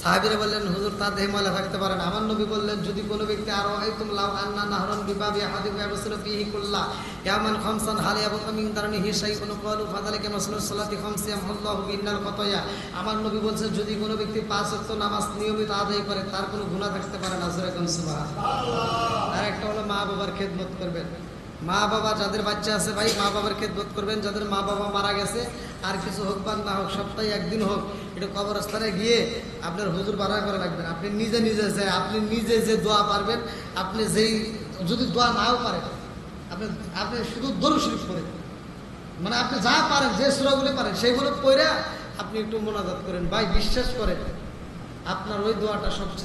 Speaker 1: সাহাবীরা বললেন হুজুর তার দেহে ময়লা থাকতে পারে না। আমার নবী বললেন যদি কোনো ব্যক্তি আরো আইতুম লাউ আন্না নাহরান বিবাবি আহাদিকুম ইয়াবসুলু ফীহি কুল্লা ইয়ামান খামসান হাল ইয়াবকা মিন দারনিহি শাইউন ক্বালু ফাযালিকা মাসলুস সালাতি খামসি ইয়ামহুল্লাহু বিন্নাল খাতায়া। আমার নবী বলছেন যদি কোনো ব্যক্তি 5 ওয়াক্ত নামাজ নিয়মিত আদায় করে তার কোনো গুনাহ থাকতে পারে না। জোরে কোন সুবহানাল্লাহ। আর একটা হলো মা বাবার খেদমত করবেন। মা বাবা যাদের বাচ্চা আছে ভাই মা বাবার খেদমত করবেন। যাদের মা বাবা মারা গেছে আর কিছু হোক বা না হোক সপ্তাহে একদিন হোক এটা কবরস্থানে গিয়ে আপনার হুজুর বাড়া করে রাখবেন। আপনি নিজে আপনি নিজে যে দোয়া পারবেন, আপনি যেই যদি দোয়া নাও পারেন আপনি শুধু দরুদ শরীফ পড়েন, মানে আপনি যা পারেন যে সূরাগুলো পারেন সেগুলো পড়ে আপনি একটু মোনাজাত করেন। ভাই বিশ্বাস করেন আপনার ওই দোয়াটা সবচেয়ে